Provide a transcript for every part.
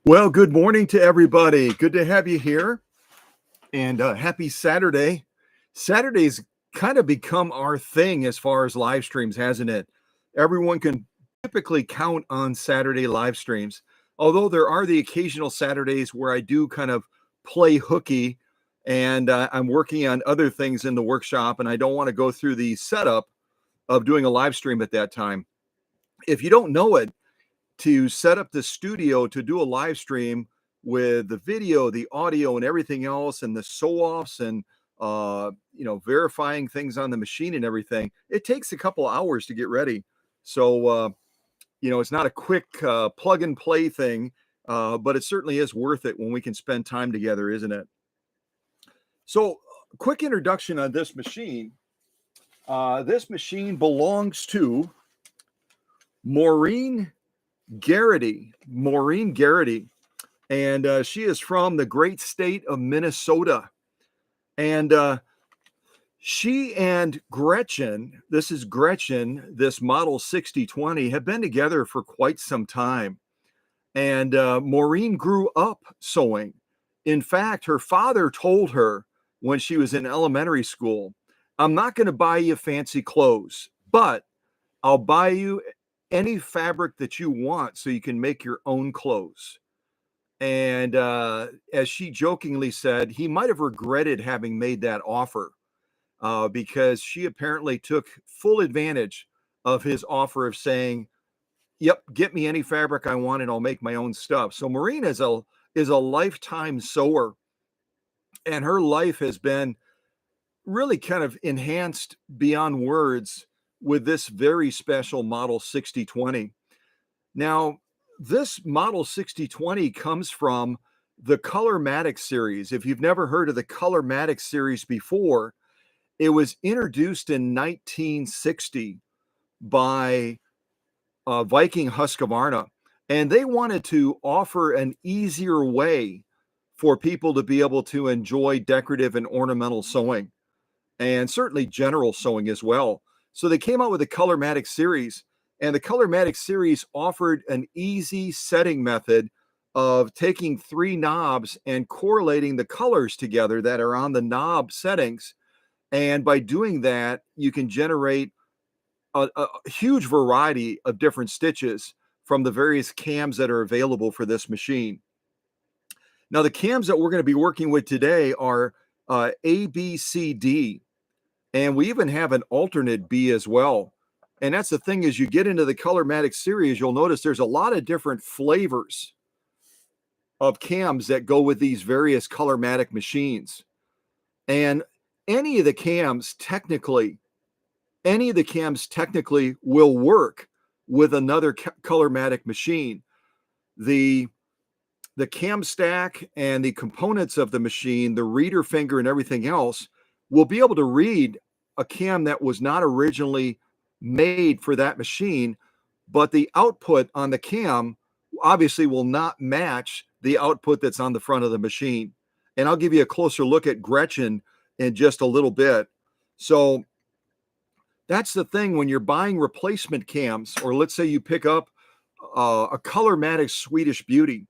Well, good morning to everybody. Good to have you here, and happy Saturday. Saturday's kind of become our thing as far as live streams, hasn't it? Everyone can typically count on Saturday live streams, although there are the occasional Saturdays where I do kind of play hooky, and I'm working on other things in the workshop, and I don't want to go through the setup of doing a live stream at that time. If you don't know it, to set up the studio to do a live stream with the video, the audio, and everything else, and the sew-offs, and verifying things on the machine and everything, it takes a couple hours to get ready. So it's not a quick plug and play thing, but it certainly is worth it when we can spend time together, isn't it? So, quick introduction on this machine. This machine belongs to Maureen Garrity, and she is from the great state of Minnesota. And she and Gretchen, this model 6020, have been together for quite some time. And Maureen grew up sewing. In fact, her father told her when she was in elementary school, "I'm not going to buy you fancy clothes, but I'll buy you any fabric that you want so you can make your own clothes." And as she jokingly said, he might have regretted having made that offer because she apparently took full advantage of his offer of saying, "Yep, get me any fabric I want and I'll make my own stuff." So Maureen is a lifetime sewer, and her life has been really kind of enhanced beyond words with this very special model 6020. Now, this model 6020 comes from the Colormatic series. If you've never heard of the Colormatic series before, it was introduced in 1960 by Viking Husqvarna, and they wanted to offer an easier way for people to be able to enjoy decorative and ornamental sewing, and certainly general sewing as well. So they came out with the Colormatic series, and the Colormatic series offered an easy setting method of taking 3 knobs and correlating the colors together that are on the knob settings. And by doing that, you can generate a huge variety of different stitches from the various cams that are available for this machine. Now, the cams that we're going to be working with today are A, B, C, D. And we even have an alternate B as well. And that's the thing, as you get into the Colormatic series, you'll notice there's a lot of different flavors of cams that go with these various Colormatic machines. And any of the cams technically will work with another Colormatic machine. The cam stack and the components of the machine, the reader finger and everything else, will be able to read a cam that was not originally made for that machine, but the output on the cam obviously will not match the output that's on the front of the machine. And I'll give you a closer look at Gretchen in just a little bit. So that's the thing when you're buying replacement cams, or let's say you pick up a Colormatic Swedish beauty,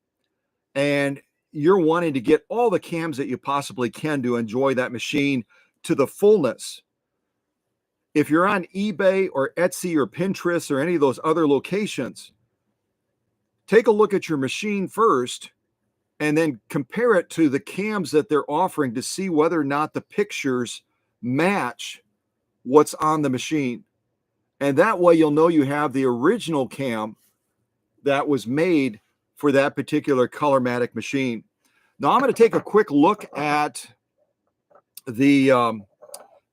and you're wanting to get all the cams that you possibly can to enjoy that machine to the fullness. If you're on eBay or Etsy or Pinterest or any of those other locations, take a look at your machine first and then compare it to the cams that they're offering to see whether or not the pictures match what's on the machine. And that way you'll know you have the original cam that was made for that particular Colormatic machine. Now I'm going to take a quick look at the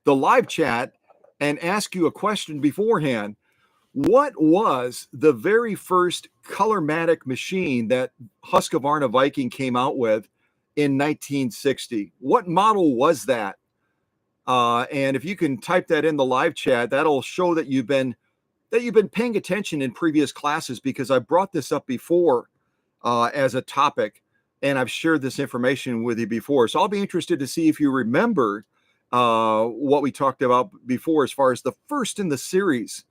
live chat and ask you a question beforehand. What was the very first Colormatic machine that Husqvarna Viking came out with in 1960? What model was that? And if you can type that in the live chat, that'll show that you've been paying attention in previous classes, because I brought this up before as a topic, and I've shared this information with you before. So I'll be interested to see if you remember what we talked about before as far as the first in the series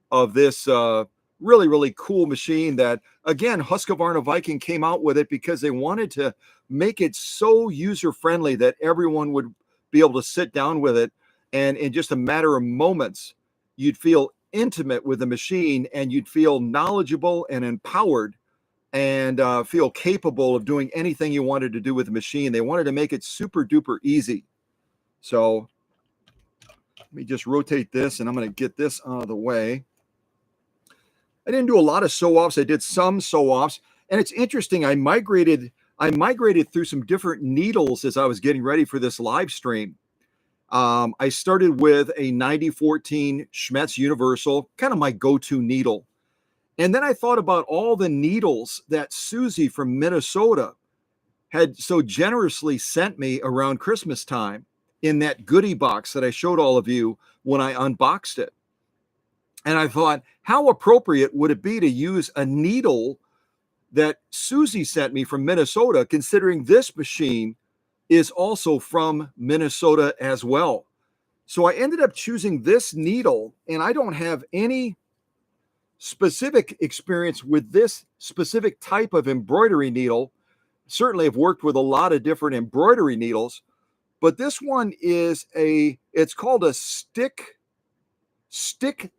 of this really, really cool machine that, again, Husqvarna Viking came out with it because they wanted to make it so user-friendly that everyone would be able to sit down with it, and in just a matter of moments, you'd feel intimate with the machine, and you'd feel knowledgeable and empowered, and feel capable of doing anything you wanted to do with the machine. They wanted to make it super duper easy. So let me just rotate this, and I'm going to get this out of the way. I didn't do a lot of sew-offs. I did some sew-offs, and it's interesting. I migrated through some different needles as I was getting ready for this live stream. I started with a 9014 Schmetz Universal, kind of my go-to needle. And then I thought about all the needles that Susie from Minnesota had so generously sent me around Christmas time in that goodie box that I showed all of you when I unboxed it. And I thought, how appropriate would it be to use a needle that Susie sent me from Minnesota, considering this machine is also from Minnesota as well. So I ended up choosing this needle, and I don't have any specific experience with this specific type of embroidery needle. Certainly have worked with a lot of different embroidery needles, but this one is it's called a stick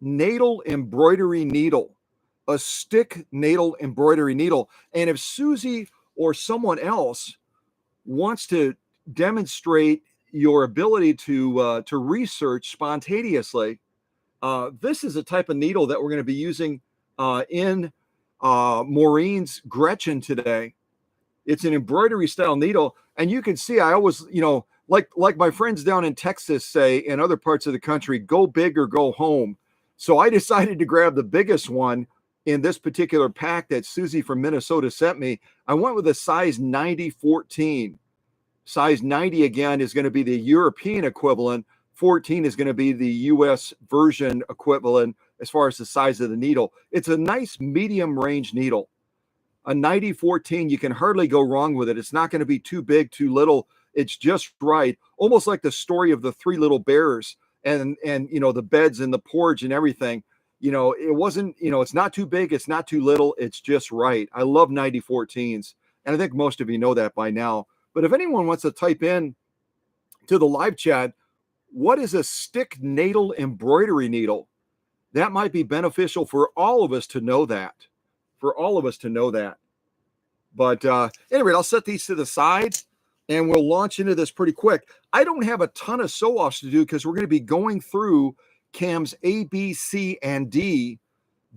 nail embroidery needle. A stick nail embroidery needle. And if Susie or someone else wants to demonstrate your ability to research spontaneously, this is a type of needle that we're going to be using in Maureen's Gretchen today. It's an embroidery style needle, and you can see I always, like my friends down in Texas say, in other parts of the country, go big or go home. So I decided to grab the biggest one in this particular pack that Susie from Minnesota sent me. I went with a size 90-14. Size 90, again, is going to be the European equivalent. 14 is going to be the US version equivalent as far as the size of the needle. It's a nice medium range needle. A 90-14, you can hardly go wrong with it. It's not going to be too big, too little. It's just right. Almost like the story of the three little bears and the beds and the porch and everything. It wasn't, it's not too big, it's not too little, it's just right. I love 90-14s, and I think most of you know that by now. But if anyone wants to type in to the live chat, what is a stick nail embroidery needle? That might be beneficial for all of us to know that. But anyway, I'll set these to the side, and we'll launch into this pretty quick. I don't have a ton of sew-offs to do because we're going to be going through cams A, B, C, and D,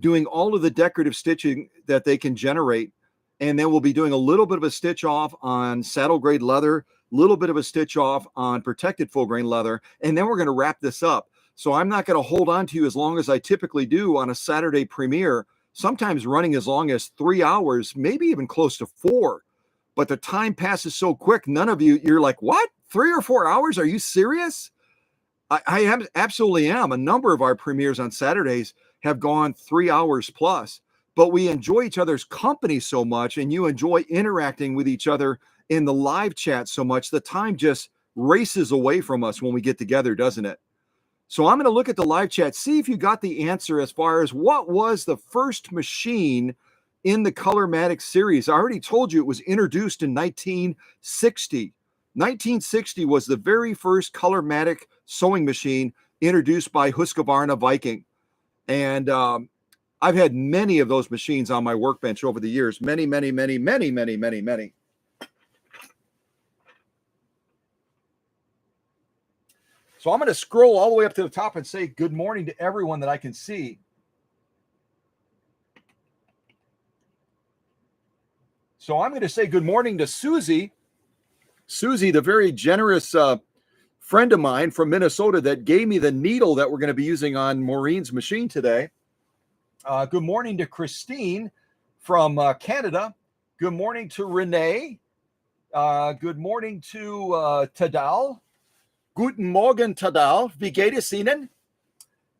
doing all of the decorative stitching that they can generate. And then we'll be doing a little bit of a stitch off on saddle grade leather, a little bit of a stitch off on protected full grain leather, and then we're going to wrap this up. So I'm not going to hold on to you as long as I typically do on a Saturday premiere, sometimes running as long as 3 hours, maybe even close to 4. But the time passes so quick, none of you're like, what? 3 or 4 hours? Are you serious? I absolutely am. A number of our premieres on Saturdays have gone 3 hours plus, but we enjoy each other's company so much, and you enjoy interacting with each other in the live chat so much, the time just races away from us when we get together, doesn't it? So I'm going to look at the live chat, see if you got the answer as far as what was the first machine in the Colormatic series. I already told you it was introduced in 1960. 1960 was the very first Colormatic sewing machine introduced by Husqvarna Viking. And I've had many of those machines on my workbench over the years. Many, many, many, many, many, many, many. So I'm going to scroll all the way up to the top and say good morning to everyone that I can see. So I'm going to say good morning to Susie. Susie, the very generous friend of mine from Minnesota that gave me the needle that we're going to be using on Maureen's machine today. Good morning to Christine from Canada. Good morning to Renee. Good morning to Tadal. Guten Morgen, Tadal. Wie geht es Ihnen?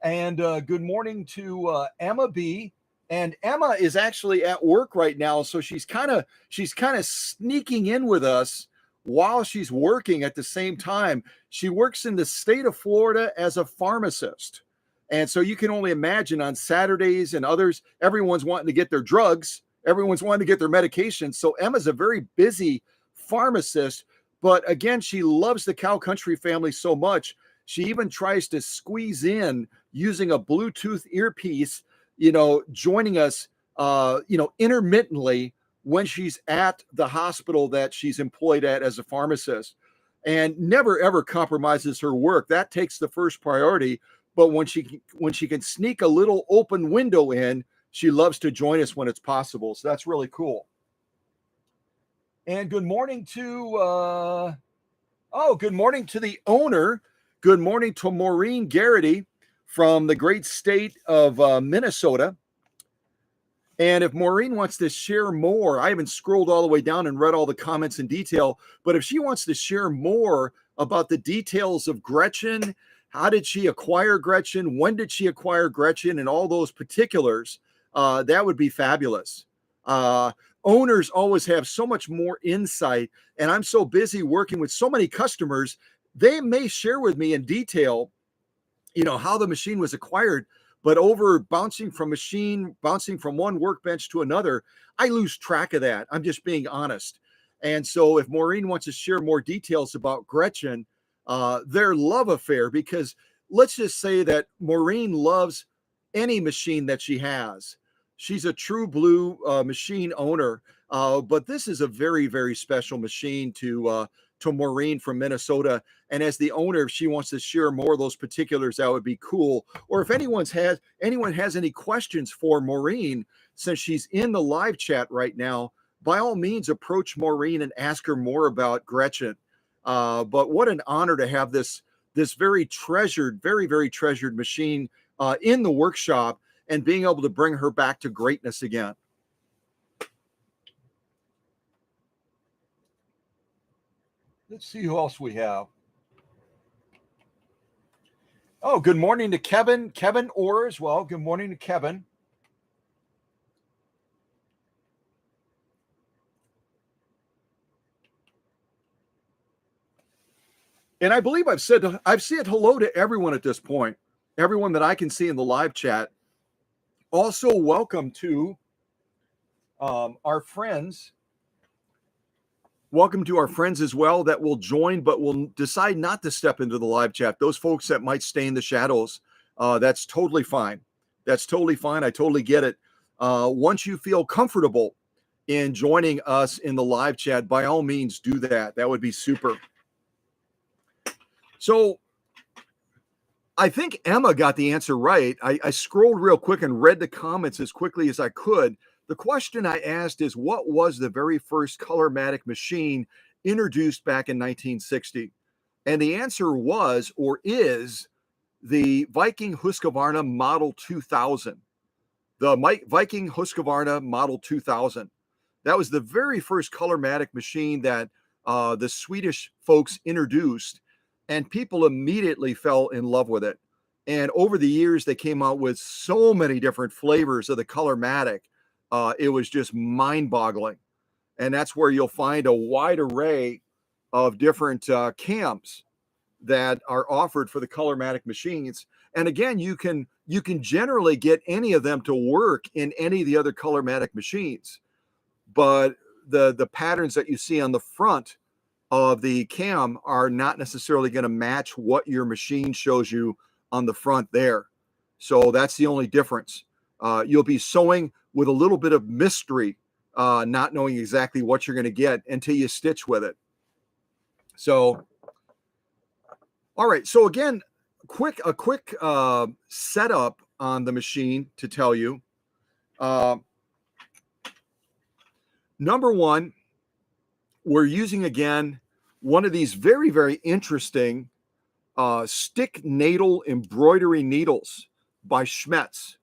And good morning to Emma B. And Emma is actually at work right now, so she's kind of sneaking in with us while she's working at the same time. She works in the state of Florida as a pharmacist. And so you can only imagine on Saturdays and others, everyone's wanting to get their drugs. Everyone's wanting to get their medications. So Emma's a very busy pharmacist. But again, she loves the Cow Country family so much. She even tries to squeeze in using a Bluetooth earpiece, joining us, intermittently when she's at the hospital that she's employed at as a pharmacist, and never, ever compromises her work. That takes the first priority. But when she can sneak a little open window in, she loves to join us when it's possible. So that's really cool. And good morning to, good morning to the owner. Good morning to Maureen Garrity from the great state of Minnesota. And if Maureen wants to share more, I haven't scrolled all the way down and read all the comments in detail, but if she wants to share more about the details of Gretchen, how did she acquire Gretchen, when did she acquire Gretchen, and all those particulars, that would be fabulous. Owners always have so much more insight, and I'm so busy working with so many customers, they may share with me in detail, how the machine was acquired, but over bouncing from one workbench to another, I lose track of that. I'm just being honest. And so if Maureen wants to share more details about Gretchen, their love affair, because let's just say that Maureen loves any machine that she has. She's a true blue machine owner, but this is a very, very special machine to Maureen from Minnesota. And as the owner, if she wants to share more of those particulars, that would be cool. Or if anyone has any questions for Maureen, since she's in the live chat right now, by all means, approach Maureen and ask her more about Gretchen. But what an honor to have this very treasured, very, very treasured machine in the workshop, and being able to bring her back to greatness again. Let's see who else we have. Oh, good morning to Kevin Orr as well. Good morning to Kevin. And I believe I've said hello to everyone at this point, everyone that I can see in the live chat. Also, welcome to our friends. Welcome to our friends as well that will join, but will decide not to step into the live chat. Those folks that might stay in the shadows, that's totally fine. That's totally fine. I totally get it. Once you feel comfortable in joining us in the live chat, by all means, do that. That would be super. So I think Emma got the answer right. I scrolled real quick and read the comments as quickly as I could. The question I asked is, what was the very first Colormatic machine introduced back in 1960? And the answer was, or is, the Viking Husqvarna Model 2000. The Viking Husqvarna Model 2000. That was the very first Colormatic machine that the Swedish folks introduced, and people immediately fell in love with it. And over the years, they came out with so many different flavors of the Colormatic. It was just mind-boggling. And that's where you'll find a wide array of different cams that are offered for the Colormatic machines. And again, you can generally get any of them to work in any of the other Colormatic machines, but the patterns that you see on the front of the cam are not necessarily going to match what your machine shows you on the front there. So that's the only difference. You'll be sewing with a little bit of mystery, not knowing exactly what you're going to get until you stitch with it. So, all right. So again, a quick setup on the machine to tell you. Number one, we're using again one of these very, very interesting stick natal embroidery needles by Schmetz.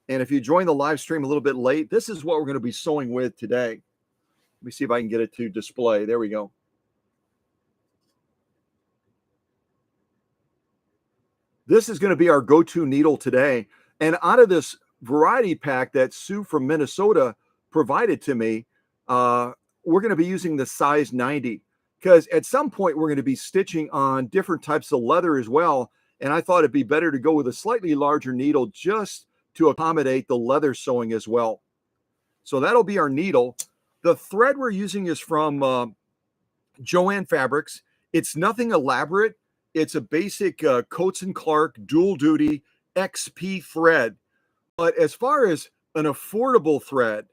And if you join the live stream a little bit late, this is what we're going to be sewing with today. Let me see if I can get it to display. There we go. This is going to be our go-to needle today. And out of this variety pack that Sue from Minnesota provided to me, we're going to be using the size 90, because at some point we're going to be stitching on different types of leather as well. And I thought it'd be better to go with a slightly larger needle just to accommodate the leather sewing as well. So that'll be our needle. The thread we're using is from Joann Fabrics. It's nothing elaborate. It's a basic Coates and Clark dual duty XP thread. But as far as an affordable thread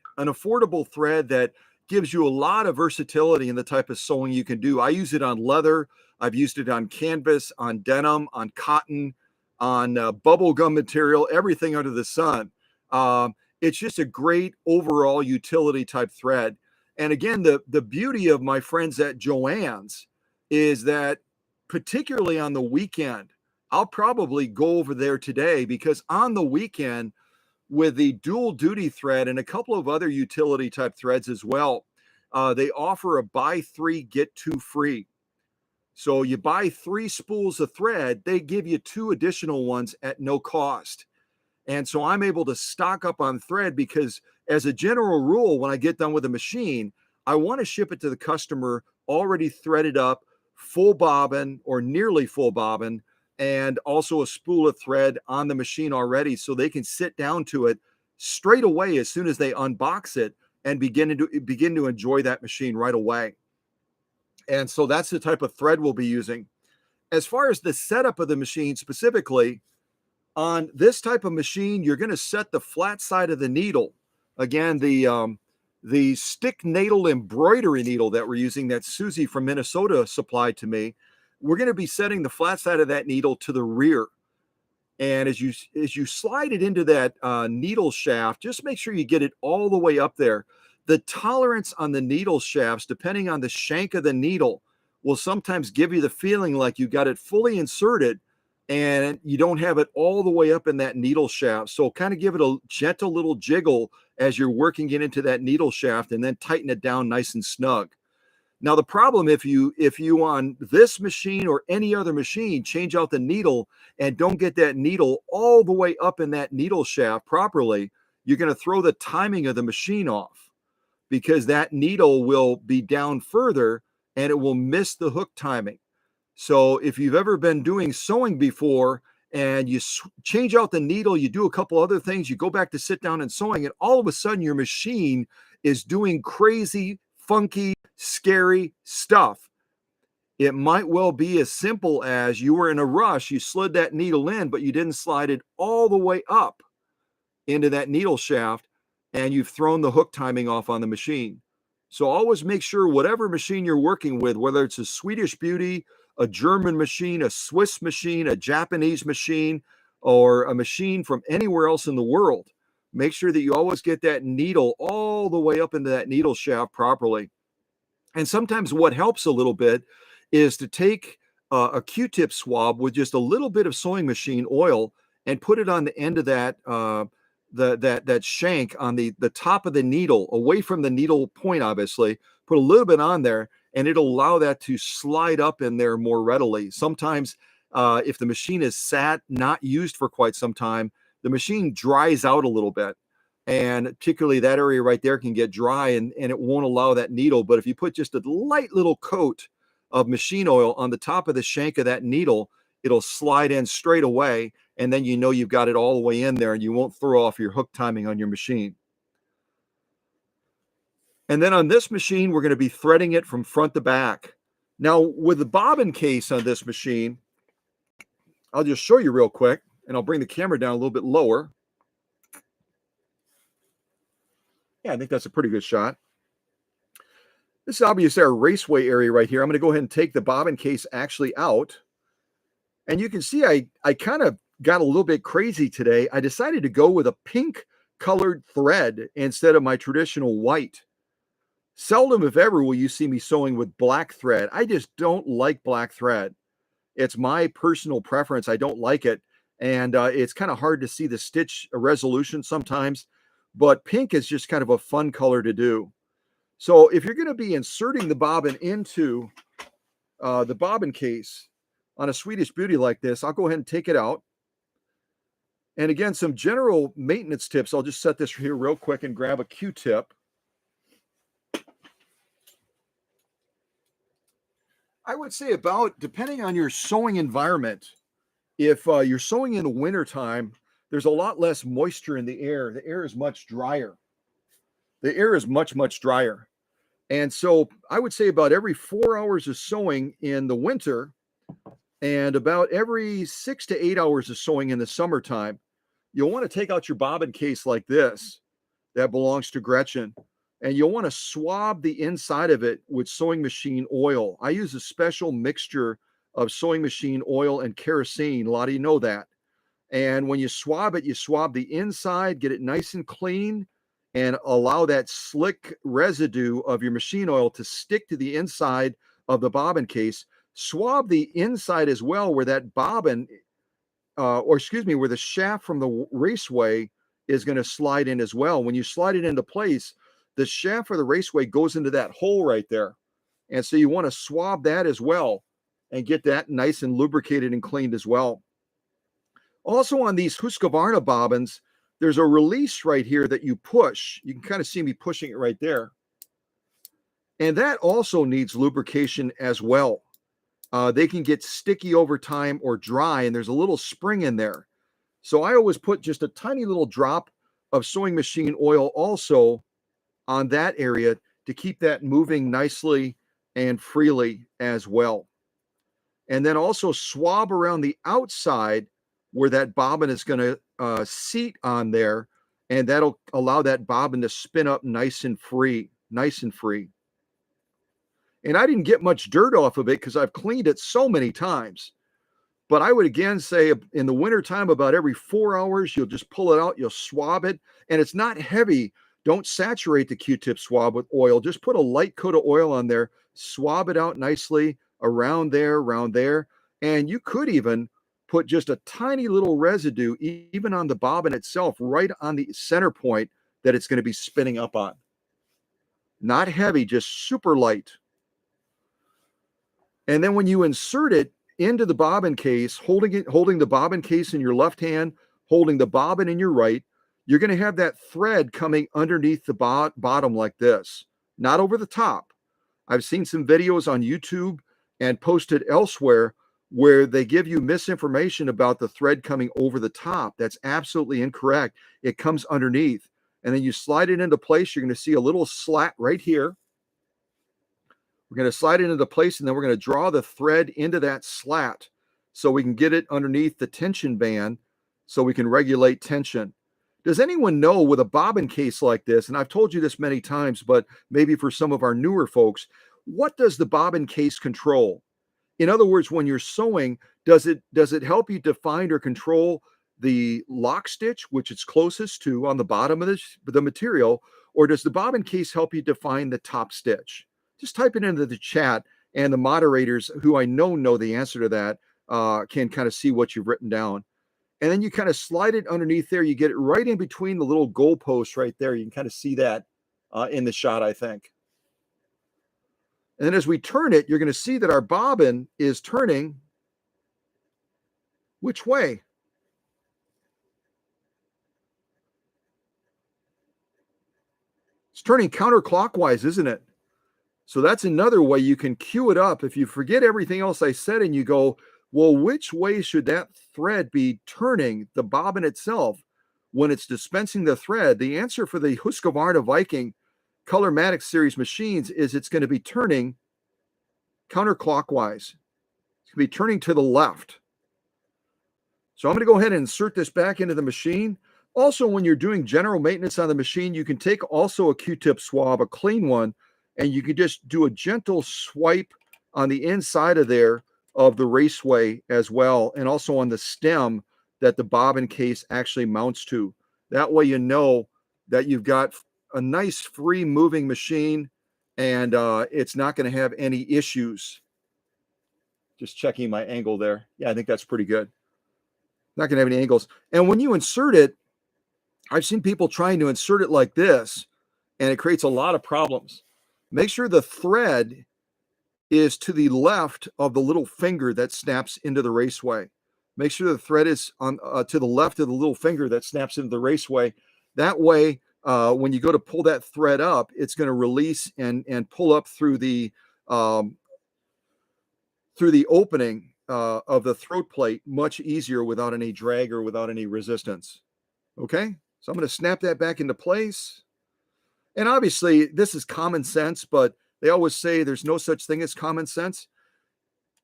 that gives you a lot of versatility in the type of sewing you can do. I use it on leather. I've used it on canvas, on denim, on cotton, on bubble gum material, everything under the sun. It's just a great overall utility type thread. And again, the beauty of my friends at Joann's is that particularly on the weekend, I'll probably go over there today, because on the weekend, with the dual duty thread and a couple of other utility type threads as well, they offer a buy 3, get 2 free. So you buy 3 spools of thread, they give you 2 additional ones at no cost. And so I'm able to stock up on thread, because as a general rule, when I get done with a machine, I want to ship it to the customer already threaded up, full bobbin or nearly full bobbin, and also a spool of thread on the machine already, so they can sit down to it straight away as soon as they unbox it and begin to enjoy that machine right away. And so that's the type of thread we'll be using. As far as the setup of the machine specifically, on this type of machine, you're going to set the flat side of the needle. Again, the stick natal embroidery needle that we're using, that Susie from Minnesota supplied to me, we're going to be setting the flat side of that needle to the rear. And as you slide it into that needle shaft, just make sure you get it all the way up there. The tolerance on the needle shafts, depending on the shank of the needle, will sometimes give you the feeling like you got it fully inserted and you don't have it all the way up in that needle shaft. So kind of give it a gentle little jiggle as you're working it into that needle shaft, and then tighten it down nice and snug. Now, the problem, if you on this machine or any other machine change out the needle and don't get that needle all the way up in that needle shaft properly, you're going to throw the timing of the machine off, because that needle will be down further and it will miss the hook timing. So if you've ever been doing sewing before and you change out the needle, you do a couple other things, you go back to sit down and sewing, and all of a sudden your machine is doing crazy, funky, scary stuff. It might well be as simple as you were in a rush, you slid that needle in, but you didn't slide it all the way up into that needle shaft, and you've thrown the hook timing off on the machine. So always make sure whatever machine you're working with, whether it's a Swedish Beauty, a German machine, a Swiss machine, a Japanese machine, or a machine from anywhere else in the world, make sure that you always get that needle all the way up into that needle shaft properly. And sometimes what helps a little bit is to take a Q-tip swab with just a little bit of sewing machine oil and put it on the end of that that shank on the top of the needle, away from the needle point, obviously. Put a little bit on there, and it'll allow that to slide up in there more readily. Sometimes if the machine is sat, not used for quite some time, the machine dries out a little bit. And particularly that area right there can get dry, and it won't allow that needle. But if you put just a light little coat of machine oil on the top of the shank of that needle, it'll slide in straight away, and then you know you've got it all the way in there and you won't throw off your hook timing on your machine. And then on this machine, we're going to be threading it from front to back. Now, with the bobbin case on this machine, I'll just show you real quick, and I'll bring the camera down a little bit lower. Yeah, I think that's a pretty good shot. This is obviously our raceway area right here. I'm going to go ahead and take the bobbin case actually out. And you can see I kind of got a little bit crazy today. I decided to go with a pink colored thread instead of my traditional white. Seldom, if ever, will you see me sewing with black thread. I just don't like black thread. It's my personal preference. I don't like it. And it's kind of hard to see the stitch resolution sometimes. But pink is just kind of a fun color to do. So if you're going to be inserting the bobbin into the bobbin case on a Swedish Beauty like this, I'll go ahead and take it out. And again, some general maintenance tips. I'll just set this here real quick and grab a Q-tip. I would say about, depending on your sewing environment, if you're sewing in the wintertime, there's a lot less moisture in the air. The air is much drier. The air is much, much drier. And so I would say about every 4 hours of sewing in the winter and about every 6 to 8 hours of sewing in the summertime, you'll want to take out your bobbin case like this that belongs to Gretchen. And you'll want to swab the inside of it with sewing machine oil. I use a special mixture of sewing machine oil and kerosene. A lot of you know that. And when you swab it, you swab the inside, get it nice and clean, and allow that slick residue of your machine oil to stick to the inside of the bobbin case. Swab the inside as well, where that bobbin, where the shaft from the raceway is going to slide in as well. When you slide it into place, the shaft for the raceway goes into that hole right there. And so you want to swab that as well and get that nice and lubricated and cleaned as well. Also on these Husqvarna bobbins, there's a release right here that you push. You can kind of see me pushing it right there. And that also needs lubrication as well. They can get sticky over time or dry, and there's a little spring in there. So I always put just a tiny little drop of sewing machine oil also on that area to keep that moving nicely and freely as well. And then also swab around the outside where that bobbin is going to seat on there, and that'll allow that bobbin to spin up nice and free. And I didn't get much dirt off of it because I've cleaned it so many times. But I would again say in the wintertime, about every 4 hours, you'll just pull it out, you'll swab it, and it's not heavy. Don't saturate the Q-tip swab with oil. Just put a light coat of oil on there, swab it out nicely around there. And you could even put just a tiny little residue, even on the bobbin itself, right on the center point that it's going to be spinning up on. Not heavy, just super light. And then when you insert it into the bobbin case, holding the bobbin case in your left hand, holding the bobbin in your right, you're going to have that thread coming underneath the bottom like this, not over the top. I've seen some videos on YouTube and posted elsewhere where they give you misinformation about the thread coming over the top. That's absolutely incorrect. It comes underneath. And then you slide it into place. You're going to see a little slat right here. We're going to slide it into place, and then we're going to draw the thread into that slat so we can get it underneath the tension band so we can regulate tension. Does anyone know with a bobbin case like this, and I've told you this many times, but maybe for some of our newer folks, what does the bobbin case control? In other words, when you're sewing, does it help you define or control the lock stitch, which it's closest to on the bottom of the material, or does the bobbin case help you define the top stitch? Just type it into the chat, and the moderators, who I know the answer to that, can kind of see what you've written down. And then you kind of slide it underneath there. You get it right in between the little goalposts right there. You can kind of see that in the shot, I think. And then as we turn it, you're going to see that our bobbin is turning which way? It's turning counterclockwise, isn't it? So that's another way you can cue it up. If you forget everything else I said and you go Well, which way should that thread be turning the bobbin itself when it's dispensing the thread? The answer for the Husqvarna Viking Colormatic series machines is it's going to be turning counterclockwise. It's going to be turning to the left. So I'm going to go ahead and insert this back into the machine. Also, when you're doing general maintenance on the machine, you can take also a Q-tip swab, a clean one, and you can just do a gentle swipe on the inside of there of the raceway as well, and also on the stem that the bobbin case actually mounts to. That way you know that you've got a nice free moving machine, and it's not going to have any issues. Just checking my angle there. Yeah, I think that's pretty good. Not going to have any angles. And when you insert it, I've seen people trying to insert it like this, and it creates a lot of problems. Make sure the thread is to the left of the little finger that snaps into the raceway. Make sure the thread is on to the left of the little finger that snaps into the raceway. That way, when you go to pull that thread up, it's going to release and pull up through the opening of the throat plate much easier without any drag or without any resistance. Okay, so I'm going to snap that back into place. And obviously, this is common sense, but they always say there's no such thing as common sense.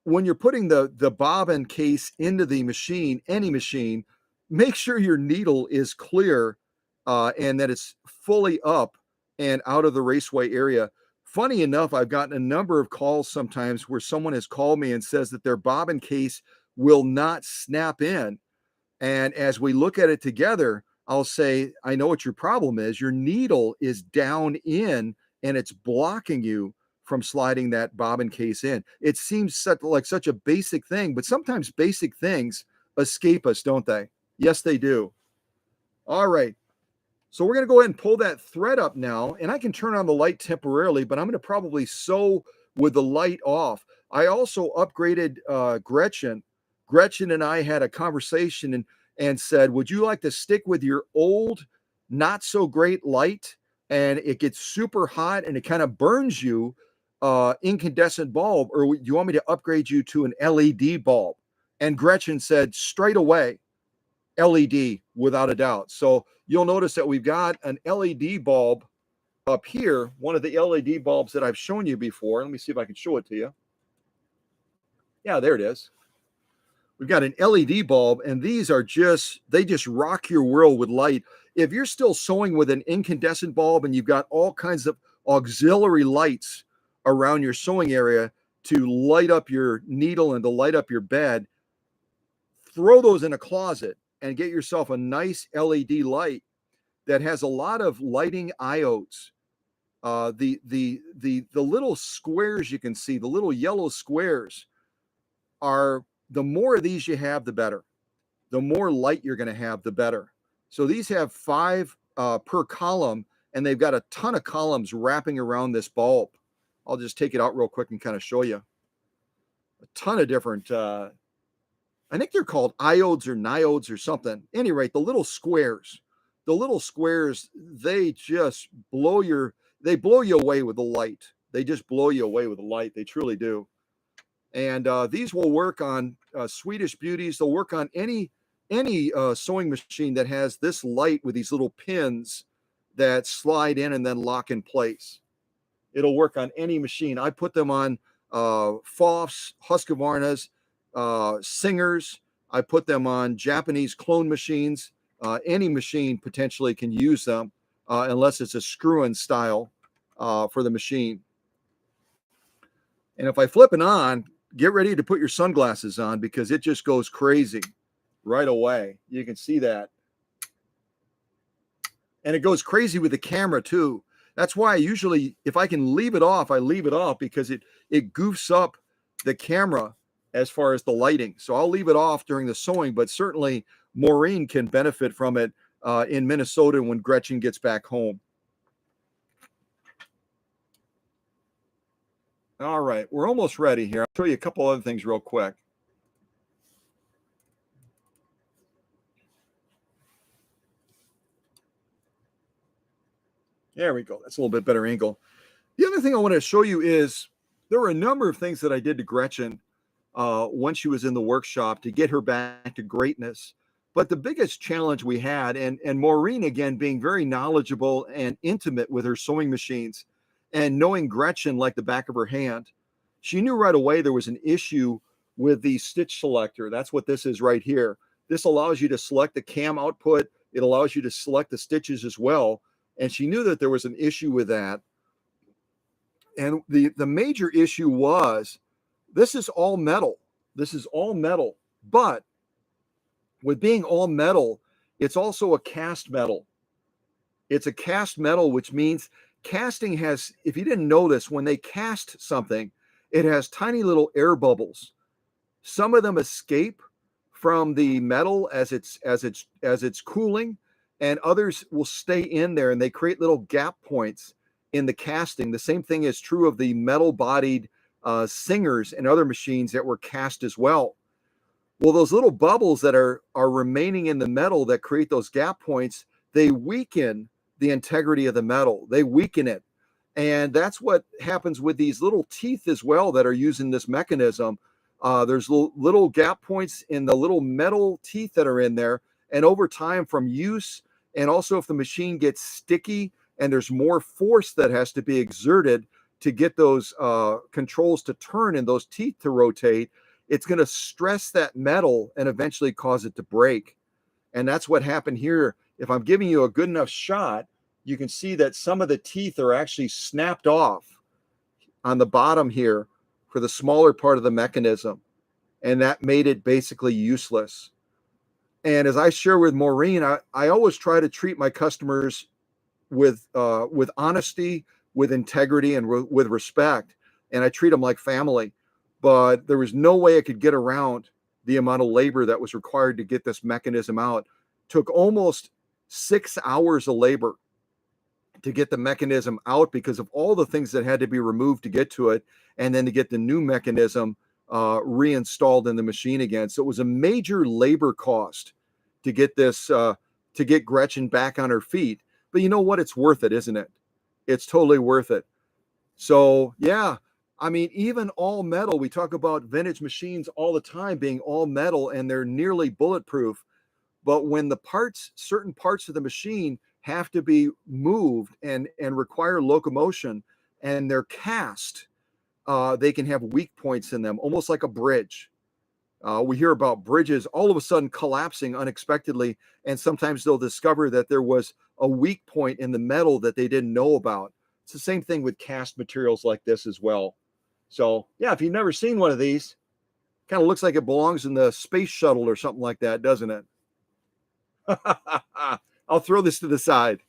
When you're putting the bobbin case into the machine, any machine, make sure your needle is clear and that it's fully up and out of the raceway area. Funny enough, I've gotten a number of calls sometimes where someone has called me and says that their bobbin case will not snap in. And as we look at it together, I'll say, I know what your problem is. Your needle is down in and it's blocking you from sliding that bobbin case in. It seems like such a basic thing, but sometimes basic things escape us, don't they? Yes, they do. All right. So we're going to go ahead and pull that thread up now, and I can turn on the light temporarily, but I'm going to probably sew with the light off. I also upgraded Gretchen. Gretchen and I had a conversation and said, would you like to stick with your old, not so great light? And it gets super hot and it kind of burns you, incandescent bulb, or do you want me to upgrade you to an LED bulb? And Gretchen said straight away, LED without a doubt. So you'll notice that we've got an LED bulb up here, one of the LED bulbs that I've shown you before. Let me see if I can show it to you. Yeah, there it is. We've got an LED bulb, and these are they just rock your world with light. If you're still sewing with an incandescent bulb and you've got all kinds of auxiliary lights around your sewing area to light up your needle and to light up your bed, throw those in a closet and get yourself a nice LED light that has a lot of lighting iodes. The little squares you can see, the little yellow squares, are the more of these you have, the better. The more light you're going to have, the better. So these have 5 per column, and they've got a ton of columns wrapping around this bulb. I'll just take it out real quick and kind of show you. A ton of different, I think they're called iodes or niodes or something. At any rate, the little squares, they just blow you away with the light. They just blow you away with the light. They truly do. And these will work on Swedish beauties. They'll work on any sewing machine that has this light with these little pins that slide in and then lock in place. It'll work on any machine. I put them on Fofs, Husqvarnas, Singers. I put them on Japanese clone machines. Any machine potentially can use them unless it's a screw-in style for the machine. And if I flip it on, get ready to put your sunglasses on because it just goes crazy right away. You can see that. And it goes crazy with the camera too. That's why I usually, if I can leave it off, I leave it off because it goofs up the camera as far as the lighting. So I'll leave it off during the sewing, but certainly Maureen can benefit from it in Minnesota when Gretchen gets back home. All right, we're almost ready here. I'll show you a couple other things real quick. There we go. That's a little bit better angle. The other thing I want to show you is there were a number of things that I did to Gretchen once she was in the workshop to get her back to greatness. But the biggest challenge we had, and Maureen, again, being very knowledgeable and intimate with her sewing machines and knowing Gretchen like the back of her hand, she knew right away there was an issue with the stitch selector. That's what this is right here. This allows you to select the cam output. It allows you to select the stitches as well. And she knew that there was an issue with that. And the major issue was, this is all metal. This is all metal. But with being all metal, it's also a cast metal. It's a cast metal, which means casting has, if you didn't know this, when they cast something, it has tiny little air bubbles. Some of them escape from the metal as it's cooling, and others will stay in there, and they create little gap points in the casting. The same thing is true of the metal-bodied singers and other machines that were cast as well. Well, those little bubbles that are remaining in the metal that create those gap points, they weaken the integrity of the metal. They weaken it. And that's what happens with these little teeth as well that are using this mechanism. There's little gap points in the little metal teeth that are in there. And over time, from use, and also if the machine gets sticky and there's more force that has to be exerted to get those controls to turn and those teeth to rotate, it's going to stress that metal and eventually cause it to break. And that's what happened here. If I'm giving you a good enough shot, you can see that some of the teeth are actually snapped off on the bottom here for the smaller part of the mechanism. And that made it basically useless. And as I share with Maureen, I always try to treat my customers with honesty, with integrity, and with respect. And I treat them like family. But there was no way I could get around the amount of labor that was required to get this mechanism out. Took almost 6 hours of labor to get the mechanism out because of all the things that had to be removed to get to it, and then to get the new mechanism reinstalled in the machine again. So it was a major labor cost to get this, to get Gretchen back on her feet. But you know what? It's worth it, isn't it? It's totally worth it. So yeah, I mean, even all metal, we talk about vintage machines all the time being all metal and they're nearly bulletproof. But when the parts, certain parts of the machine have to be moved and require locomotion and they're cast, they can have weak points in them, almost like a bridge. We hear about bridges all of a sudden collapsing unexpectedly, and sometimes they'll discover that there was a weak point in the metal that they didn't know about. It's the same thing with cast materials like this as well. So yeah, if you've never seen one of these, kind of looks like it belongs in the space shuttle or something like that, doesn't it? I'll throw this to the side.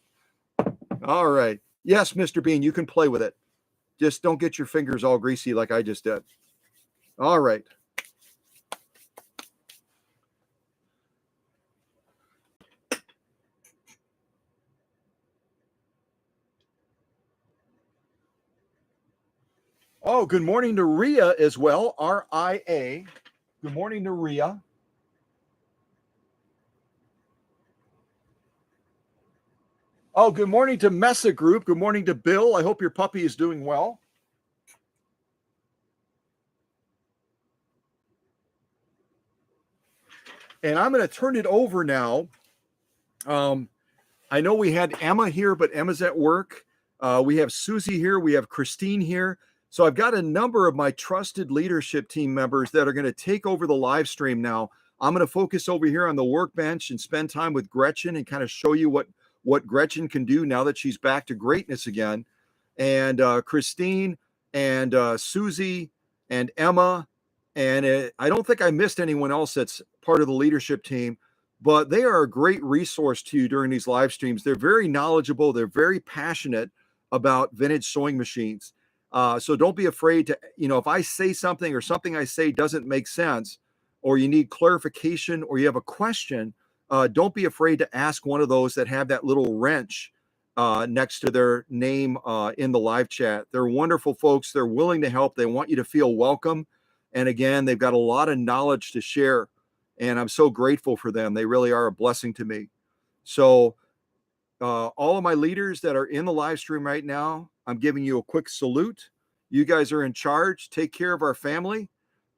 All right. Yes, Mr. Bean, you can play with it. Just don't get your fingers all greasy like I just did. All right. Oh, good morning to Ria as well, R-I-A. Good morning to Ria. Oh, good morning to Mesa Group. Good morning to Bill. I hope your puppy is doing well. And I'm going to turn it over now. I know we had Emma here, but Emma's at work. We have Susie here. We have Christine here. So I've got a number of my trusted leadership team members that are going to take over the live stream now. I'm going to focus over here on the workbench and spend time with Gretchen and kind of show you what Gretchen can do now that she's back to greatness again. And Christine and Susie and Emma. And I don't think I missed anyone else that's part of the leadership team, but they are a great resource to you during these live streams. They're very knowledgeable. They're very passionate about vintage sewing machines. So don't be afraid to, if I say something or something I say doesn't make sense, or you need clarification or you have a question, don't be afraid to ask one of those that have that little wrench next to their name in the live chat. They're wonderful folks. They're willing to help. They want you to feel welcome. And again, they've got a lot of knowledge to share. And I'm so grateful for them. They really are a blessing to me. So all of my leaders that are in the live stream right now, I'm giving you a quick salute. You guys are in charge. Take care of our family.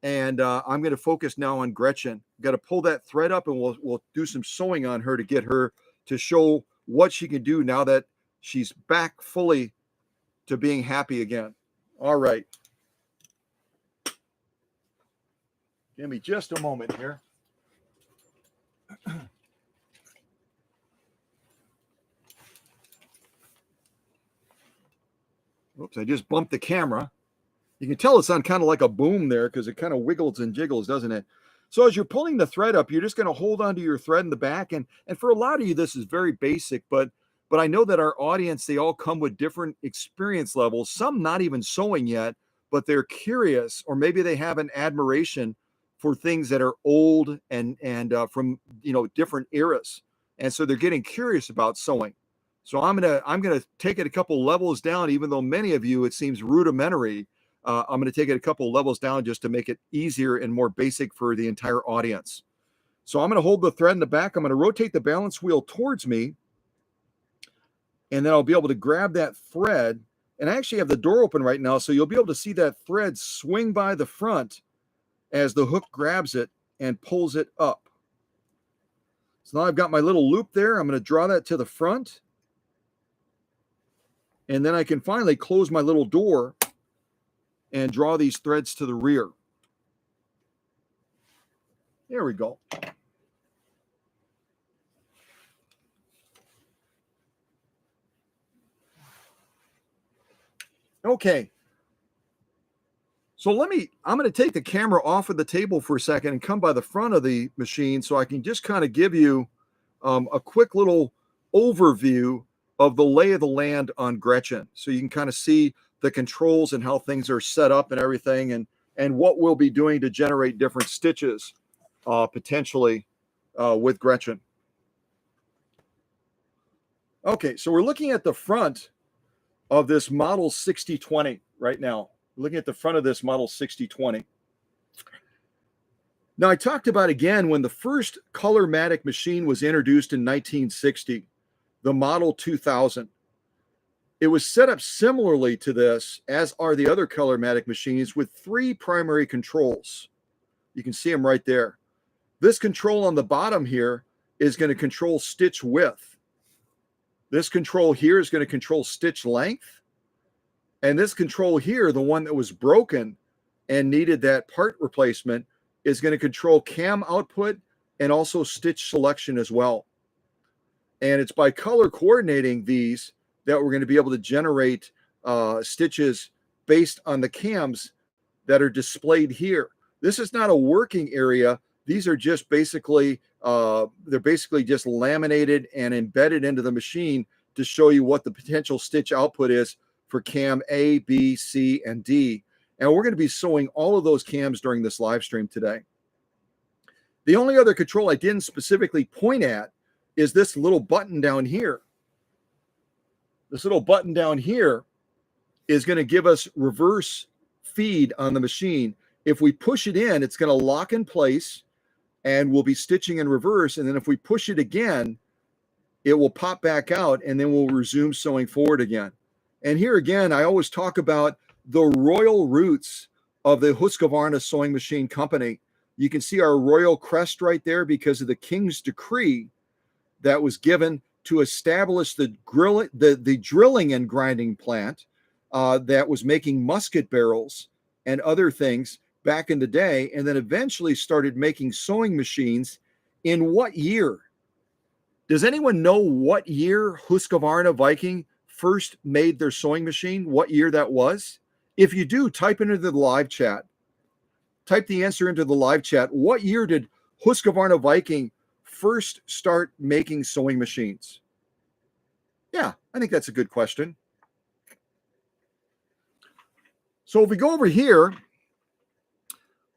And I'm going to focus now on Gretchen. Got to pull that thread up, and we'll do some sewing on her to get her to show what she can do now that she's back fully to being happy again. All right. Give me just a moment here. Oops, I just bumped the camera. You can tell it's on kind of like a boom there because it kind of wiggles and jiggles, doesn't it? So as you're pulling the thread up, you're just going to hold onto your thread in the back. And for a lot of you, this is very basic, but I know that our audience, they all come with different experience levels, some not even sewing yet, but they're curious, or maybe they have an admiration for things that are old and from, you know, different eras. And so they're getting curious about sewing. So I'm gonna take it a couple levels down, even though many of you, it seems rudimentary. I'm going to take it a couple levels down just to make it easier and more basic for the entire audience. So I'm going to hold the thread in the back. I'm going to rotate the balance wheel towards me, and then I'll be able to grab that thread. And I actually have the door open right now, so you'll be able to see that thread swing by the front as the hook grabs it and pulls it up. So now I've got my little loop there. I'm going to draw that to the front, and then I can finally close my little door and draw these threads to the rear. There we go. Okay. So I'm going to take the camera off of the table for a second and come by the front of the machine so I can just kind of give you a quick little overview of the lay of the land on Gretchen. So you can kind of see the controls and how things are set up and everything, and what we'll be doing to generate different stitches potentially with Gretchen. Okay, so we're looking at the front of this model 6020 right now. We're looking at the front of this model 6020. Now, I talked about, again, when the first Colormatic machine was introduced in 1960, the Model 2000. It was set up similarly to this, as are the other Colormatic machines, with three primary controls. You can see them right there. This control on the bottom here is going to control stitch width. This control here is going to control stitch length. And this control here, the one that was broken and needed that part replacement, is going to control cam output and also stitch selection as well. And it's by color coordinating these that we're going to be able to generate stitches based on the cams that are displayed here. This is not a working area. These are just basically, they're basically just laminated and embedded into the machine to show you what the potential stitch output is for cam A, B, C, and D. And we're going to be sewing all of those cams during this live stream today. The only other control I didn't specifically point at is this little button down here. This little button down here is going to give us reverse feed on the machine. If we push it in, it's going to lock in place and we'll be stitching in reverse. And then if we push it again, it will pop back out and then we'll resume sewing forward again. And here again, I always talk about the royal roots of the Husqvarna sewing machine company. You can see our royal crest right there because of the king's decree that was given to establish the drilling and grinding plant that was making musket barrels and other things back in the day, and then eventually started making sewing machines. In what year? Does anyone know what year Husqvarna Viking first made their sewing machine? What year that was? If you do, type into the live chat. Type the answer into the live chat. What year did Husqvarna Viking first start making sewing machines? Yeah, I think that's a good question. So if we go over here,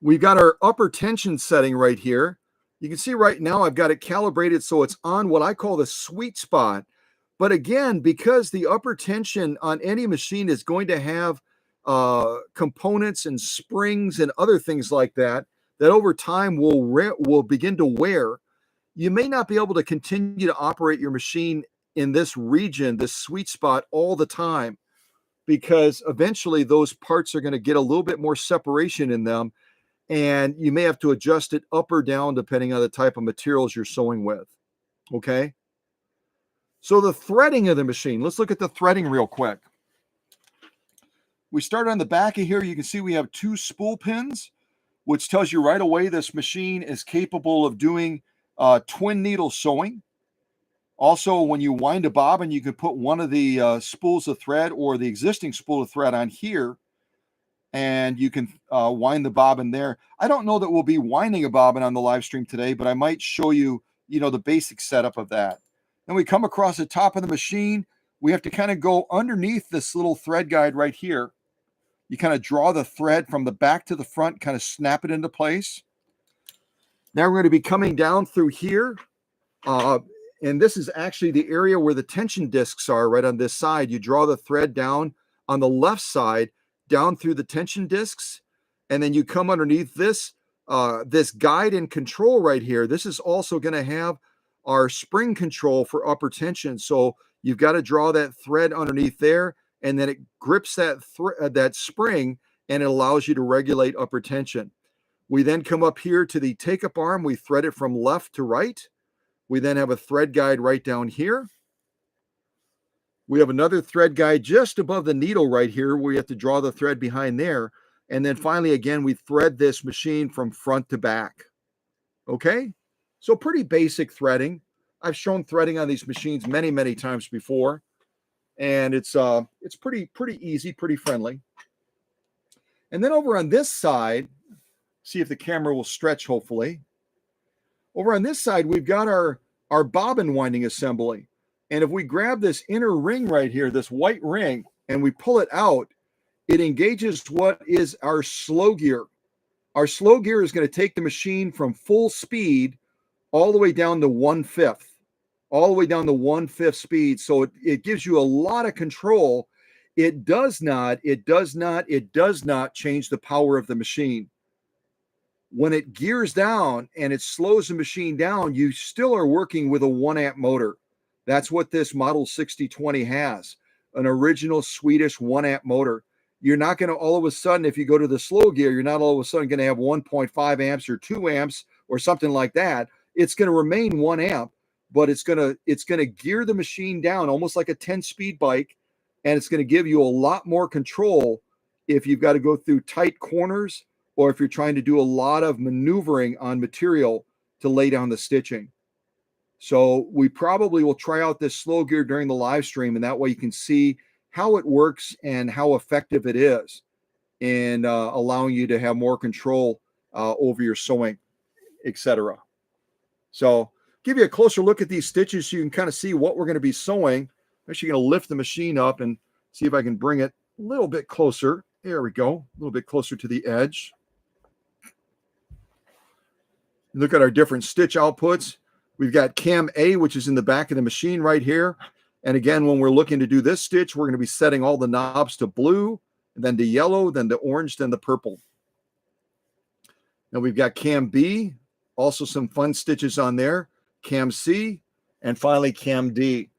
we've got our upper tension setting right here. You can see right now I've got it calibrated so it's on what I call the sweet spot. But again, because the upper tension on any machine is going to have components and springs and other things like that, that over time will begin to wear, you may not be able to continue to operate your machine in this region, this sweet spot, all the time, because eventually those parts are going to get a little bit more separation in them. and you may have to adjust it up or down depending on the type of materials you're sewing with. Okay. So the threading of the machine, let's look at the threading real quick. We start on the back of here. You can see we have 2 spool pins, which tells you right away this machine is capable of doing twin needle sewing. Also, when you wind a bobbin, you can put one of the spools of thread or the existing spool of thread on here, and you can wind the bobbin there. I don't know that we'll be winding a bobbin on the live stream today, but I might show you, the basic setup of that. Then we come across the top of the machine. We have to kind of go underneath this little thread guide right here. You kind of draw the thread from the back to the front, kind of snap it into place. Now we're going to be coming down through here. And this is actually the area where the tension discs are, right on this side. You draw the thread down on the left side, down through the tension discs. And then you come underneath this, this guide and control right here. This is also going to have our spring control for upper tension. So you've got to draw that thread underneath there, and then it grips that spring, and it allows you to regulate upper tension. We then come up here to the take-up arm. We thread it from left to right. We then have a thread guide right down here. We have another thread guide just above the needle right here where you have to draw the thread behind there. And then finally, again, we thread this machine from front to back. Okay? So pretty basic threading. I've shown threading on these machines many, many times before. And it's pretty easy, pretty friendly. And then over on this side, see if the camera will stretch, hopefully. Over on this side, we've got our bobbin winding assembly. And if we grab this inner ring right here, this white ring, and we pull it out, it engages what is our slow gear. Our slow gear is going to take the machine from full speed all the way down to 1/5, all the way down to 1/5 speed. So it gives you a lot of control. It does not change the power of the machine. When it gears down and it slows the machine down, you still are working with a 1 amp motor. That's what this Model 6020 has, an original Swedish 1 amp motor. You're not going to all of a sudden, if you go to the slow gear, you're not all of a sudden going to have 1.5 amps or 2 amps or something like that. It's going to remain 1 amp, but it's going to gear the machine down almost like a 10-speed bike, and it's going to give you a lot more control if you've got to go through tight corners or if you're trying to do a lot of maneuvering on material to lay down the stitching. So we probably will try out this slow gear during the live stream, and that way you can see how it works and how effective it is in allowing you to have more control over your sewing, etc. So give you a closer look at these stitches so you can kind of see what we're going to be sewing. I'm actually going to lift the machine up and see if I can bring it a little bit closer. There we go, a little bit closer to the edge. Look at our different stitch outputs. We've got cam A, which is in the back of the machine right here. And again, when we're looking to do this stitch, we're going to be setting all the knobs to blue, and then to yellow, then to orange, then the purple. Now we've got cam B, also some fun stitches on there, cam C, and finally cam D.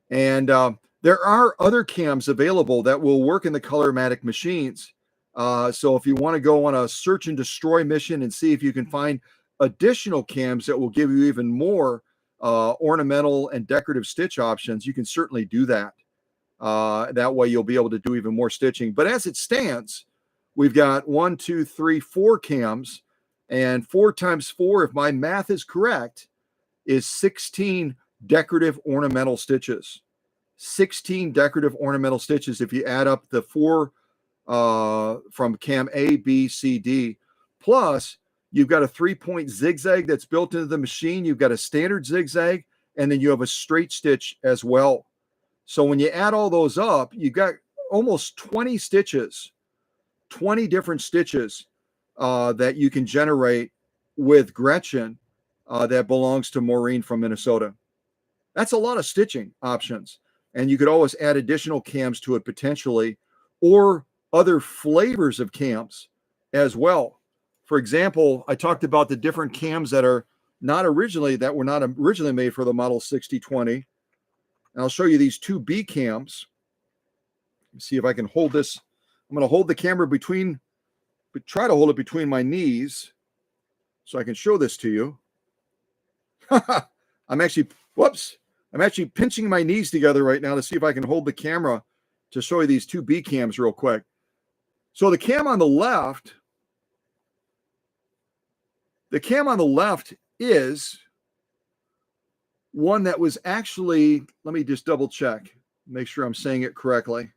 And there are other cams available that will work in the Colormatic machines. So if you want to go on a search and destroy mission and see if you can find additional cams that will give you even more ornamental and decorative stitch options, you can certainly do that. That way you'll be able to do even more stitching. But as it stands, we've got 1, 2, 3, 4 cams, and 4 times 4, if my math is correct, is 16 decorative ornamental stitches. 16 decorative ornamental stitches if you add up the 4 from cam A, B, C, D. Plus, you've got a 3-point zigzag that's built into the machine. You've got a standard zigzag, and then you have a straight stitch as well. So when you add all those up, you've got almost 20 stitches, 20 different stitches that you can generate with Gretchen that belongs to Maureen from Minnesota. That's a lot of stitching options. And you could always add additional cams to it potentially, or other flavors of cams as well. For example, I talked about the different cams that were not originally made for the Model 6020. And I'll show you these 2 B cams. Let's see if I can hold this. I'm going to hold the camera between try to hold it between my knees so I can show this to you. I'm actually pinching my knees together right now to see if I can hold the camera to show you these two B cams real quick. So the cam on the left is one that was actually, let me just double check, make sure I'm saying it correctly.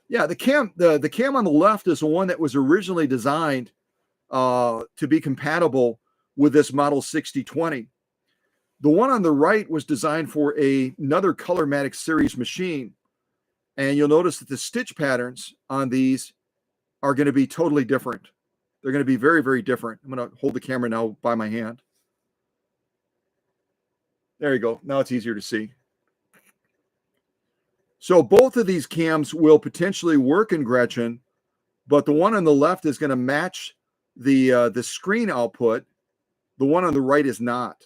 Yeah, the cam on the left is the one that was originally designed to be compatible with this model 6020. The one on the right was designed for another Colormatic series machine. And you'll notice that the stitch patterns on these are going to be totally different. They're going to be very, very different. I'm going to hold the camera now by my hand. There you go. Now it's easier to see. So both of these cams will potentially work in Gretchen, but the one on the left is going to match the screen output. The one on the right is not.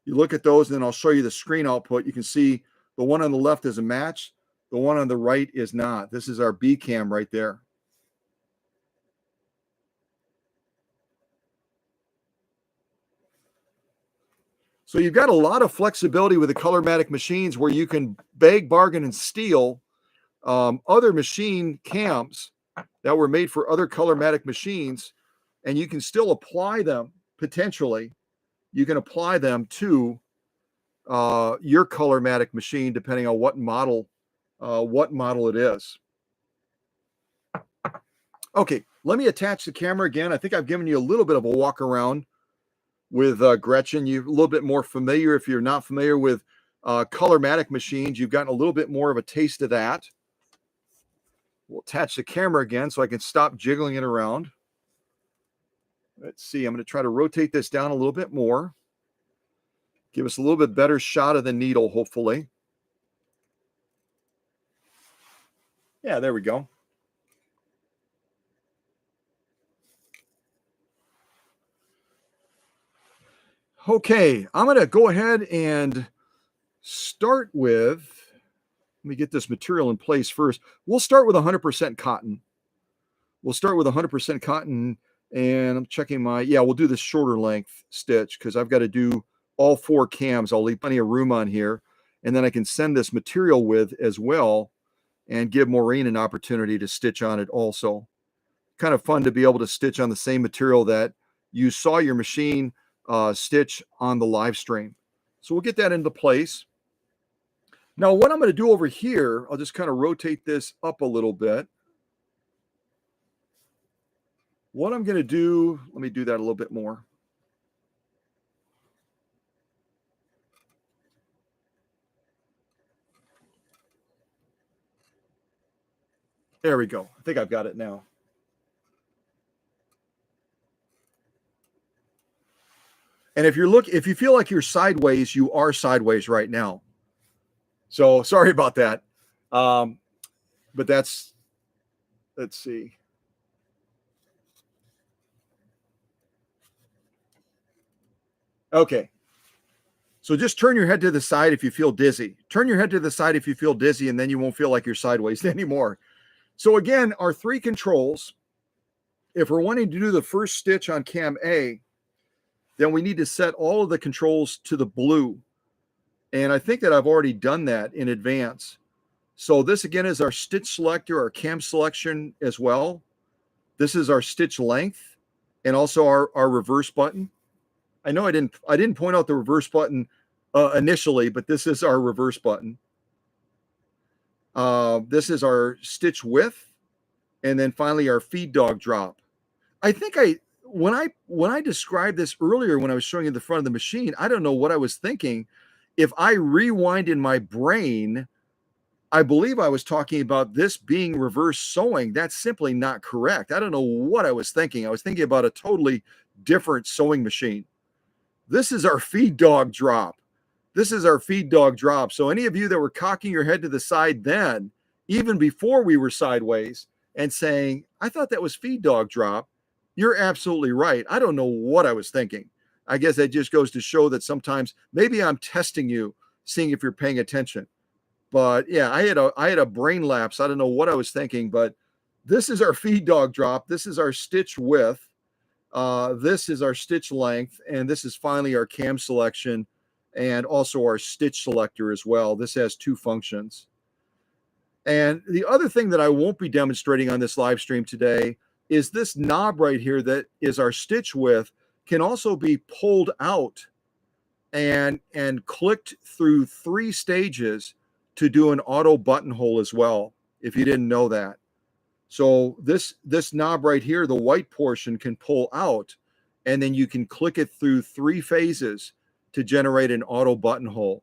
You look at those, and then I'll show you the screen output. You can see the one on the left is a match. The one on the right is not. This is our B cam right there. So you've got a lot of flexibility with the Colormatic machines where you can beg, bargain, and steal other machine cams that were made for other Colormatic machines, and you can still apply them, potentially. You can apply them to your Colormatic machine, depending on what model it is. Okay, let me attach the camera again. I think I've given you a little bit of a walk around with Gretchen. You're a little bit more familiar. If you're not familiar with Colormatic machines, you've gotten a little bit more of a taste of that. We'll attach the camera again so I can stop jiggling it around. Let's see. I'm going to try to rotate this down a little bit more. Give us a little bit better shot of the needle, hopefully. Yeah, there we go. Okay, I'm going to go ahead and start with, let me get this material in place first. We'll start with 100% cotton. We'll start with 100% cotton, and I'm checking we'll do the shorter length stitch because I've got to do all 4 cams. I'll leave plenty of room on here, and then I can send this material with as well and give Maureen an opportunity to stitch on it also. Kind of fun to be able to stitch on the same material that you saw your machine stitch on the live stream. So we'll get that into place. Now what I'm going to do over here, I'll just kind of rotate this up a little bit. What I'm going to do, let me do that a little bit more. There we go. I think I've got it now. And if you feel like you're sideways, you are sideways right now. So sorry about that. But let's see. Okay. So just turn your head to the side if you feel dizzy. Turn your head to the side if you feel dizzy, and then you won't feel like you're sideways anymore. So again, our 3 controls, if we're wanting to do the first stitch on cam A, then we need to set all of the controls to the blue. And I think that I've already done that in advance. So this again is our stitch selector, our cam selection as well. This is our stitch length and also our reverse button. I know I didn't point out the reverse button initially, but this is our reverse button. This is our stitch width, and then finally our feed dog drop. I think when I described this earlier when I was showing you the front of the machine, I don't know what I was thinking. If I rewind in my brain, I believe I was talking about this being reverse sewing. That's simply not correct. I don't know what I was thinking. I was thinking about a totally different sewing machine. This is our feed dog drop. This is our feed dog drop. So any of you that were cocking your head to the side then, even before we were sideways, and saying, I thought that was feed dog drop, you're absolutely right. I don't know what I was thinking. I guess that just goes to show that sometimes maybe I'm testing you, seeing if you're paying attention. But yeah, I had a brain lapse. I don't know what I was thinking, but this is our feed dog drop. This is our stitch width. This is our stitch length. And this is finally our cam selection and also our stitch selector as well. This has two functions. And the other thing that I won't be demonstrating on this live stream today is this knob right here that is our stitch width can also be pulled out and clicked through 3 stages to do an auto buttonhole as well, if you didn't know that. So this knob right here, the white portion, can pull out, and then you can click it through 3 phases to generate an auto buttonhole.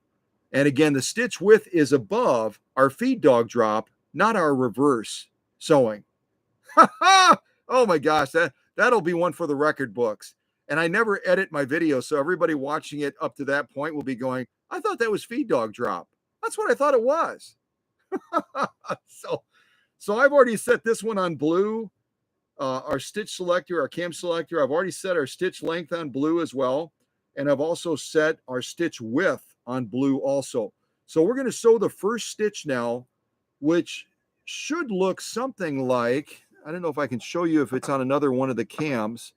And again, the stitch width is above our feed dog drop, not our reverse sewing. Oh my gosh, that'll be one for the record books. And I never edit my videos, so everybody watching it up to that point will be going, I thought that was feed dog drop. That's what I thought it was. So I've already set this one on blue, our stitch selector, our cam selector. I've already set our stitch length on blue as well. And I've also set our stitch width on blue also. So we're going to sew the first stitch now, which should look something like, I don't know if I can show you if it's on another one of the cams.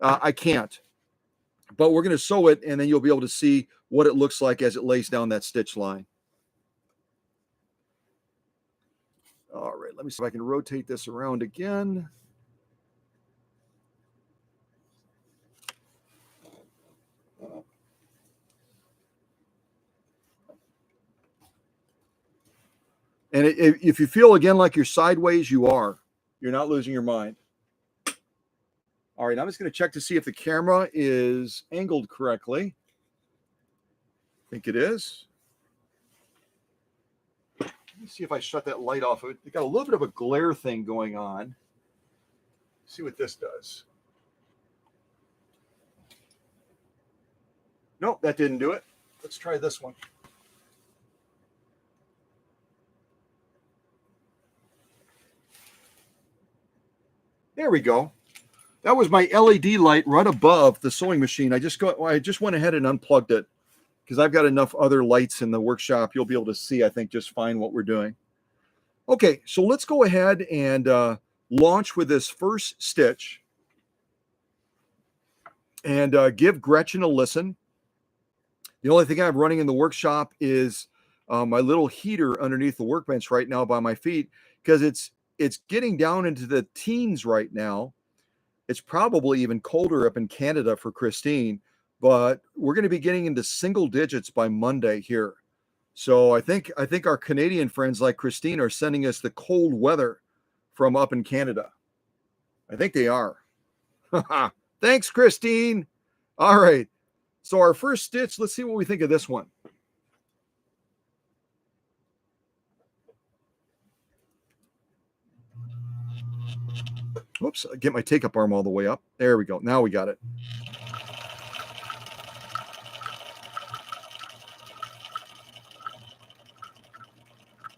I can't, but we're going to sew it, and then you'll be able to see what it looks like as it lays down that stitch line. All right, let me see if I can rotate this around again. And if you feel again like you're sideways, you are. You're not losing your mind. All right, I'm just going to check to see if the camera is angled correctly. I think it is. Let me see if I shut that light off. It got a little bit of a glare thing going on. See what this does. Nope, that didn't do it. Let's try this one. There we go. That was my LED light right above the sewing machine. I just went ahead and unplugged it because I've got enough other lights in the workshop. You'll be able to see, I think, just fine what we're doing. Okay, so let's go ahead and launch with this first stitch and give Gretchen a listen. The only thing I have running in the workshop is my little heater underneath the workbench right now by my feet because it's getting down into the teens right now. It's probably even colder up in Canada for Christine, but we're going to be getting into single digits by Monday here. So I think our Canadian friends like Christine are sending us the cold weather from up in Canada. I think they are. Thanks, Christine. All right. So our first stitch, let's see what we think of this one. Whoops, get my take-up arm all the way up. There we go. Now we got it.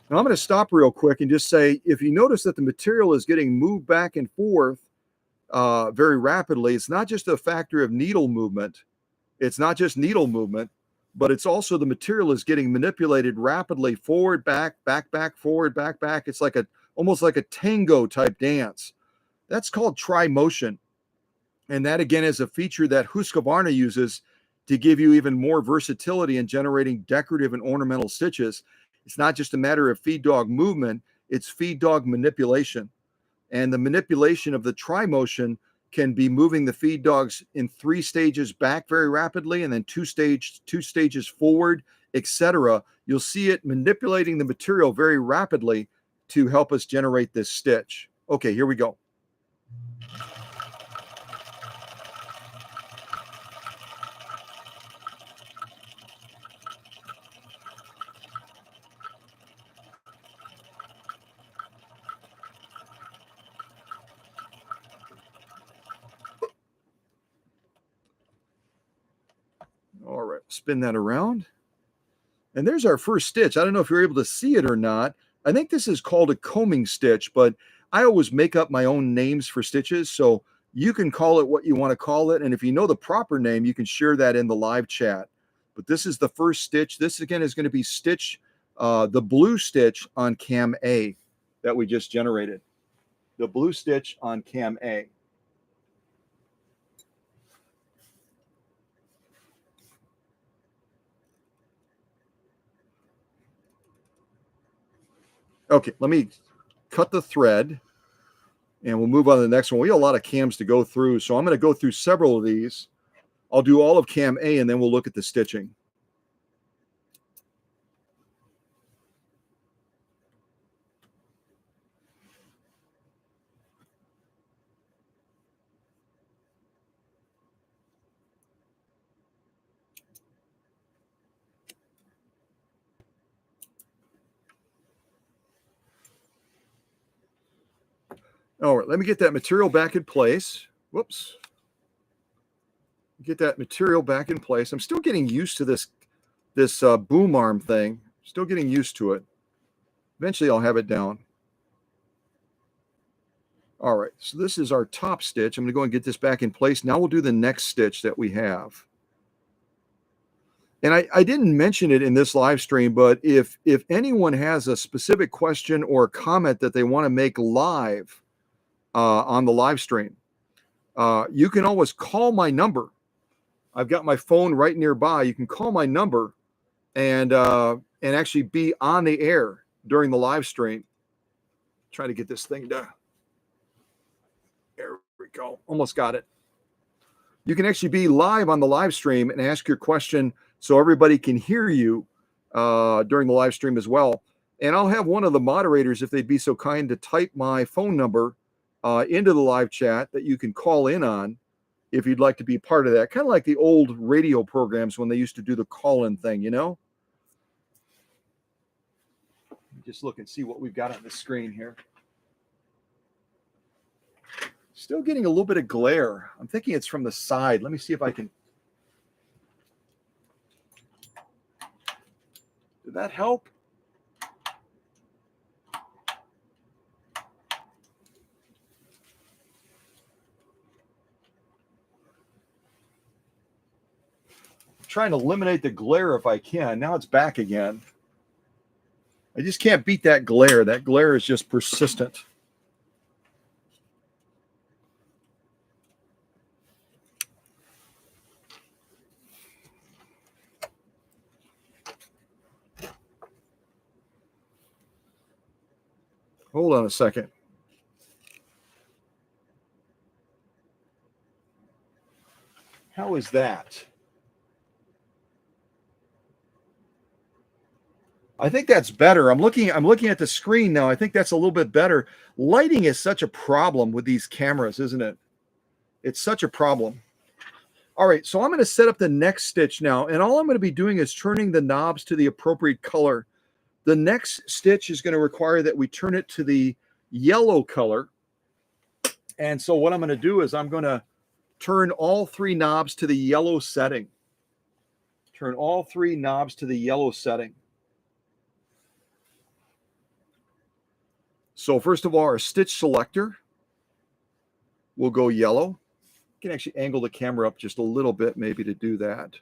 Now I'm going to stop real quick and just say, if you notice that the material is getting moved back and forth very rapidly, it's not just a factor of needle movement. It's not just needle movement, but it's also the material is getting manipulated rapidly forward, back, back, back, forward, back, back. It's like almost like a tango type dance. That's called tri-motion. And that, again, is a feature that Husqvarna uses to give you even more versatility in generating decorative and ornamental stitches. It's not just a matter of feed dog movement, it's feed dog manipulation. And the manipulation of the tri-motion can be moving the feed dogs in 3 stages back very rapidly and then 2 stages forward, etc. You'll see it manipulating the material very rapidly to help us generate this stitch. Okay, here we go. All right, spin that around. And there's our first stitch. I don't know if you're able to see it or not. I think this is called a combing stitch, but I always make up my own names for stitches. So you can call it what you want to call it. And if you know the proper name, you can share that in the live chat. But this is the first stitch. This, again, is going to be stitch, the blue stitch on cam A that we just generated. the blue stitch on cam A. Okay, let me cut the thread and we'll move on to the next one. We have a lot of cams to go through, so I'm going to go through several of these. I'll do all of cam A and then we'll look at the stitching. All right, let me get that material back in place. Whoops. Get that material back in place. I'm still getting used to this boom arm thing. Still getting used to it. Eventually I'll have it down. All right, so this is our top stitch. I'm going to go and get this back in place. Now we'll do the next stitch that we have. And I didn't mention it in this live stream, but if anyone has a specific question or comment that they want to make live on the live stream, you can always call my number. I've got my phone right nearby. You can call my number and actually be on the air during the live stream. Try to get this thing done. There we go. Almost got it. You can actually be live on the live stream and ask your question so everybody can hear you during the live stream as well. And I'll have one of the moderators, if they'd be so kind, to type my phone number into the live chat that you can call in on if you'd like to be part of that. Kind of like the old radio programs when they used to do the call-in thing, you know? Just look and see what we've got on the screen here. Still getting a little bit of glare. I'm thinking it's from the side. Let me see if I can. Did that help? I'm trying to eliminate the glare if I can. Now it's back again. I just can't beat that glare. That glare is just persistent. Hold on a second. How is that? I think that's better. I'm looking at the screen now. I think that's a little bit better. Lighting is such a problem with these cameras, isn't it? It's such a problem. All right, so I'm going to set up the next stitch now, and all I'm going to be doing is turning the knobs to the appropriate color. The next stitch is going to require that we turn it to the yellow color. And so what I'm going to do is I'm going to turn all three knobs to the yellow setting. Turn all three knobs to the yellow setting. So first of all, our stitch selector will go yellow. You can actually angle the camera up just a little bit maybe to do that.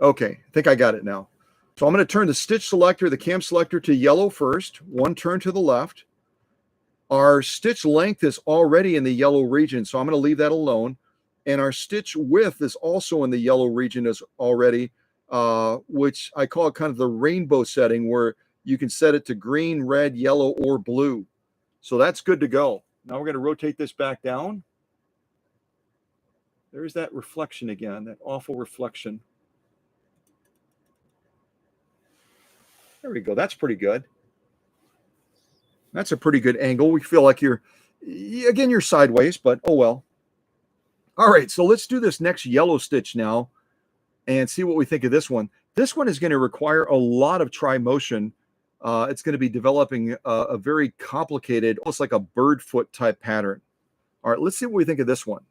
Okay, I think I got it now. So I'm going to turn the stitch selector, the cam selector, to yellow first. One turn to the left. Our stitch length is already in the yellow region, so I'm going to leave that alone. And our stitch width is also in the yellow region as already, which I call kind of the rainbow setting, where you can set it to green, red, yellow, or blue. So that's good to go. Now we're going to rotate this back down. There's that reflection again, that awful reflection. There we go. That's pretty good. That's a pretty good angle. We feel like you're sideways, but oh well. All right, so let's do this next yellow stitch now and see what we think of this one. This one is going to require a lot of tri-motion. It's going to be developing a very complicated, almost like a bird foot type pattern. All right, let's see what we think of this one.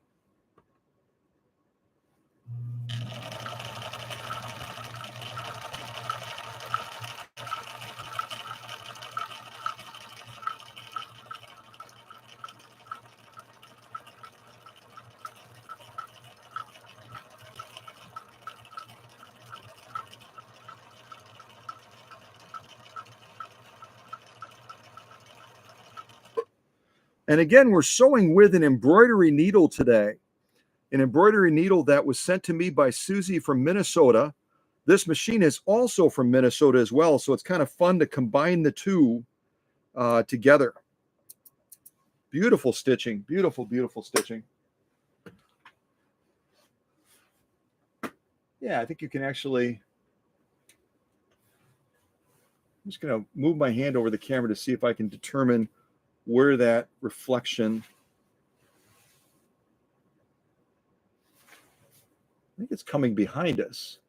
And again, we're sewing with an embroidery needle today. An embroidery needle that was sent to me by Susie from Minnesota. This machine is also from Minnesota as well, so it's kind of fun to combine the two together. Beautiful stitching, beautiful, beautiful stitching. Yeah, I think you can actually, I'm just going to move my hand over the camera to see if I can determine where that reflection, I think it's coming behind us.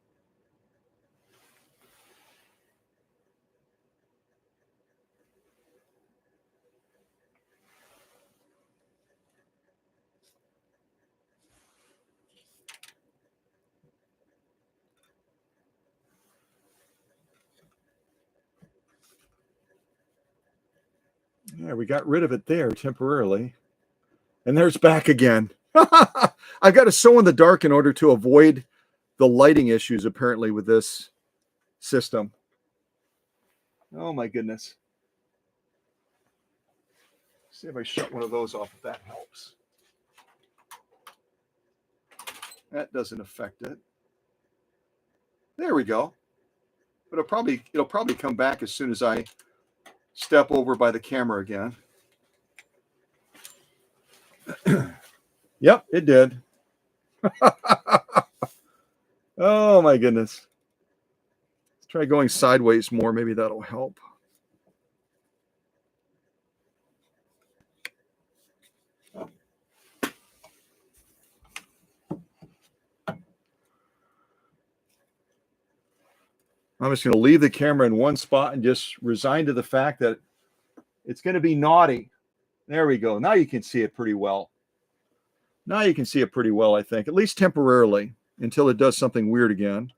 Yeah, we got rid of it there temporarily. And there's back again. I've got to sew in the dark in order to avoid the lighting issues, apparently, with this system. Oh, my goodness. See if I shut one of those off, if that helps. That doesn't affect it. There we go. But it'll probably come back as soon as I step over by the camera again. Yep, it did. Oh my goodness. Let's try going sideways more. Maybe that'll help. I'm just going to leave the camera in one spot and just resign to the fact that it's going to be naughty. There we go. Now you can see it pretty well. Now you can see it pretty well, I think, at least temporarily, until it does something weird again.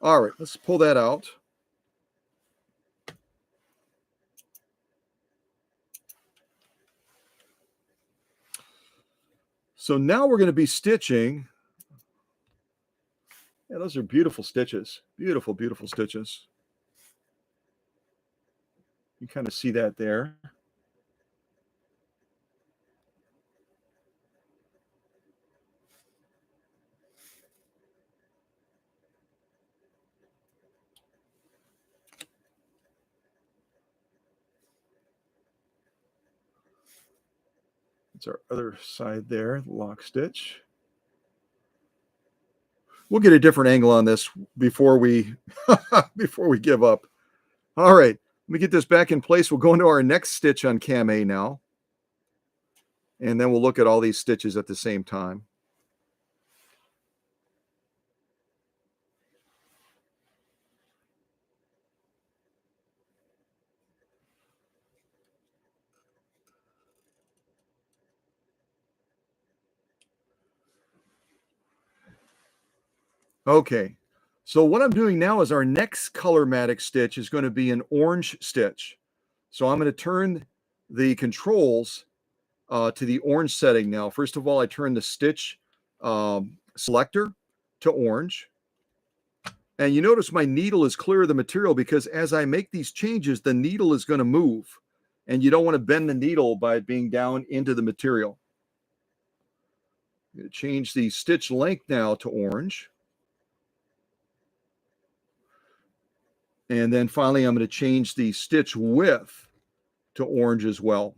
All right, let's pull that out. So now we're going to be stitching. Yeah, those are beautiful stitches. Beautiful, beautiful stitches. You kind of see that there. It's our other side there, the lock stitch. We'll get a different angle on this before we before we give up. All right, let me get this back in place. We'll go into our next stitch on cam A now. And then we'll look at all these stitches at the same time. Okay, so what I'm doing now is our next Colormatic stitch is going to be an orange stitch. So I'm going to turn the controls to the orange setting now. First of all, I turn the stitch selector to orange. And you notice my needle is clear of the material because as I make these changes, the needle is going to move. And you don't want to bend the needle by it being down into the material. I'm going to change the stitch length now to orange. And then finally, I'm going to change the stitch width to orange as well.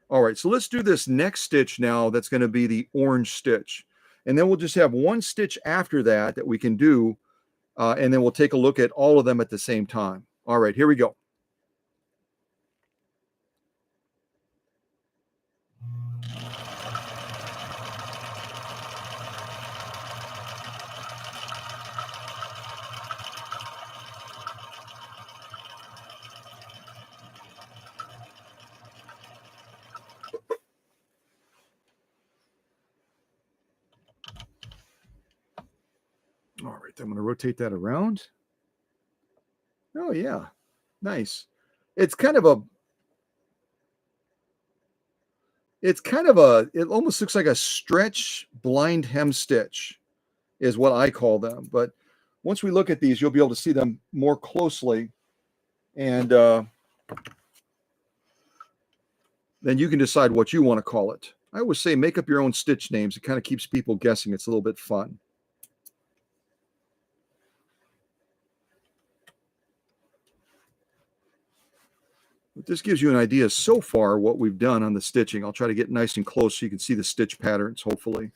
All right, so let's do this next stitch now. That's going to be the orange stitch. And then we'll just have one stitch after that that we can do. And then we'll take a look at all of them at the same time. All right, here we go. All right, I'm going to rotate that around. Oh, yeah. Nice. It's kind of a, it almost looks like a stretch blind hem stitch is what I call them. But once we look at these, you'll be able to see them more closely. And then you can decide what you want to call it. I always say make up your own stitch names. It kind of keeps people guessing. It's a little bit fun. But this gives you an idea so far what we've done on the stitching. I'll try to get nice and close so you can see the stitch patterns, hopefully.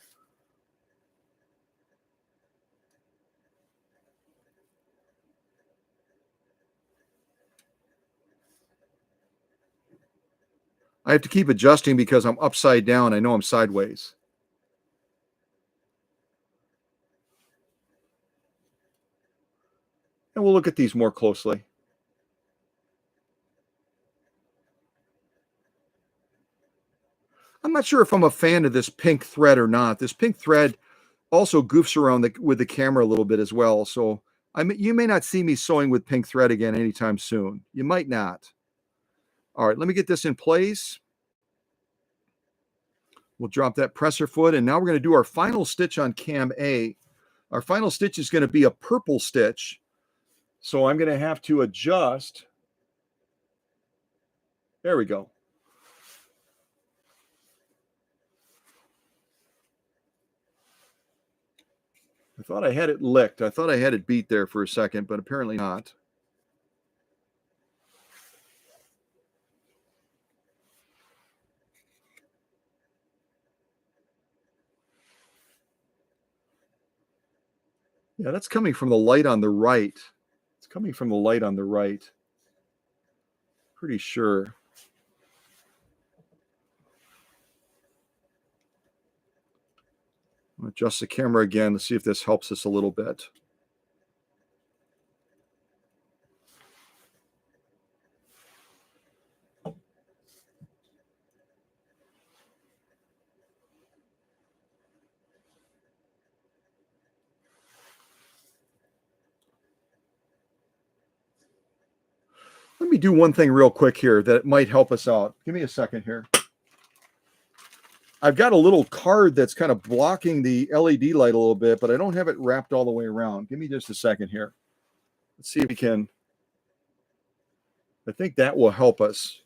I have to keep adjusting because I'm upside down. I know I'm sideways. And we'll look at these more closely. I'm not sure if I'm a fan of this pink thread or not. This pink thread also goofs around with the camera a little bit as well. So you may not see me sewing with pink thread again anytime soon. You might not. All right, let me get this in place. We'll drop that presser foot, and now we're going to do our final stitch on cam A. Our final stitch is going to be a purple stitch. So I'm going to have to adjust. There we go. I thought I had it licked. I thought I had it beat there for a second, but apparently not. Yeah, that's coming from the light on the right. It's coming from the light on the right. Pretty sure. I'll adjust the camera again to see if this helps us a little bit. Let me do one thing real quick here that might help us out. Give me a second here. I've got a little card that's kind of blocking the LED light a little bit, but I don't have it wrapped all the way around. Give me just a second here. Let's see if we can. I think that will help us.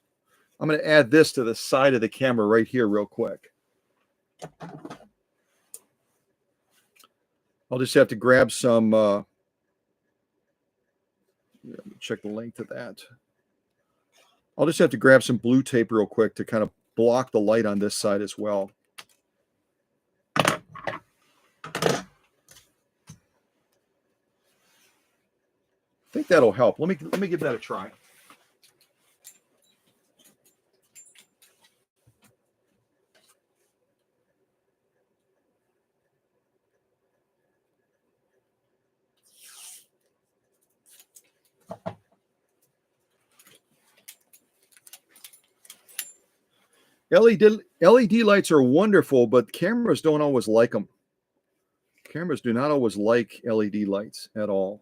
I'm going to add this to the side of the camera right here real quick. I'll just have to grab some, check the length of that. I'll just have to grab some blue tape real quick to kind of block the light on this side as well. I think that'll help. Let me give that a try. LED lights are wonderful, but cameras don't always like them. Cameras do not always like LED lights at all.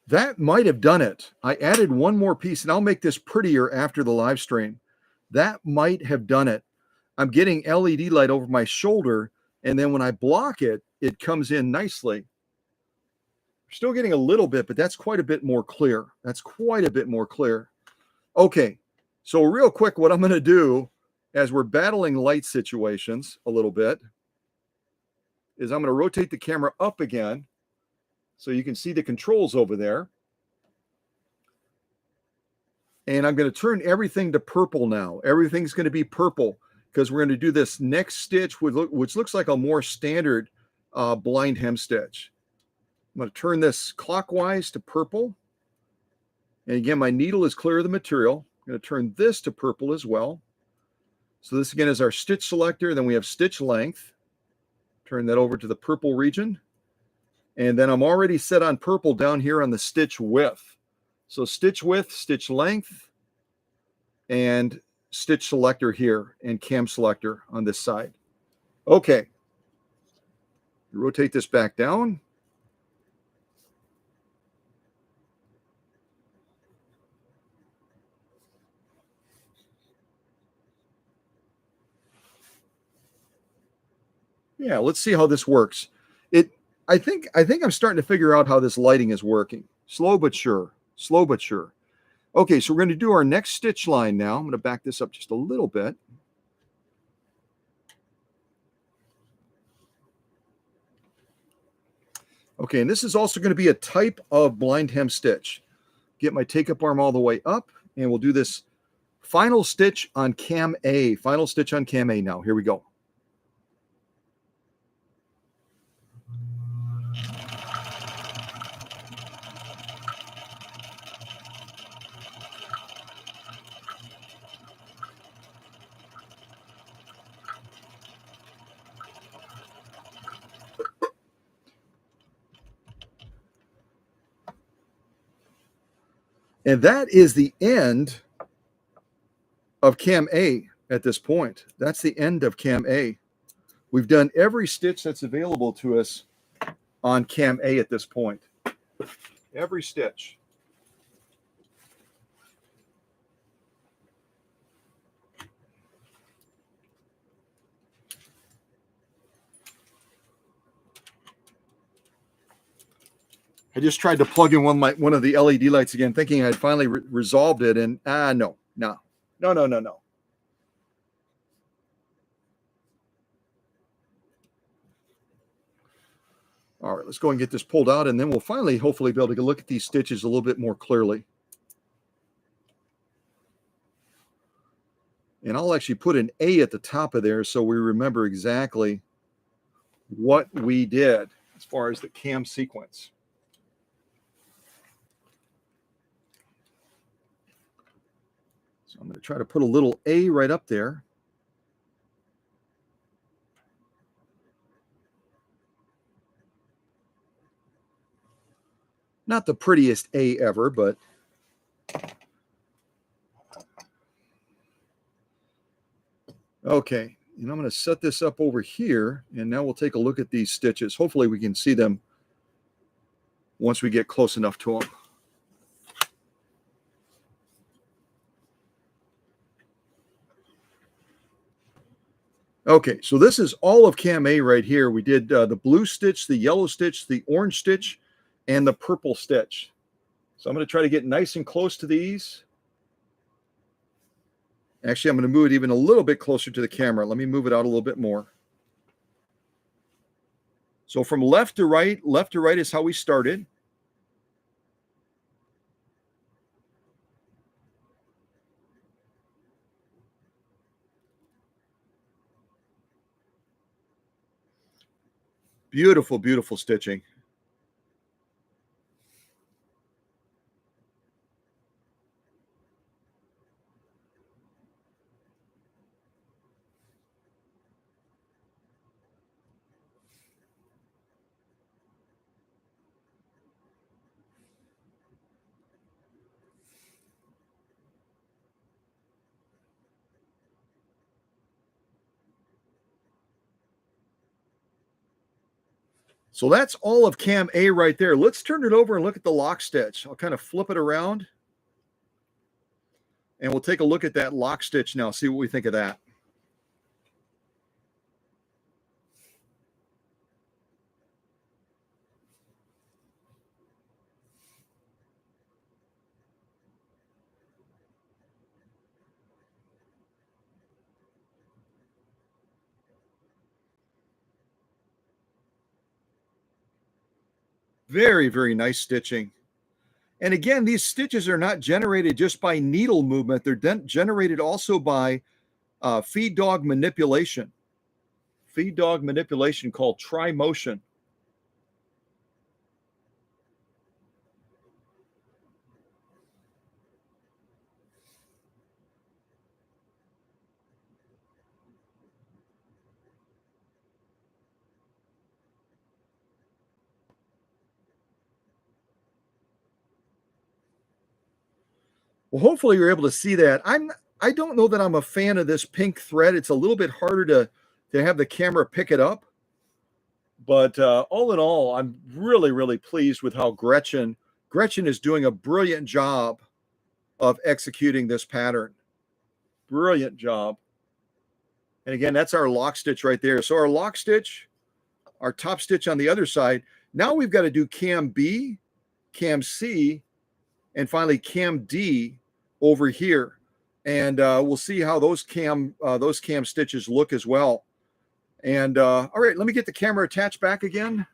That might have done it. I added one more piece, and I'll make this prettier after the live stream. That might have done it. I'm getting LED light over my shoulder, and then when I block it, it comes in nicely. Still getting a little bit, but that's quite a bit more clear. That's quite a bit more clear. Okay, so real quick, what I'm going to do as we're battling light situations a little bit is I'm going to rotate the camera up again so you can see the controls over there. And I'm going to turn everything to purple now. Everything's going to be purple because we're going to do this next stitch, which looks like a more standard blind hem stitch. I'm going to turn this clockwise to purple. And again, my needle is clear of the material. I'm going to turn this to purple as well. So this again is our stitch selector. Then we have stitch length. Turn that over to the purple region. And then I'm already set on purple down here on the stitch width. So stitch width, stitch length, and stitch selector here, and cam selector on this side. Okay. Rotate this back down. Yeah, let's see how this works. I think I'm starting to figure out how this lighting is working. Slow but sure. Slow but sure. Okay, so we're going to do our next stitch line now. I'm going to back this up just a little bit. Okay, and this is also going to be a type of blind hem stitch. Get my take-up arm all the way up, and we'll do this final stitch on cam A. Final stitch on cam A now. Here we go. And that is the end of cam A at this point. That's the end of cam A. We've done every stitch that's available to us on cam A at this point. Every stitch. I just tried to plug in one of the LED lights again, thinking I'd finally resolved it, and no. All right, let's go and get this pulled out, and then we'll finally, hopefully, be able to look at these stitches a little bit more clearly. And I'll actually put an A at the top of there so we remember exactly what we did as far as the cam sequence. So I'm going to try to put a little A right up there. Not the prettiest A ever, but okay. And I'm going to set this up over here, and now we'll take a look at these stitches. Hopefully we can see them once we get close enough to them. Okay, so this is all of cam A right here. We did the blue stitch, the yellow stitch, the orange stitch, and the purple stitch. So I'm going to try to get nice and close to these. Actually, I'm going to move it even a little bit closer to the camera. Let me move it out a little bit more. So from left to right is how we started. Beautiful, beautiful stitching. So that's all of cam A right there. Let's turn it over and look at the lock stitch. I'll kind of flip it around, and we'll take a look at that lock stitch now, see what we think of that. Very, very nice stitching. And again, these stitches are not generated just by needle movement. They're generated also by feed dog manipulation. Feed dog manipulation called tri-motion. Well, hopefully you're able to see that. I don't know that I'm a fan of this pink thread. It's a little bit harder to have the camera pick it up. But all in all, I'm really, really pleased with how Gretchen is doing a brilliant job of executing this pattern. Brilliant job. And again, that's our lock stitch right there. So our lock stitch our top stitch on the other side. Now we've got to do cam B, cam C, and finally cam D over here. And we'll see how those cam stitches look as well. And all right, let me get the camera attached back again.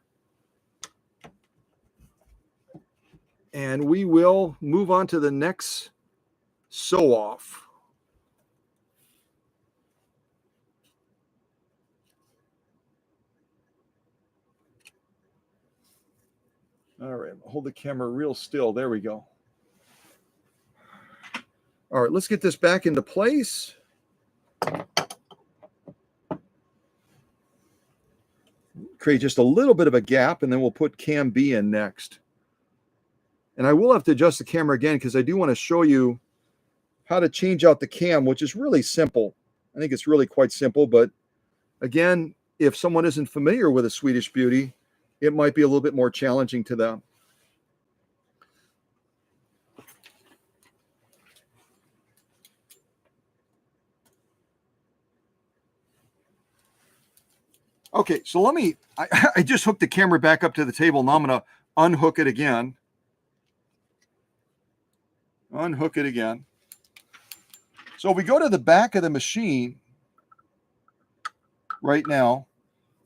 And we will move on to the next sew off. All right, hold the camera real still. There we go. All right, let's get this back into place. Create just a little bit of a gap, and then we'll put cam B in next. And I will have to adjust the camera again because I do want to show you how to change out the cam, which is really simple. I think it's really quite simple, but again, if someone isn't familiar with a Swedish Beauty, it might be a little bit more challenging to them. Okay, so let me, I just hooked the camera back up to the table. Now I'm going to unhook it again. Unhook it again. So if we go to the back of the machine right now,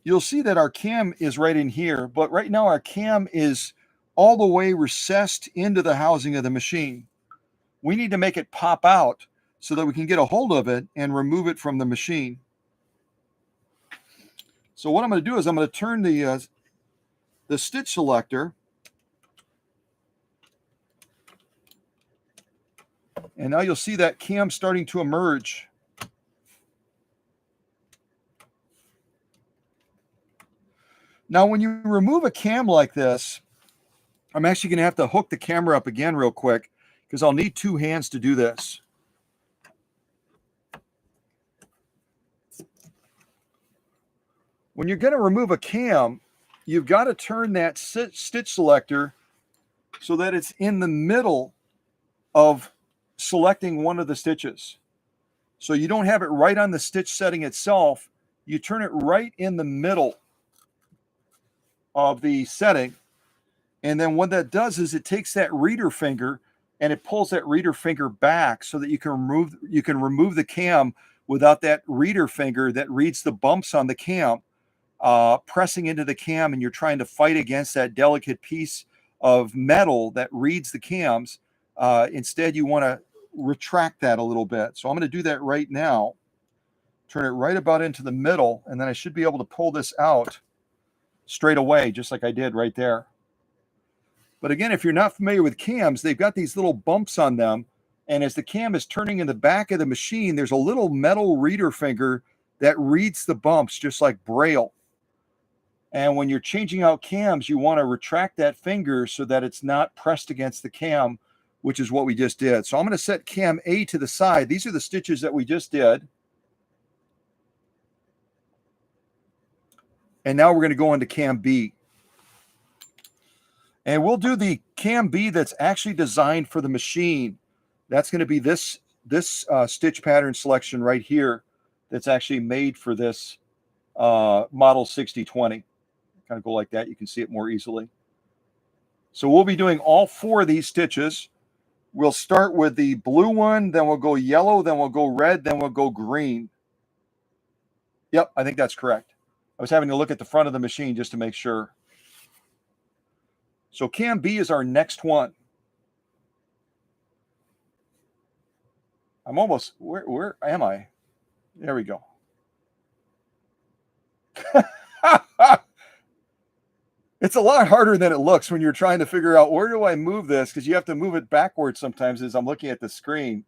you'll see that our cam is right in here, but right now our cam is all the way recessed into the housing of the machine. We need to make it pop out so that we can get a hold of it and remove it from the machine. So what I'm going to do is I'm going to turn the stitch selector, and now you'll see that cam starting to emerge. Now, when you remove a cam like this, I'm actually going to have to hook the camera up again real quick because I'll need two hands to do this. When you're going to remove a cam, you've got to turn that stitch selector so that it's in the middle of selecting one of the stitches. So you don't have it right on the stitch setting itself. You turn it right in the middle of the setting. And then what that does is it takes that reader finger and it pulls that reader finger back so that you can remove the cam without that reader finger that reads the bumps on the cam pressing into the cam, and you're trying to fight against that delicate piece of metal that reads the cams. Instead, you want to retract that a little bit. So I'm going to do that right now. Turn it right about into the middle, and then I should be able to pull this out straight away, just like I did right there. But again, if you're not familiar with cams, they've got these little bumps on them. And as the cam is turning in the back of the machine, there's a little metal reader finger that reads the bumps, just like Braille. And when you're changing out cams, you want to retract that finger so that it's not pressed against the cam, which is what we just did. So I'm going to set cam A to the side. These are the stitches that we just did. And now we're going to go into cam B. And we'll do the cam B that's actually designed for the machine. That's going to be this stitch pattern selection right here that's actually made for this model 6020. Kind of go like that. You can see it more easily. So we'll be doing all four of these stitches. We'll start with the blue one, then we'll go yellow, then we'll go red, then we'll go green. Yep, I think that's correct. I was having to look at the front of the machine just to make sure. So cam B is our next one. I'm almost, where am I? There we go. It's a lot harder than it looks when you're trying to figure out where do I move this, because you have to move it backwards sometimes as I'm looking at the screen.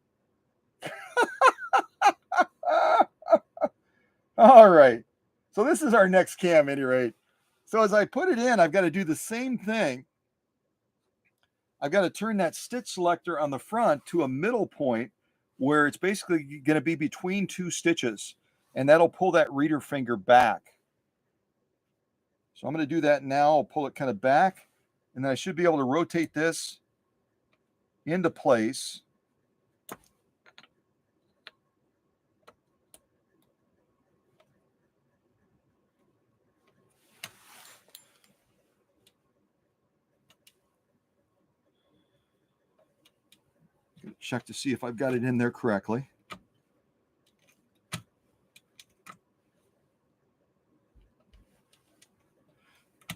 All right. So this is our next cam at any rate. So as I put it in, I've got to do the same thing. I've got to turn that stitch selector on the front to a middle point where it's basically going to be between two stitches, and that'll pull that reader finger back. So I'm going to do that now. I'll pull it kind of back, and then I should be able to rotate this into place. Check to see if I've got it in there correctly.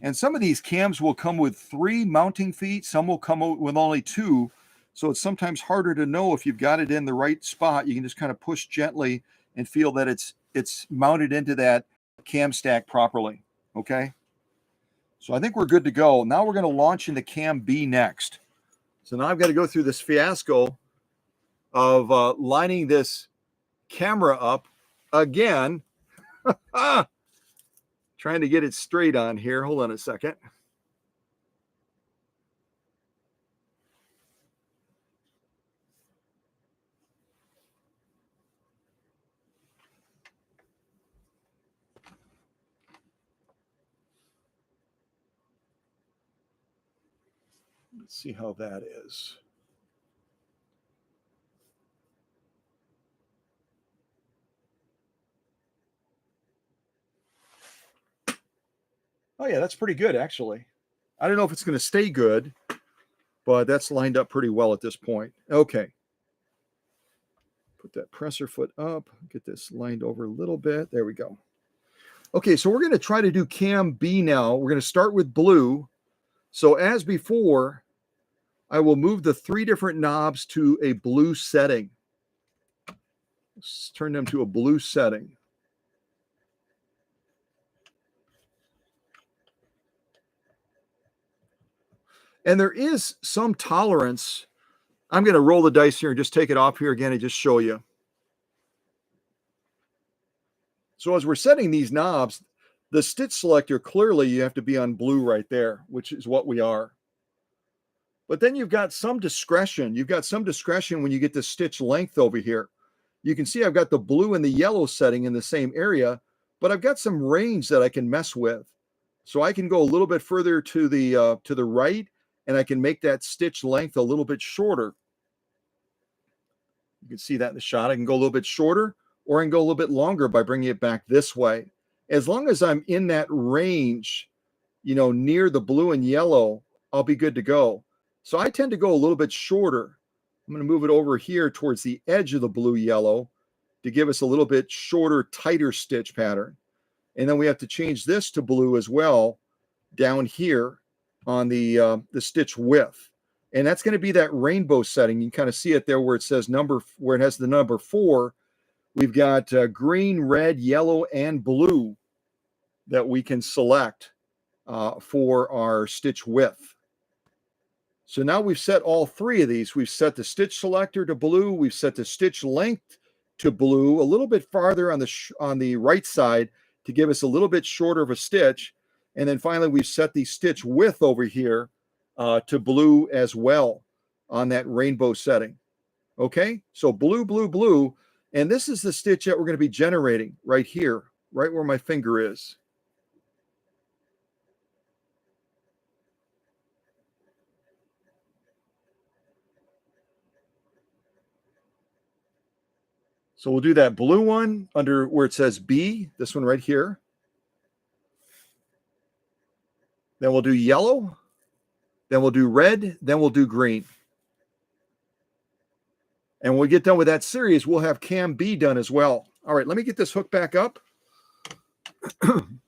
And some of these cams will come with 3 mounting feet. Some will come with only 2. So it's sometimes harder to know if you've got it in the right spot. You can just kind of push gently and feel that it's mounted into that cam stack properly. Okay. So I think we're good to go. Now we're going to launch into cam B next. So now I've got to go through this fiasco of lining this camera up again. Trying to get it straight on here. Hold on a second. Let's see how that is. Oh yeah, that's pretty good actually. I don't know if it's going to stay good, but that's lined up pretty well at this point. Okay. Put that presser foot up, get this lined over a little bit. There we go. Okay, so we're going to try to do cam B now. We're going to start with blue. So as before, I will move the 3 different knobs to a blue setting. Let's turn them to a blue setting. And there is some tolerance. I'm going to roll the dice here and just take it off here again and just show you. So as we're setting these knobs, the stitch selector, clearly you have to be on blue right there, which is what we are. But then you've got some discretion. You've got some discretion when you get the stitch length over here. You can see I've got the blue and the yellow setting in the same area, but I've got some range that I can mess with. So I can go a little bit further to the right, and I can make that stitch length a little bit shorter. You can see that in the shot. I can go a little bit shorter, or I can go a little bit longer by bringing it back this way. As long as I'm in that range, near the blue and yellow, I'll be good to go. So I tend to go a little bit shorter. I'm going to move it over here towards the edge of the blue yellow to give us a little bit shorter, tighter stitch pattern. And then we have to change this to blue as well down here on the stitch width. And that's going to be that rainbow setting. You can kind of see it there where it says where it has the number 4. We've got green, red, yellow, and blue that we can select for our stitch width. So now we've set all 3 of these. We've set the stitch selector to blue. We've set the stitch length to blue, a little bit farther on the right side to give us a little bit shorter of a stitch. And then finally, we've set the stitch width over here to blue as well on that rainbow setting. Okay, so blue, blue, blue. And this is the stitch that we're going to be generating right here, right where my finger is. So we'll do that blue one under where it says B, this one right here. Then we'll do yellow. Then we'll do red. Then we'll do green. And when we get done with that series, we'll have cam B done as well. All right, let me get this hook back up. And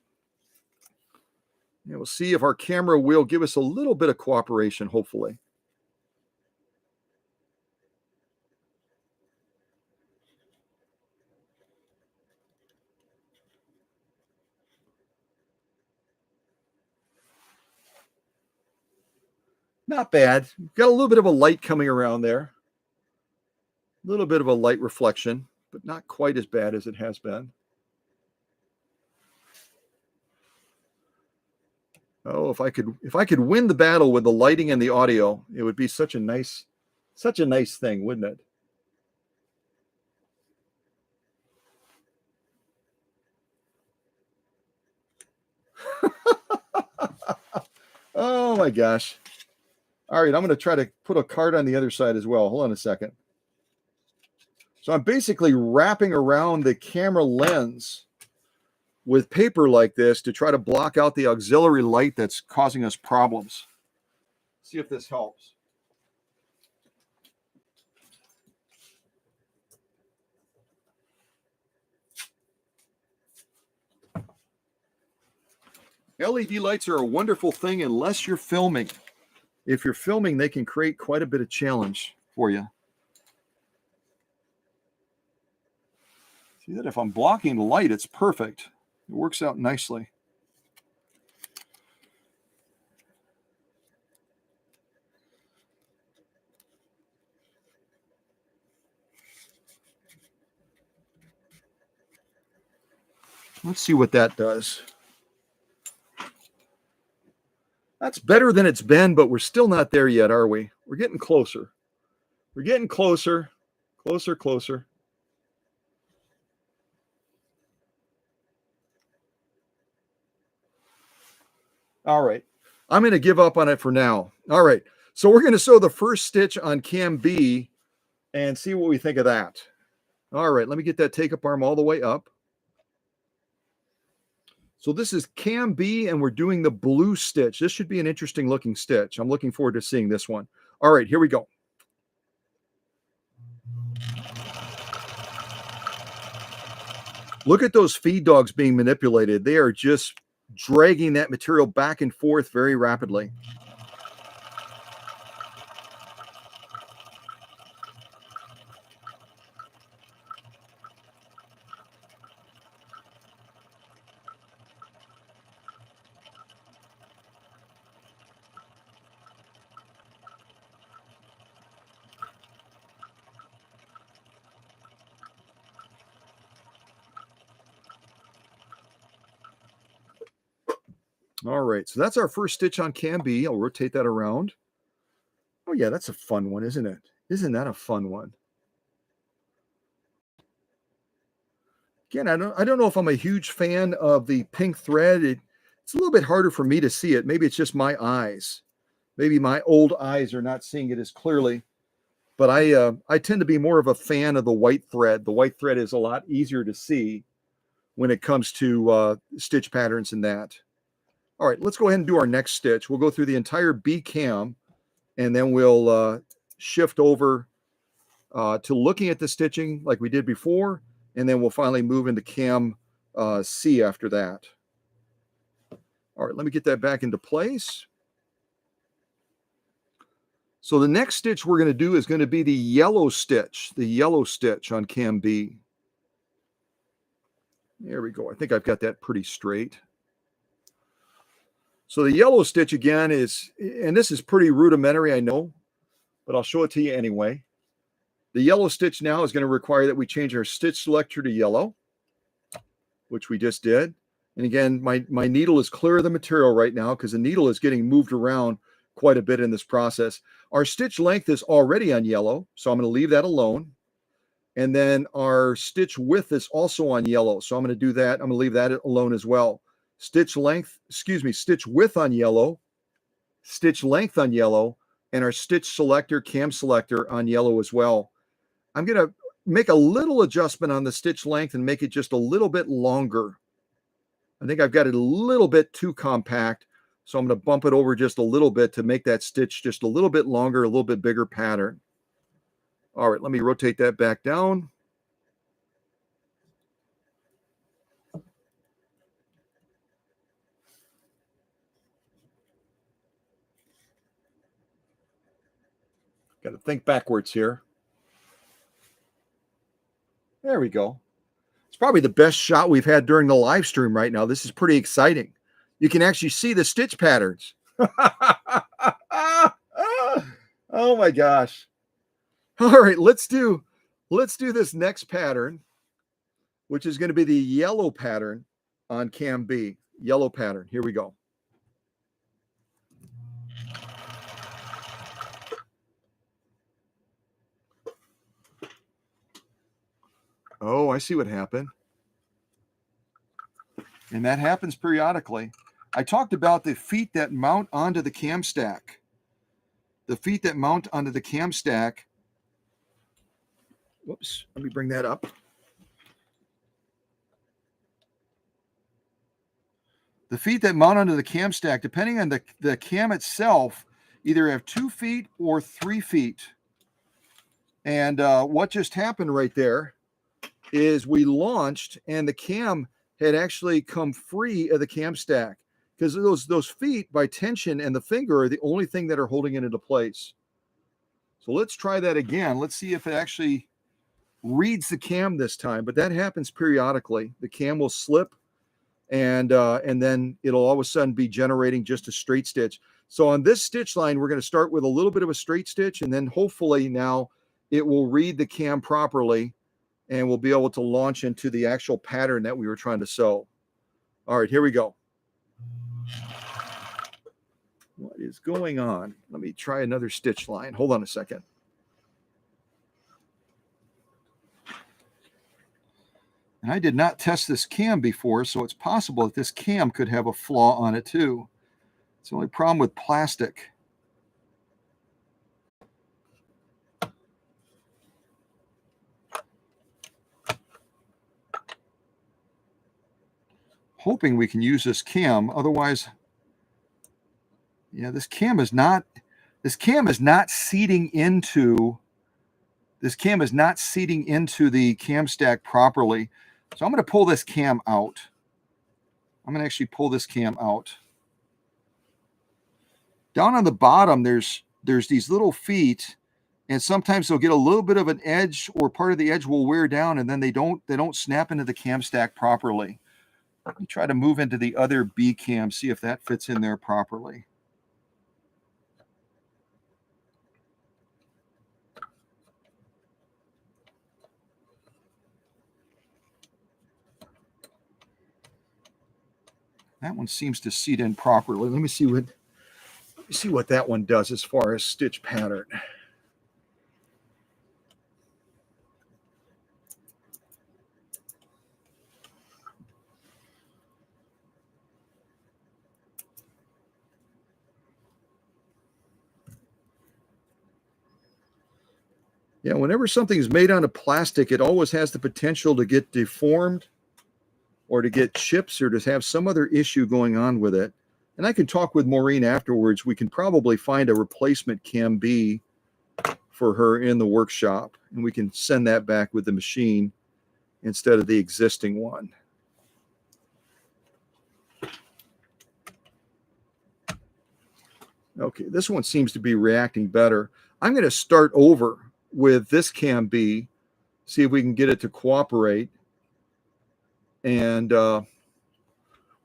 we'll see if our camera will give us a little bit of cooperation, hopefully. Not bad. Got a little bit of a light coming around there. A little bit of a light reflection, but not quite as bad as it has been. Oh, if I could win the battle with the lighting and the audio, it would be such a nice thing, wouldn't it? Oh my gosh. All right, I'm going to try to put a card on the other side as well. Hold on a second. So I'm basically wrapping around the camera lens with paper like this to try to block out the auxiliary light that's causing us problems. See if this helps. LED lights are a wonderful thing unless you're filming. If you're filming, they can create quite a bit of challenge for you. See that if I'm blocking the light, it's perfect. It works out nicely. Let's see what that does. That's better than it's been, but we're still not there yet, are we? We're getting closer. We're getting closer, closer, closer. All right. I'm going to give up on it for now. All right. So we're going to sew the first stitch on cam B and see what we think of that. All right. Let me get that take-up arm all the way up. So this is cam B, and we're doing the blue stitch. This should be an interesting looking stitch. I'm looking forward to seeing this one. All right, here we go. Look at those feed dogs being manipulated. They are just dragging that material back and forth very rapidly. All right, so that's our first stitch on cam B. I'll rotate that around. Oh yeah, that's a fun one, isn't it? Isn't that a fun one? Again, I don't know if I'm a huge fan of the pink thread. It's a little bit harder for me to see it. Maybe it's just my eyes. Maybe my old eyes are not seeing it as clearly. But I tend to be more of a fan of the white thread. The white thread is a lot easier to see when it comes to stitch patterns and that. All right, let's go ahead and do our next stitch. We'll go through the entire B cam, and then we'll shift over to looking at the stitching like we did before, and then we'll finally move into cam C after that. All right, let me get that back into place. So the next stitch we're going to do is going to be the yellow stitch on cam B. There we go. I think I've got that pretty straight. So the yellow stitch again is, and this is pretty rudimentary, I know, but I'll show it to you anyway. The yellow stitch now is going to require that we change our stitch selector to yellow, which we just did. And again, my needle is clear of the material right now because the needle is getting moved around quite a bit in this process. Our stitch length is already on yellow, so I'm going to leave that alone. And then our stitch width is also on yellow, so I'm going to do that. I'm going to leave that alone as well. Stitch width on yellow, stitch length on yellow, and our stitch selector, cam selector on yellow as well. I'm going to make a little adjustment on the stitch length and make it just a little bit longer. I think I've got it a little bit too compact, so I'm going to bump it over just a little bit to make that stitch just a little bit longer, a little bit bigger pattern. All right, let me rotate that back down. Got to think backwards here. There we go. It's probably the best shot we've had during the live stream right now. This is pretty exciting. You can actually see the stitch patterns. Oh my gosh. All right, let's do this next pattern, which is going to be the yellow pattern on cam B. Yellow pattern. Here we go. Oh, I see what happened. And that happens periodically. I talked about the feet that mount onto the cam stack. The feet that mount onto the cam stack. Whoops, let me bring that up. The feet that mount onto the cam stack, depending on the cam itself, either have 2 feet or 3 feet. And what just happened right there is we launched and the cam had actually come free of the cam stack. because those feet by tension and the finger are the only thing that are holding it into place. So let's try that again. Let's see if it actually reads the cam this time, but that happens periodically. The cam will slip and then it'll all of a sudden be generating just a straight stitch. So on this stitch line, we're going to start with a little bit of a straight stitch, and then hopefully now it will read the cam properly and we'll be able to launch into the actual pattern that we were trying to sew. All right, here we go. What is going on? Let me try another stitch line. Hold on a second. And I did not test this cam before, so it's possible that this cam could have a flaw on it too. It's the only problem with plastic. Hoping we can use this cam. Otherwise, yeah, this cam is not seating into the cam stack properly. So I'm going to pull this cam out. I'm going to actually pull this cam out. Down on the bottom, there's these little feet, and sometimes they'll get a little bit of an edge, or part of the edge will wear down, and then they don't snap into the cam stack properly. Let me try to move into the other B cam, see if that fits in there properly. That one seems to seat in properly. Let me see what that one does as far as stitch pattern. Yeah, whenever something is made out of plastic, it always has the potential to get deformed or to get chips or to have some other issue going on with it. And I can talk with Maureen afterwards. We can probably find a replacement cam B for her in the workshop, and we can send that back with the machine instead of the existing one. Okay, this one seems to be reacting better. I'm going to start over with this cam B, see if we can get it to cooperate. And we'll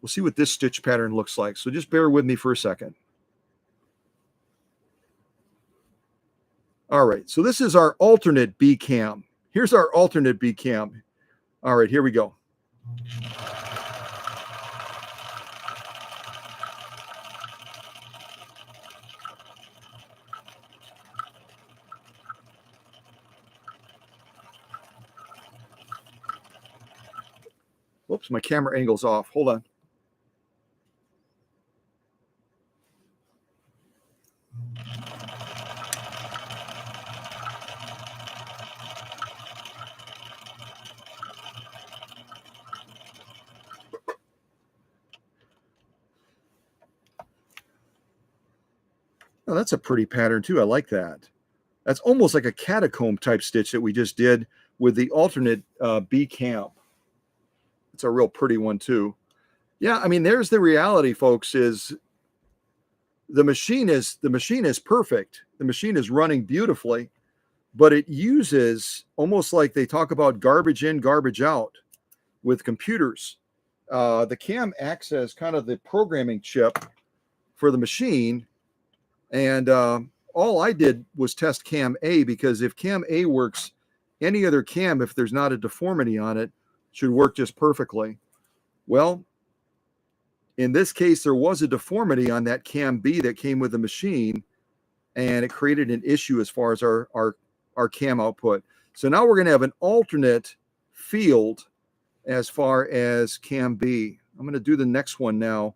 see what this stitch pattern looks like. So just bear with me for a second. All right, so this is our alternate B cam. Here's our alternate B cam. All right, here we go. Whoops, my camera angle's off. Hold on. Oh, that's a pretty pattern too. I like that. That's almost like a catacomb type stitch that we just did with the alternate B cam. It's a real pretty one too. Yeah, I mean, there's the reality, folks, is the machine is perfect. The machine is running beautifully, but it uses, almost like they talk about garbage in, garbage out with computers. The cam acts as kind of the programming chip for the machine. And all I did was test cam A, because if cam A works, any other cam, if there's not a deformity on it, should work just perfectly. Well, in this case, there was a deformity on that cam B that came with the machine, and it created an issue as far as our cam output. So now we're going to have an alternate field as far as cam B. I'm going to do the next one now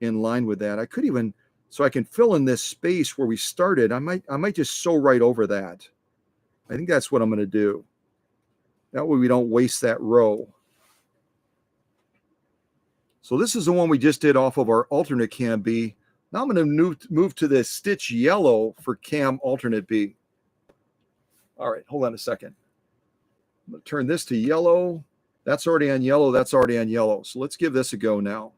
in line with that. I could even, so I can fill in this space where we started, I might just sew right over that. I think that's what I'm going to do. That way we don't waste that row. So this is the one we just did off of our alternate cam B. Now I'm going to move to the stitch yellow for cam alternate B. All right, hold on a second. I'm going to turn this to yellow. That's already on yellow. That's already on yellow. So let's give this a go now.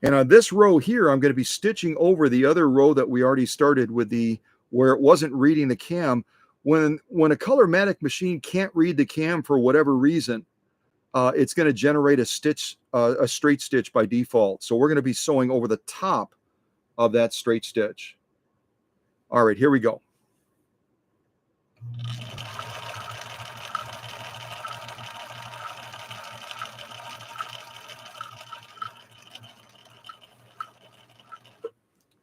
And on this row here, I'm going to be stitching over the other row that we already started with where it wasn't reading the cam. When a Colormatic machine can't read the cam for whatever reason, it's going to generate a straight stitch by default. So we're going to be sewing over the top of that straight stitch. All right, here we go.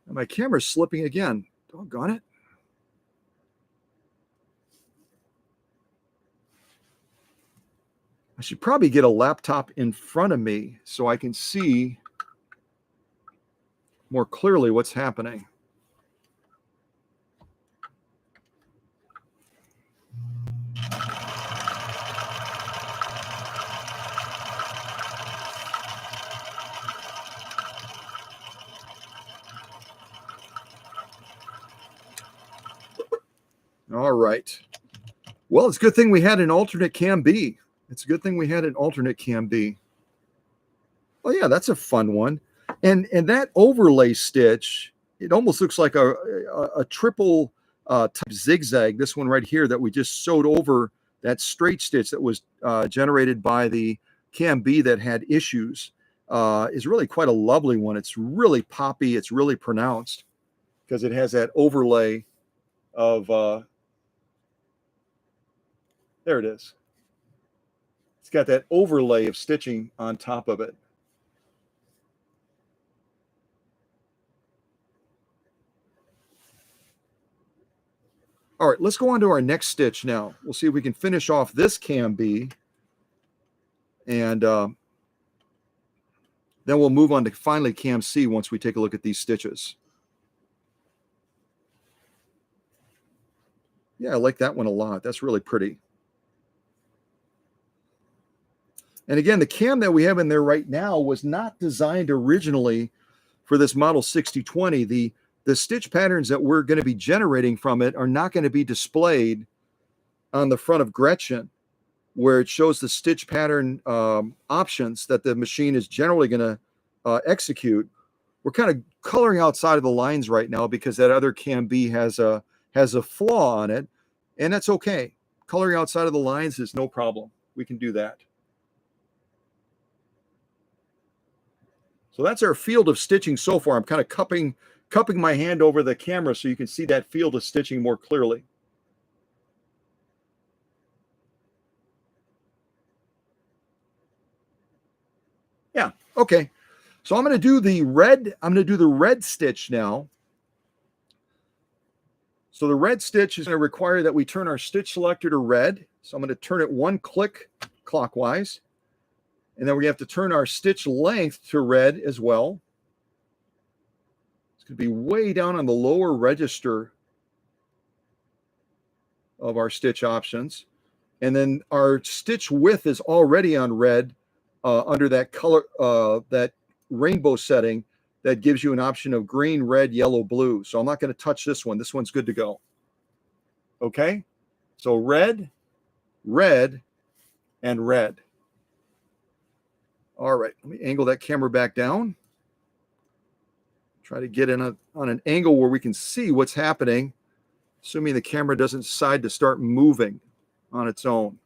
And my camera's slipping again. Doggone it. I should probably get a laptop in front of me so I can see more clearly what's happening. All right. Well, it's a good thing we had an alternate cam B. It's a good thing we had an alternate cam B. Oh yeah, that's a fun one. And that overlay stitch, it almost looks like a triple type zigzag. This one right here that we just sewed over that straight stitch that was generated by the cam B that had issues is really quite a lovely one. It's really poppy. It's really pronounced because it has that overlay of there it is. It's got that overlay of stitching on top of it. All right, let's go on to our next stitch now. We'll see if we can finish off this cam B. And then we'll move on to finally cam C once we take a look at these stitches. Yeah, I like that one a lot. That's really pretty. And again, the cam that we have in there right now was not designed originally for this model 6020. The stitch patterns that we're going to be generating from it are not going to be displayed on the front of Gretchen, where it shows the stitch pattern options that the machine is generally going to execute. We're kind of coloring outside of the lines right now because that other cam B has a flaw on it, and that's okay. Coloring outside of the lines is no problem. We can do that. So that's our field of stitching so far. I'm kind of cupping my hand over the camera so you can see that field of stitching more clearly. Yeah, okay. So I'm going to do the red stitch now. So the red stitch is going to require that we turn our stitch selector to red. So I'm going to turn it one click clockwise. And then we have to turn our stitch length to red as well. It's going to be way down on the lower register of our stitch options. And then our stitch width is already on red under that color, that rainbow setting that gives you an option of green, red, yellow, blue. So I'm not going to touch this one. This one's good to go. Okay. So red, red, and red. All right, let me angle that camera back down. Try to get in on an angle where we can see what's happening, assuming the camera doesn't decide to start moving on its own.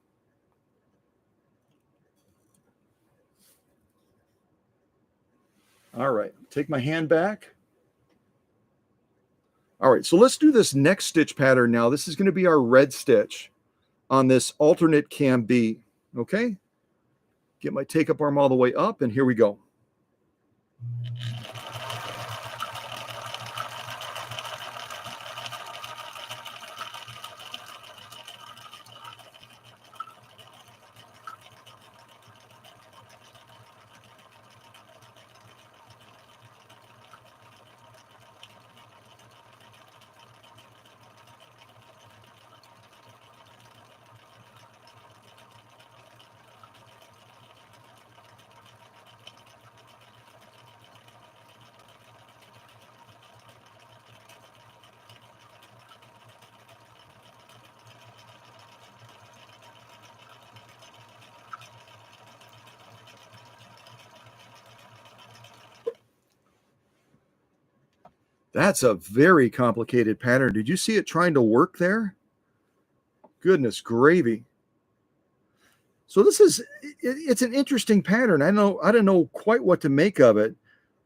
All right, take my hand back. All right, so let's do this next stitch pattern now. This is going to be our red stitch on this alternate cam B, okay? Get my take-up arm all the way up, and here we go. That's a very complicated pattern. Did you see it trying to work there? Goodness gravy. So this is, it's an interesting pattern. I don't know quite what to make of it,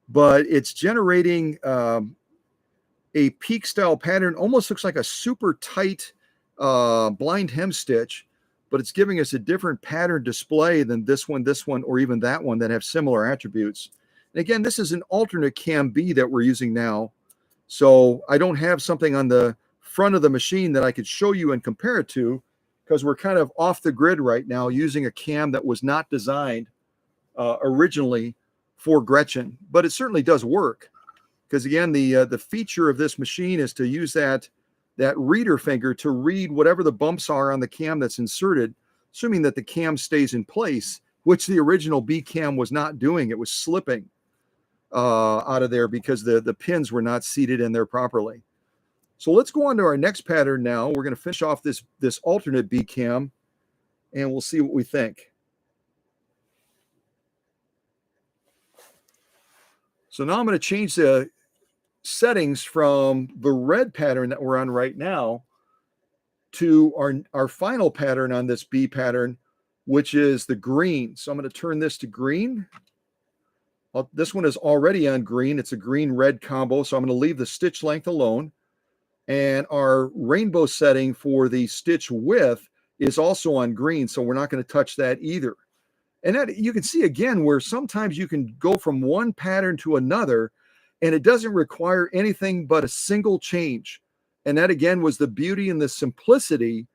but it's generating a peak style pattern. Almost looks like a super tight blind hem stitch, but it's giving us a different pattern display than this one, or even that one that have similar attributes. And again, this is an alternate cam B that we're using now. So I don't have something on the front of the machine that I could show you and compare it to, because we're kind of off the grid right now using a cam that was not designed originally for Gretchen, but it certainly does work. Because again, the feature of this machine is to use that reader finger to read whatever the bumps are on the cam that's inserted, assuming that the cam stays in place, which the original B cam was not doing. It was slipping out of there because the pins were not seated in there properly. So let's go on to our next pattern now. We're going to finish off this alternate B cam, and we'll see what we think. So now I'm going to change the settings from the red pattern that we're on right now to our final pattern on this B pattern, which is the green. So I'm going to turn this to green. This one is already on green. It's a green-red combo, so I'm going to leave the stitch length alone. And our rainbow setting for the stitch width is also on green, so we're not going to touch that either. And that, you can see again where sometimes you can go from one pattern to another, and it doesn't require anything but a single change. And that again was the beauty and the simplicity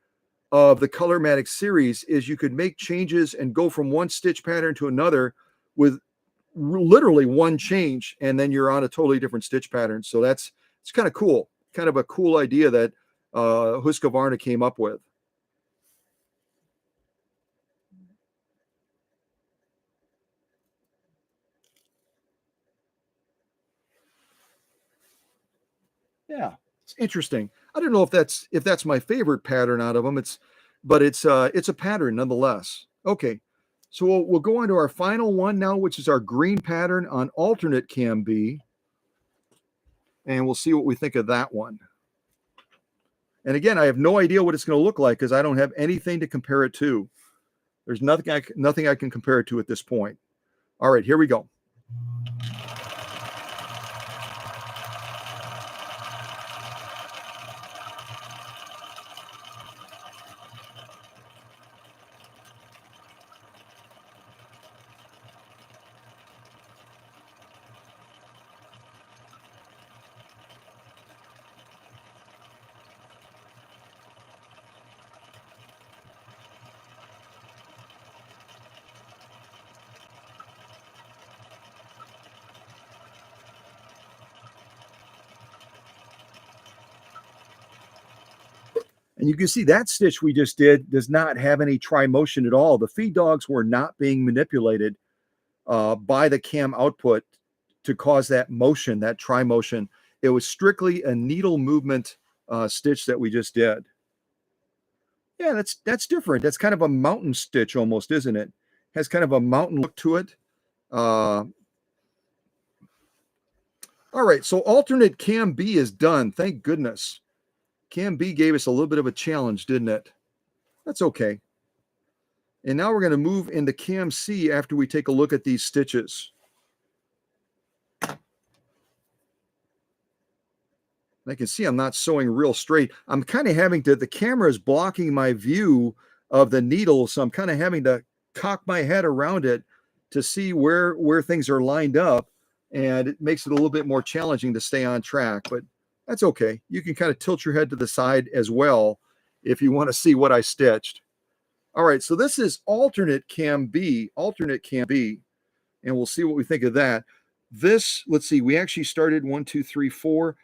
of the Colormatic series, is you could make changes and go from one stitch pattern to another with literally one change, and then you're on a totally different stitch pattern. So it's kind of cool, kind of a cool idea that Husqvarna came up with. Yeah, it's interesting. I don't know if that's my favorite pattern out of them. But it's a pattern nonetheless. Okay, so we'll go on to our final one now, which is our green pattern on alternate cam B, and we'll see what we think of that one. And again, I have no idea what it's going to look like because I don't have anything to compare it to. There's nothing I can compare it to at this point. All right, here we go. And you can see that stitch we just did does not have any tri-motion at all. The feed dogs were not being manipulated by the cam output to cause that motion, that tri-motion. It was strictly a needle movement stitch that we just did. Yeah, that's different. That's kind of a mountain stitch almost, isn't it? Has kind of a mountain look to it. All right, so alternate cam B is done. Thank goodness. Cam B gave us a little bit of a challenge, didn't it? That's okay. And now we're going to move into cam C after we take a look at these stitches. I can see I'm not sewing real straight. I'm kind of having to, the camera is blocking my view of the needle, so I'm kind of having to cock my head around it to see where things are lined up, and it makes it a little bit more challenging to stay on track, but that's okay. You can kind of tilt your head to the side as well if you want to see what I stitched. All right, so this is alternate cam B, and we'll see what we think of that. This, let's see, we actually started 1, 2, 3, 4.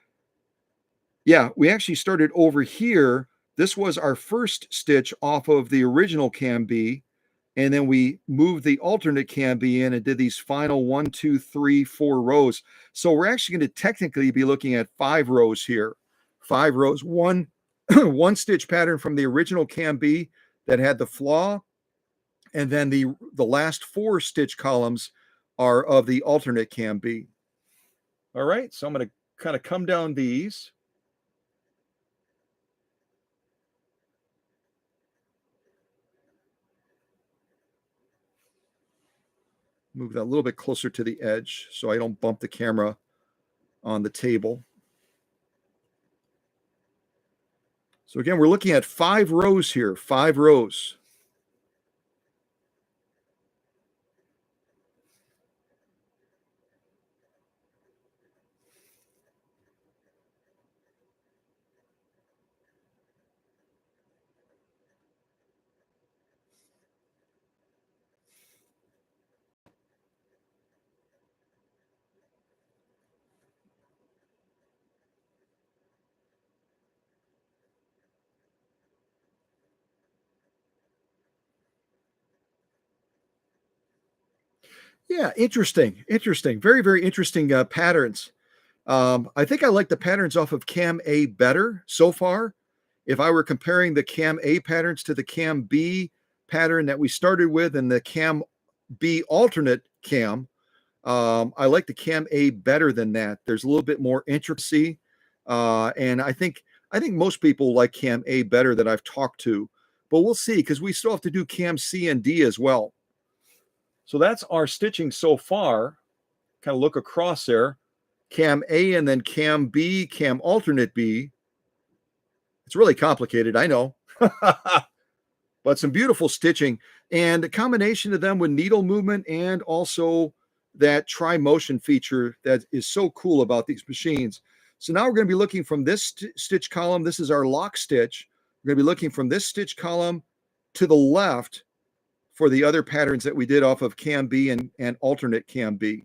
Yeah, we actually started over here. This was our first stitch off of the original cam B, and then we moved the alternate cam B in and did these final 1, 2, 3, 4 rows. So we're actually going to technically be looking at 5 rows here. 5 rows, one stitch pattern from the original cam B that had the flaw, and then the last 4 stitch columns are of the alternate cam B. All right, so I'm going to kind of come down these. Move that a little bit closer to the edge so I don't bump the camera on the table. So again, we're looking at 5 rows here, 5 rows. Yeah, interesting, interesting. Very, very interesting patterns. I think I like the patterns off of Cam A better so far. If I were comparing the Cam A patterns to the Cam B pattern that we started with and the Cam B alternate cam, I like the Cam A better than that. There's a little bit more intricacy, and I think most people like Cam A better that I've talked to, but we'll see because we still have to do Cam C and D as well. So that's our stitching so far. Kind of look across there. Cam A and then Cam B, Cam alternate B. It's really complicated, I know. But some beautiful stitching and a combination of them with needle movement and also that tri-motion feature that is so cool about these machines. So now we're going to be looking from this stitch column. This is our lock stitch. We're going to be looking from this stitch column to the left for the other patterns that we did off of Cam B and alternate Cam B.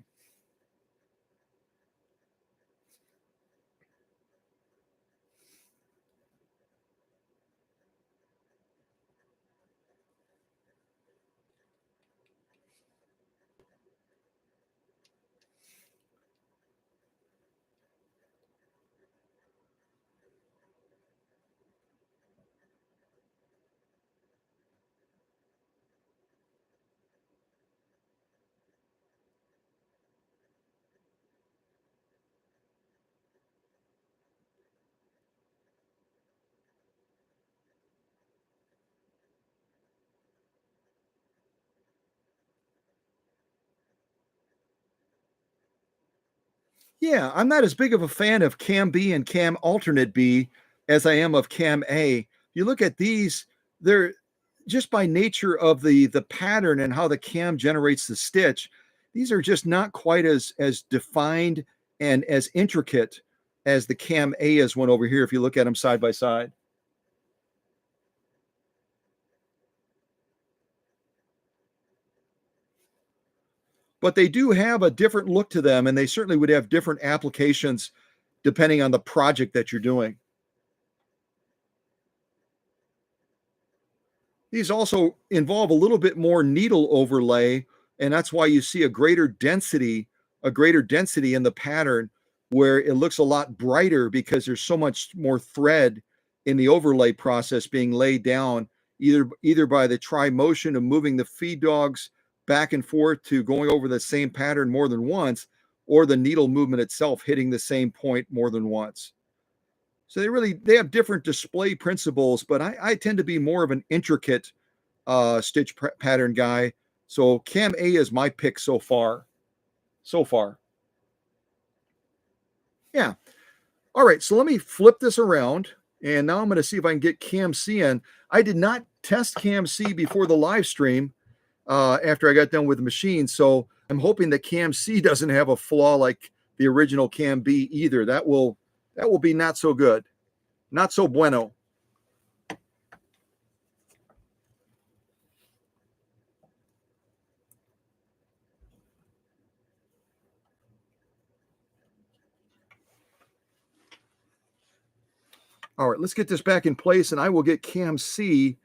Yeah, I'm not as big of a fan of Cam B and Cam alternate B as I am of Cam A. You look at these, they're just by nature of the pattern and how the cam generates the stitch, these are just not quite as defined and as intricate as the Cam A is one over here if you look at them side by side. But they do have a different look to them, and they certainly would have different applications depending on the project that you're doing. These also involve a little bit more needle overlay, and that's why you see a greater density in the pattern where it looks a lot brighter because there's so much more thread in the overlay process being laid down either by the tri motion of moving the feed dogs back and forth to going over the same pattern more than once, or the needle movement itself hitting the same point more than once. So they have different display principles, but I tend to be more of an intricate stitch pattern guy. So Cam A is my pick so far. So far. Yeah. All right. So let me flip this around. And now I'm going to see if I can get Cam C in. I did not test Cam C before the live stream after I got done with the machine. So I'm hoping that Cam C doesn't have a flaw like the original Cam B either. That will be not so good. Not so bueno. All right, let's get this back in place and I will get Cam C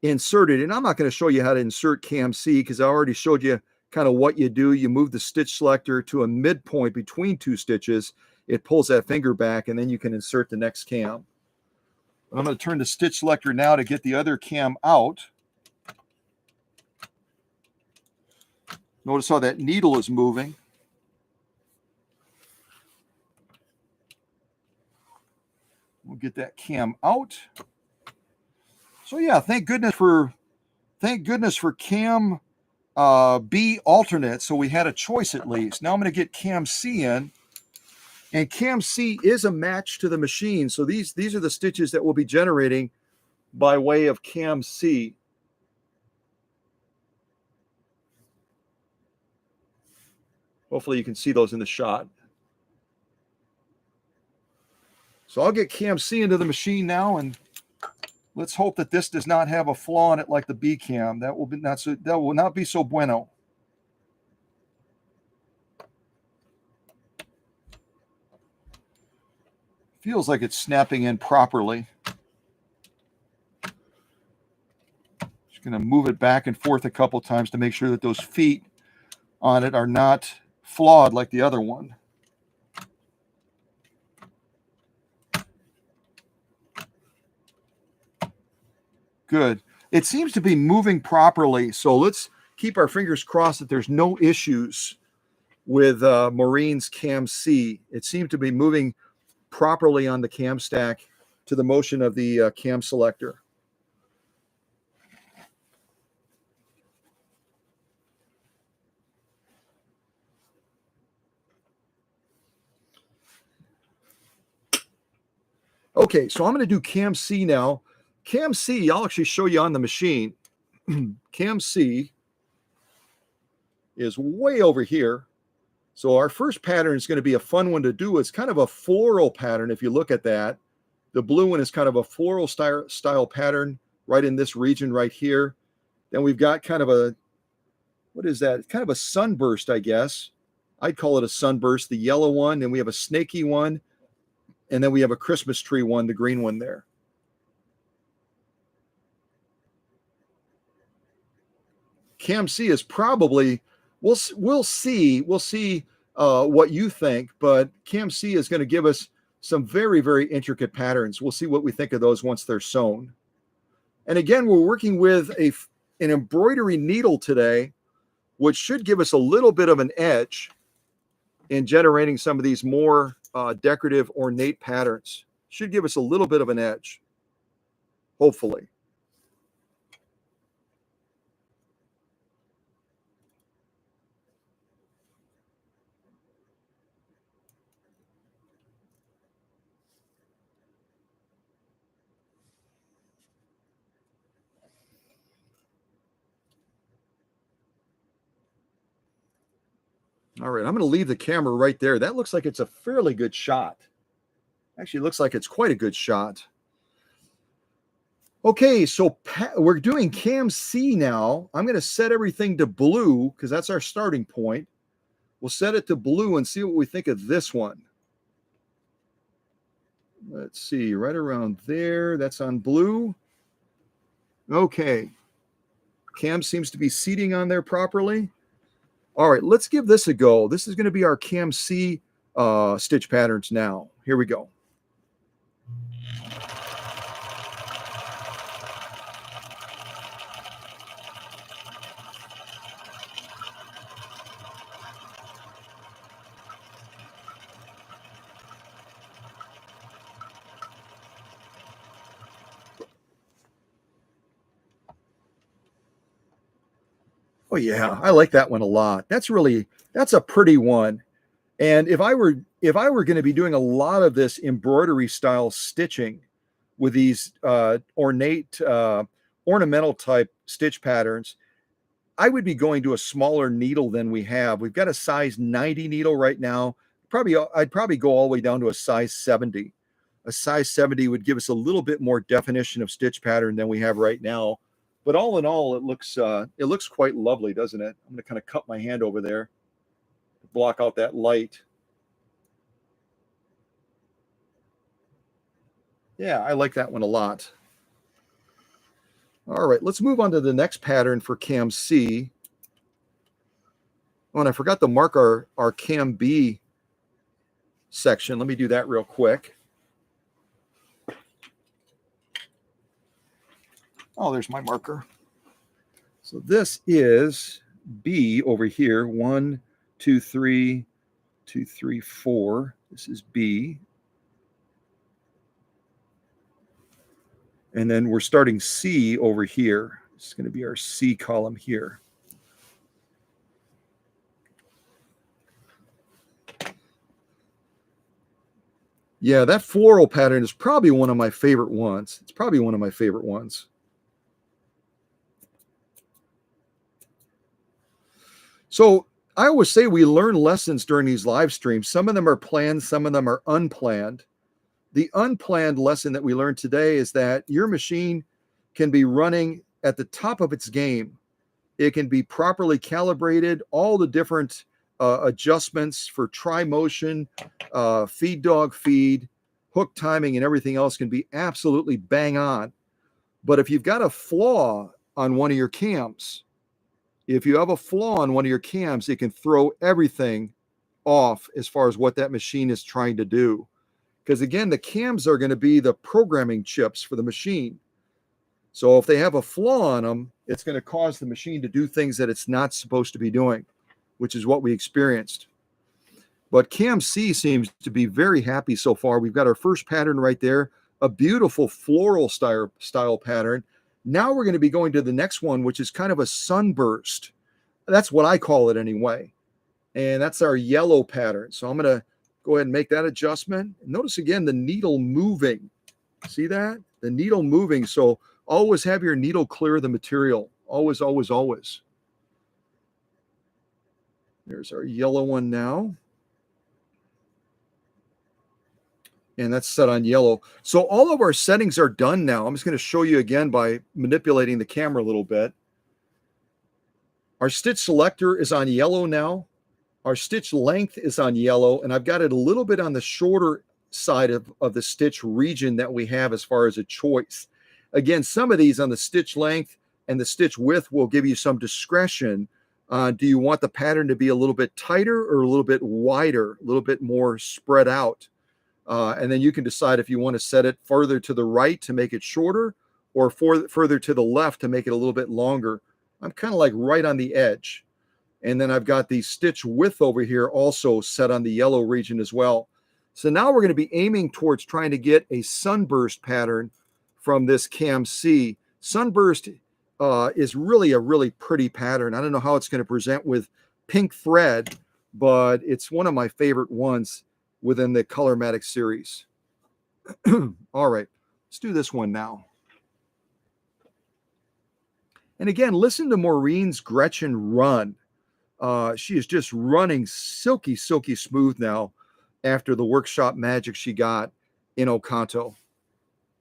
inserted. And I'm not going to show you how to insert Cam C because I already showed you kind of what you do. You move the stitch selector to a midpoint between 2 stitches. It pulls that finger back and then you can insert the next cam. I'm going to turn the stitch selector now to get the other cam out. Notice how that needle is moving. We'll get that cam out. So yeah, thank goodness for cam B alternate. So we had a choice at least. Now I'm going to get cam C in, and cam C is a match to the machine. So these are the stitches that we'll be generating by way of cam C. Hopefully you can see those in the shot. So I'll get cam C into the machine now, and let's hope that this does not have a flaw in it like the B cam. That will not be so bueno. Feels like it's snapping in properly. Just going to move it back and forth a couple times to make sure that those feet on it are not flawed like the other one. Good. It seems to be moving properly, so let's keep our fingers crossed that there's no issues with Maureen's cam C. It seemed to be moving properly on the cam stack to the motion of the cam selector. Okay, so I'm going to do cam C now. Cam C, I'll actually show you on the machine. Cam C is way over here. So our first pattern is going to be a fun one to do. It's kind of a floral pattern if you look at that. The blue one is kind of a floral style pattern right in this region right here. Then we've got kind of a, what is that? Kind of a sunburst, I guess. I'd call it a sunburst, the yellow one. And we have a snaky one. And then we have a Christmas tree one, the green one there. Cam C is probably, we'll see what you think, but Cam C is going to give us some very, very intricate patterns. We'll see what we think of those once they're sewn. And again, we're working with an embroidery needle today, which should give us a little bit of an edge in generating some of these more decorative, ornate patterns. Should give us a little bit of an edge, hopefully. All right, I'm going to leave the camera right there. That looks like it's a fairly good shot. Actually, it looks like it's quite a good shot. Okay, so we're doing cam C now. I'm going to set everything to blue because that's our starting point. We'll set it to blue and see what we think of this one. Let's see, right around there. That's on blue. Okay. Cam seems to be seating on there properly. All right, let's give this a go. This is going to be our cam C stitch patterns now. Here we go. Oh yeah, I like that one a lot. That's a pretty one. And if I were going to be doing a lot of this embroidery style stitching with these ornate ornamental type stitch patterns, I would be going to a smaller needle than we have. We've got a size 90 needle right now. I'd probably go all the way down to a size 70. A size 70 would give us a little bit more definition of stitch pattern than we have right now. But all in all, it looks quite lovely, doesn't it? I'm going to kind of cut my hand over there to block out that light. Yeah, I like that one a lot. All right, let's move on to the next pattern for cam C. Oh, and I forgot to mark our cam B section. Let me do that real quick. Oh, there's my marker. So this is B over here. 1, 2, 3, 2, 3, 4. This is B. And then we're starting C over here. It's going to be our C column here. Yeah, that floral pattern is probably one of my favorite ones. It's probably one of my favorite ones. So I always say we learn lessons during these live streams. Some of them are planned, some of them are unplanned. The unplanned lesson that we learned today is that your machine can be running at the top of its game. It can be properly calibrated, all the different adjustments for tri-motion, feed dog feed, hook timing, and everything else can be absolutely bang on. But if you've got a flaw on one of your cams, if you have a flaw on one of your cams, it can throw everything off as far as what that machine is trying to do. Because again, the cams are going to be the programming chips for the machine. So if they have a flaw on them, it's going to cause the machine to do things that it's not supposed to be doing, which is what we experienced. But Cam C seems to be very happy so far. We've got our first pattern right there, a beautiful floral style pattern. Now we're going to be going to the next one, which is kind of a sunburst. That's what I call it anyway. And that's our yellow pattern. So I'm going to go ahead and make that adjustment. Notice again the needle moving. See that? The needle moving. So always have your needle clear the material. Always, always, always. There's our yellow one now. And that's set on yellow. So all of our settings are done now. I'm just going to show you again by manipulating the camera a little bit. Our stitch selector is on yellow now. Our stitch length is on yellow, and I've got it a little bit on the shorter side of the stitch region that we have as far as a choice. Again, some of these on the stitch length and the stitch width will give you some discretion. Do you want the pattern to be a little bit tighter or a little bit wider, a little bit more spread out? And then you can decide if you want to set it further to the right to make it shorter or further to the left to make it a little bit longer. I'm kind of like right on the edge. And then I've got the stitch width over here also set on the yellow region as well. So now we're going to be aiming towards trying to get a sunburst pattern from this Cam C. Sunburst is really a really pretty pattern. I don't know how it's going to present with pink thread, but it's one of my favorite ones within the Colormatic series. All right, let's do this one now. And again, listen to Maureen's Gretchen run. She is just running silky, silky smooth now after the workshop magic she got in Ocanto.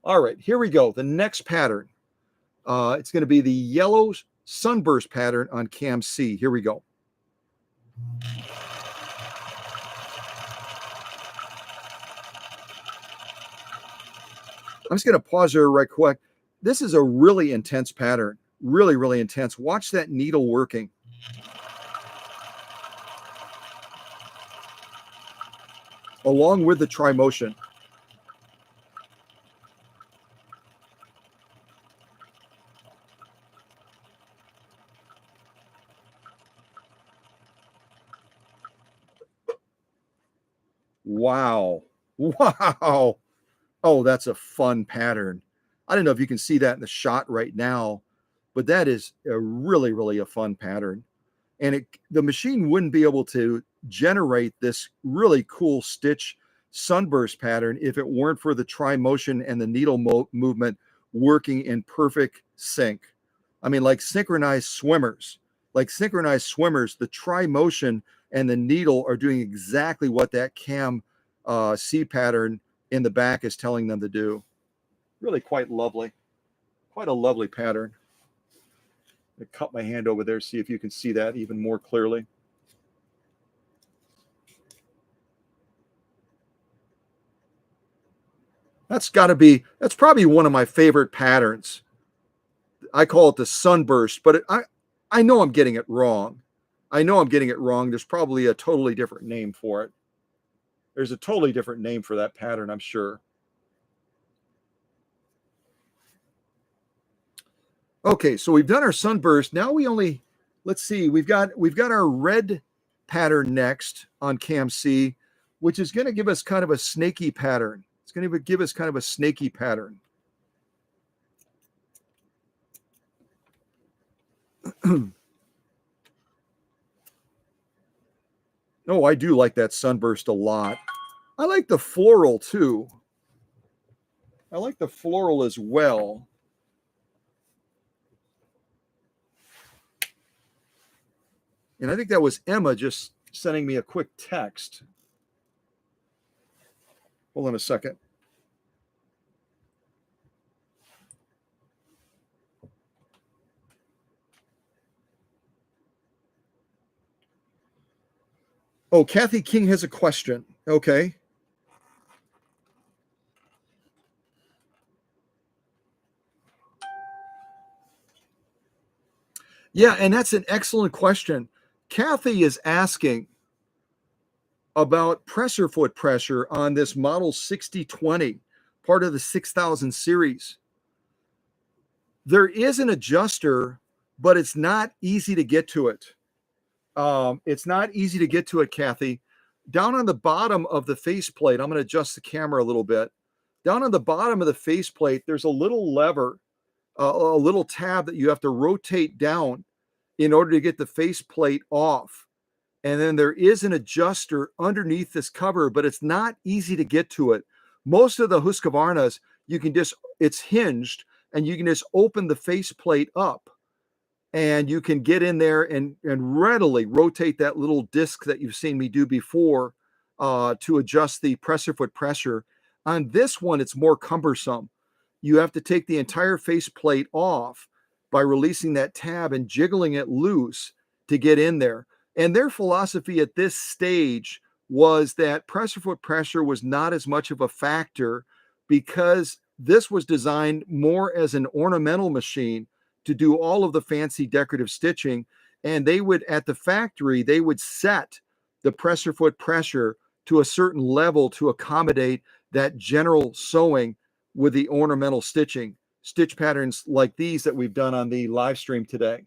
All right, here we go. The next pattern. It's going to be the yellow sunburst pattern on Cam C. Here we go. I'm just going to pause here right quick. This is a really intense pattern. Really, really intense. Watch that needle working. Along with the tri-motion. Wow. Wow. Oh, that's a fun pattern. I don't know if you can see that in the shot right now, but that is a really, really a fun pattern. And the machine wouldn't be able to generate this really cool stitch sunburst pattern if it weren't for the tri-motion and the needle movement working in perfect sync. I mean, like synchronized swimmers. Like synchronized swimmers, the tri-motion and the needle are doing exactly what that Cam C pattern in the back is telling them to do. Really quite lovely. Quite a lovely pattern. I cut my hand over there, see if you can see that even more clearly. That's probably one of my favorite patterns. I call it the sunburst, but I know I'm getting it wrong. I know I'm getting it wrong. There's probably a totally different name for it. There's a totally different name for that pattern, I'm sure. Okay, so we've done our sunburst. Now let's see, we've got our red pattern next on Cam C, which is going to give us kind of a snaky pattern. It's going to give us kind of a snaky pattern. Oh, I do like that sunburst a lot. I like the floral too. I like the floral as well. And I think that was Emma just sending me a quick text. Hold on a second. Oh, Kathy King has a question. Okay. Yeah, and that's an excellent question. Kathy is asking about pressure foot pressure on this model 6020, part of the 6000 series. There is an adjuster, but it's not easy to get to it. It's not easy to get to it, Kathy. Down on the bottom of the faceplate, I'm going to adjust the camera a little bit. Down on the bottom of the faceplate, there's a little lever, a little tab that you have to rotate down in order to get the faceplate off. And then there is an adjuster underneath this cover, but it's not easy to get to it. Most of the Husqvarnas, you can just, it's hinged, and you can just open the faceplate up, and you can get in there and readily rotate that little disc that you've seen me do before to adjust the pressure foot pressure. On this one, it's more cumbersome. You have to take the entire faceplate off by releasing that tab and jiggling it loose to get in there. And their philosophy at this stage was that pressure foot pressure was not as much of a factor because this was designed more as an ornamental machine to do all of the fancy decorative stitching. And they would, at the factory, they would set the pressure foot pressure to a certain level to accommodate that general sewing with the ornamental stitching, stitch patterns like these that we've done on the live stream today.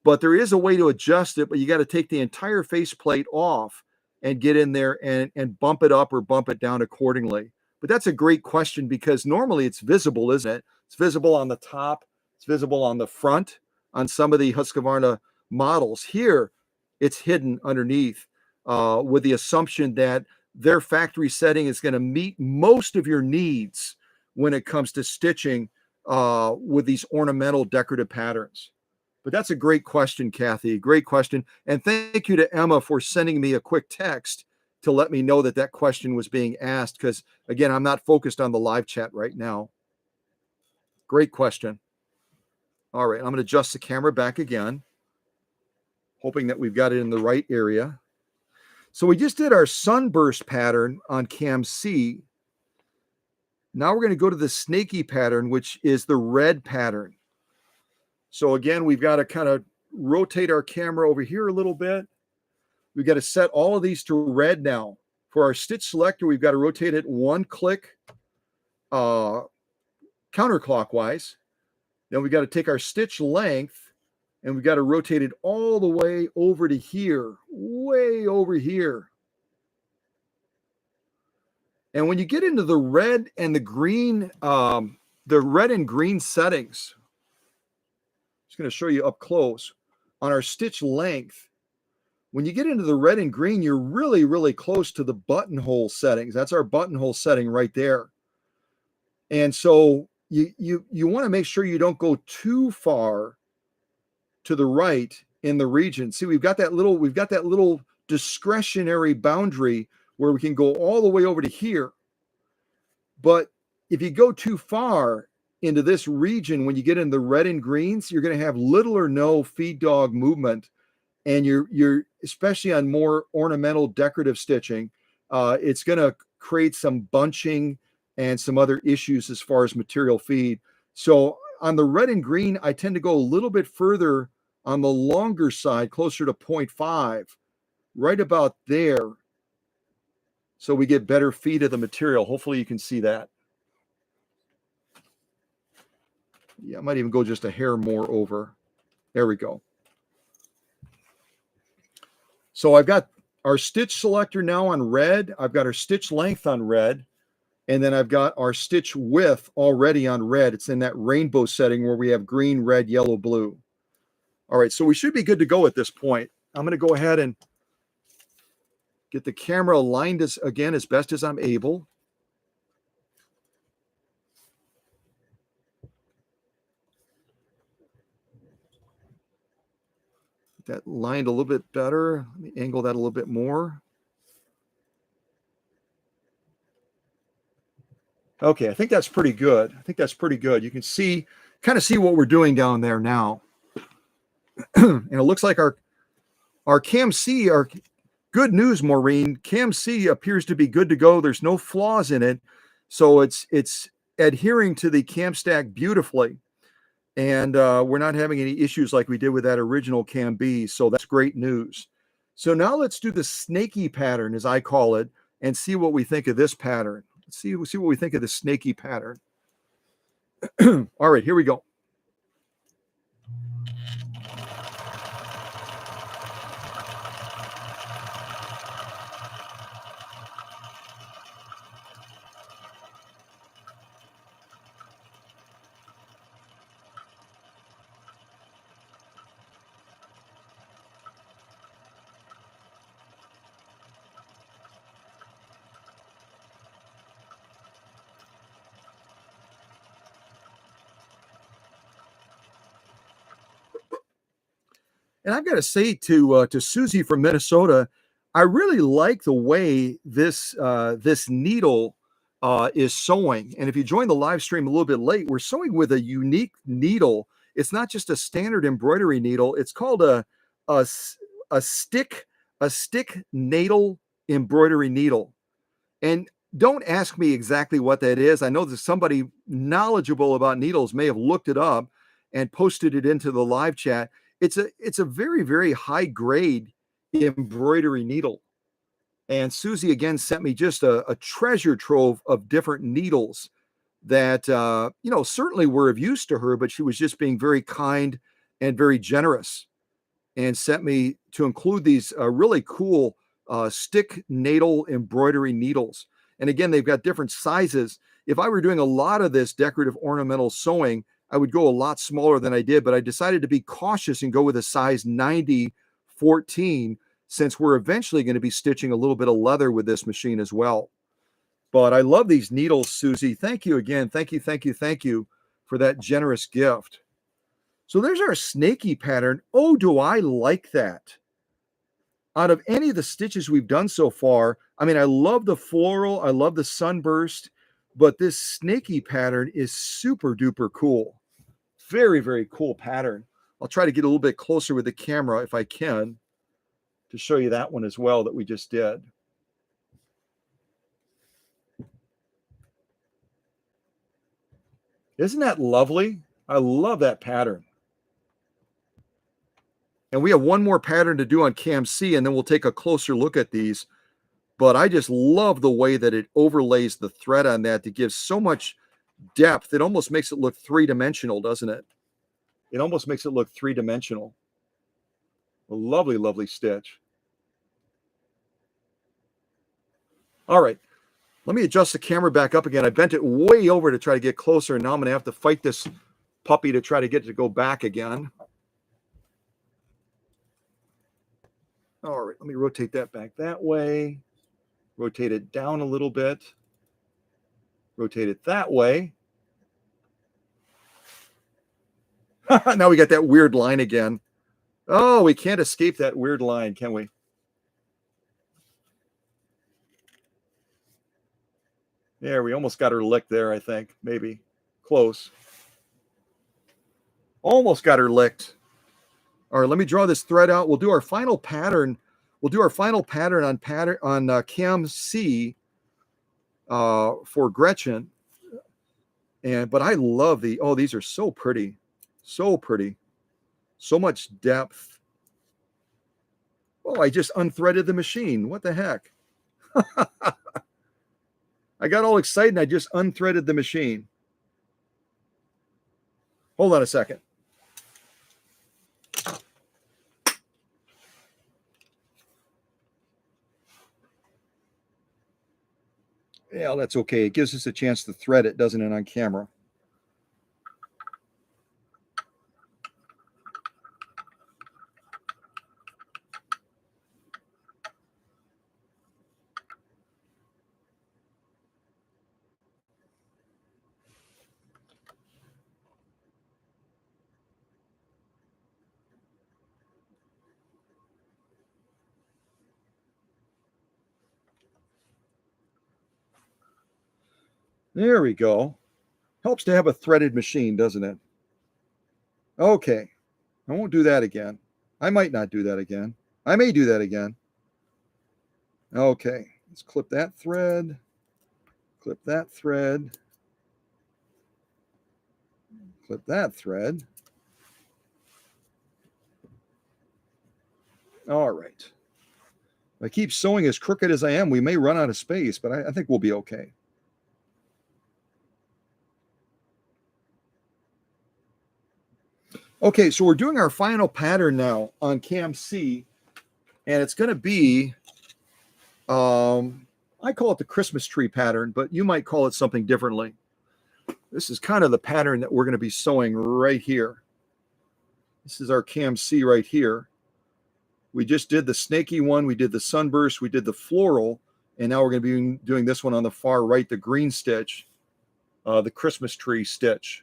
But there is a way to adjust it, but you got to take the entire faceplate off and get in there and bump it up or bump it down accordingly. But that's a great question because normally it's visible, isn't it? It's visible on the top, it's visible on the front on some of the Husqvarna models. Here, it's hidden underneath with the assumption that their factory setting is going to meet most of your needs when it comes to stitching with these ornamental decorative patterns. But that's a great question, Kathy. Great question. And thank you to Emma for sending me a quick text to let me know that that question was being asked because, again, I'm not focused on the live chat right now. Great question. All right, I'm going to adjust the camera back again, hoping that we've got it in the right area. So we just did our sunburst pattern on cam C. Now we're going to go to the snaky pattern, which is the red pattern. So again, we've got to kind of rotate our camera over here a little bit. We've got to set all of these to red now. For our stitch selector, we've got to rotate it one click counterclockwise. Then we've got to take our stitch length and we've got to rotate it all the way over to here, way over here. And when you get into the red and the green settings, I'm going to show you up close on our stitch length. When you get into the red and green, you're really, really close to the buttonhole settings. That's our buttonhole setting right there. And so you want to make sure you don't go too far to the right in the region. See, we've got that little discretionary boundary where we can go all the way over to here. But if you go too far into this region, when you get in the red and greens, you're going to have little or no feed dog movement. And you're especially on more ornamental decorative stitching, it's going to create some bunching and some other issues as far as material feed. So on the red and green, I tend to go a little bit further on the longer side, closer to 0.5, right about there. So we get better feed of the material. Hopefully you can see that. Yeah, I might even go just a hair more over. There we go. So I've got our stitch selector now on red. I've got our stitch length on red. And then I've got our stitch width already on red. It's in that rainbow setting where we have green, red, yellow, blue. All right, so we should be good to go at this point. I'm going to go ahead and get the camera aligned again as best as I'm able. That lined a little bit better. Let me angle that a little bit more. Okay, I think that's pretty good. I think that's pretty good. You can see, kind of see what we're doing down there now. And it looks like our Cam C, our good news, Maureen, Cam C appears to be good to go. There's no flaws in it. So it's adhering to the cam stack beautifully. And we're not having any issues like we did with that original Cam B. So that's great news. So now let's do the snaky pattern, as I call it, and see what we think of this pattern. Let's see what we think of the snaky pattern. All right, here we go. And I've got to say to Susie from Minnesota, I really like the way this needle is sewing. And if you join the live stream a little bit late, we're sewing with a unique needle. It's not just a standard embroidery needle. It's called a stick natal embroidery needle. And don't ask me exactly what that is. I know that somebody knowledgeable about needles may have looked it up and posted it into the live chat. It's a very, very high grade embroidery needle. And Susie again sent me just a treasure trove of different needles that certainly were of use to her, but she was just being very kind and very generous, and sent me to include these really cool stick natal embroidery needles. And again, they've got different sizes. If I were doing a lot of this decorative ornamental sewing, I would go a lot smaller than I did, but I decided to be cautious and go with a size 90-14, since we're eventually going to be stitching a little bit of leather with this machine as well. But I love these needles, Susie. Thank you again. Thank you for that generous gift. So there's our snaky pattern. Oh, do I like that? Out of any of the stitches we've done so far, I mean, I love the floral, I love the sunburst, but this snaky pattern is super duper cool. Very, very cool pattern. I'll try to get a little bit closer with the camera if I can to show you that one as well that we just did. Isn't that lovely? I love that pattern. And we have one more pattern to do on Cam C, and then we'll take a closer look at these. But I just love the way that it overlays the thread on that to give so much depth. It almost makes it look three-dimensional, doesn't it? It almost makes it look three-dimensional. A lovely, lovely stitch. All right. Let me adjust the camera back up again. I bent it way over to try to get closer, and now I'm going to have to fight this puppy to try to get it to go back again. All right, let me rotate that back that way. Rotate it down a little bit. Rotate it that way. Now we got that weird line again. Oh, we can't escape that weird line, can we? There, we almost got her licked there, I think. Maybe. Close. Almost got her licked. All right, let me draw this thread out. We'll do our final pattern. We'll do our final pattern on Cam C for Gretchen. But I love these are so pretty. So pretty. So much depth. Oh, I just unthreaded the machine. What the heck? I got all excited and I just unthreaded the machine. Hold on a second. Yeah, that's okay. It gives us a chance to thread it, doesn't it, on camera? There we go. Helps to have a threaded machine, doesn't it? Okay. I won't do that again. I might not do that again. I may do that again. Okay. Let's clip that thread. Clip that thread. Clip that thread. All right. If I keep sewing as crooked as I am, we may run out of space, but I think we'll be okay. Okay, so we're doing our final pattern now on cam C, and it's going to be, I call it the Christmas tree pattern, but you might call it something differently. This is kind of the pattern that we're going to be sewing right here. This is our cam C right here. We just did the snaky one, we did the sunburst, we did the floral, and now we're going to be doing this one on the far right, the green stitch, the Christmas tree stitch.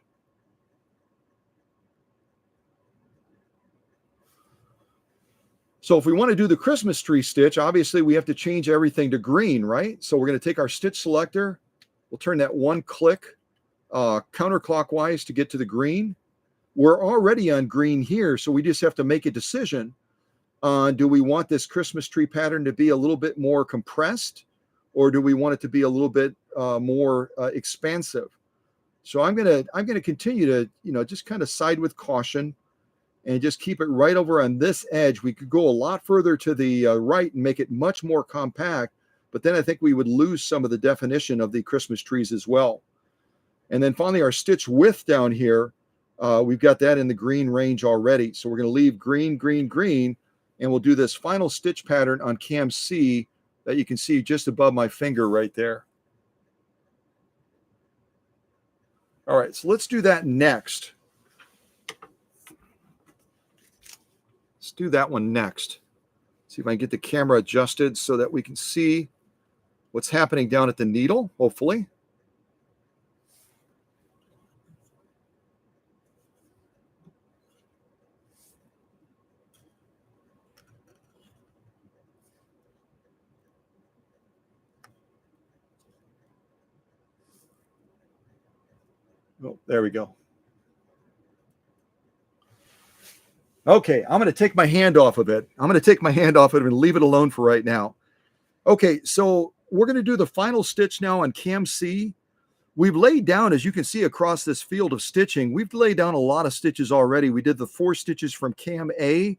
So if we want to do the Christmas tree stitch, obviously we have to change everything to green, right? So we're going to take our stitch selector. We'll turn that one click counterclockwise to get to the green. We're already on green here, so we just have to make a decision. Do we want this Christmas tree pattern to be a little bit more compressed, or do we want it to be a little bit more expansive? So I'm gonna continue to just kind of side with caution and just keep it right over on this edge. We could go a lot further to the right and make it much more compact, but then I think we would lose some of the definition of the Christmas trees as well. And then finally, our stitch width down here, we've got that in the green range already. So we're going to leave green, green, green, and we'll do this final stitch pattern on cam C that you can see just above my finger right there. All right, so let's do that next. Let's do that one next. See if I can get the camera adjusted so that we can see what's happening down at the needle, hopefully. Oh, there we go. Okay, I'm going to take my hand off of it. I'm going to take my hand off of it and leave it alone for right now. Okay, so we're going to do the final stitch now on cam C. We've laid down, as you can see across this field of stitching, we've laid down a lot of stitches already. We did the 4 stitches from cam A.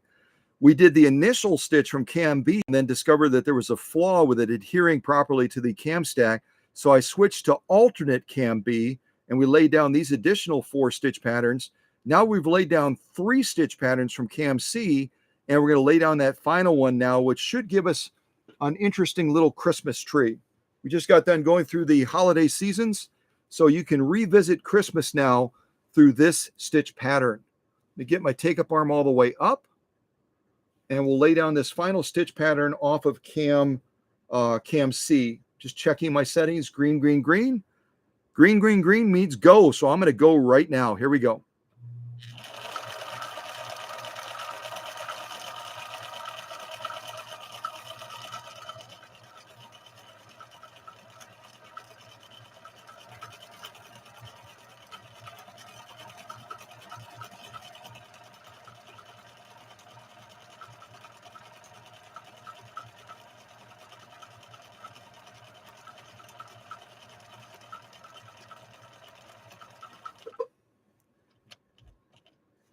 We did the initial stitch from cam B and then discovered that there was a flaw with it adhering properly to the cam stack. So I switched to alternate cam B and we laid down these additional 4 stitch patterns. Now we've laid down 3 stitch patterns from cam C, and we're going to lay down that final one now, which should give us an interesting little Christmas tree. We just got done going through the holiday seasons, so you can revisit Christmas now through this stitch pattern. Let me get my take-up arm all the way up, and we'll lay down this final stitch pattern off of cam C. Just checking my settings, green, green, green. Green, green, green means go, so I'm going to go right now. Here we go.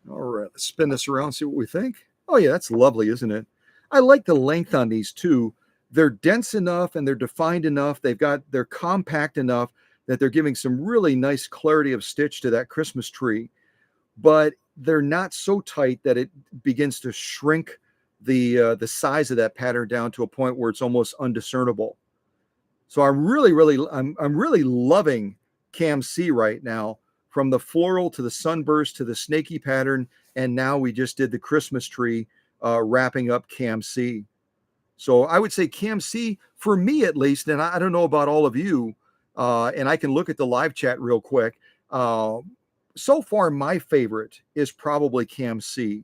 All right, let's spin this around, see what we think. Oh yeah, that's lovely, isn't it? I like the length on these too. They're dense enough and they're defined enough. They're compact enough that they're giving some really nice clarity of stitch to that Christmas tree, but they're not so tight that it begins to shrink the size of that pattern down to a point where it's almost undiscernible. So I'm really loving cam C right now, from the floral to the sunburst to the snaky pattern, and now we just did the Christmas tree, wrapping up cam C. So I would say cam C, for me at least, and I don't know about all of you, and I can look at the live chat real quick. So far, my favorite is probably cam C,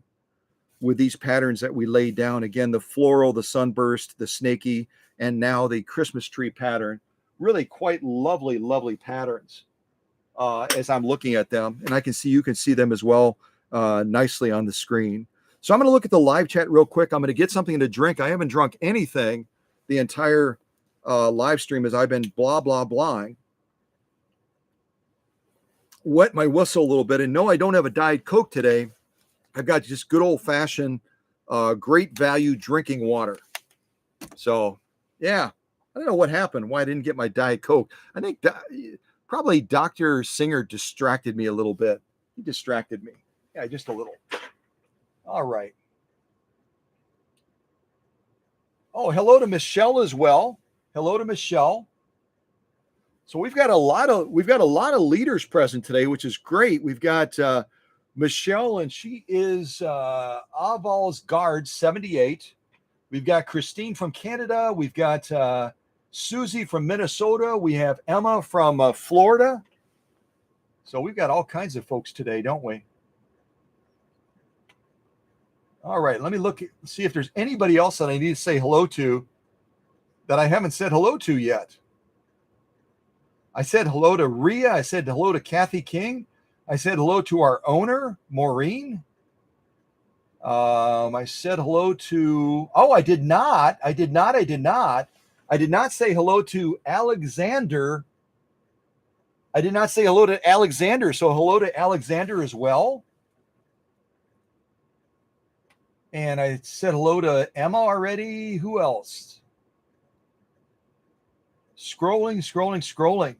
with these patterns that we laid down. Again, the floral, the sunburst, the snaky, and now the Christmas tree pattern. really quite lovely, lovely patterns as I'm looking at them. And you can see them as well nicely on the screen. So I'm going to look at the live chat real quick. I'm going to get something to drink. I haven't drunk anything the entire live stream as I've been blah, blah, blahing. Wet my whistle a little bit. And no, I don't have a Diet Coke today. I've got just good old fashioned, great value drinking water. So, yeah, I don't know what happened, why I didn't get my Diet Coke. I think probably Dr. Singer distracted me a little bit. He distracted me. Yeah, just a little. All right. Oh, hello to Michelle as well. Hello to Michelle. So we've got a lot of leaders present today, which is great. We've got Michelle, and she is Aval's Guard 78. We've got Christine from Canada. We've got Susie from Minnesota. We have Emma from Florida. So we've got all kinds of folks today, don't we? All right, let me see if there's anybody else that I need to say hello to that I haven't said hello to yet. I said hello to Rhea. I said hello to Kathy King. I said hello to our owner, Maureen. I said hello to, I did not say hello to Alexander. I did not say hello to Alexander. So hello to Alexander as well. And I said hello to Emma already. Who else? Scrolling.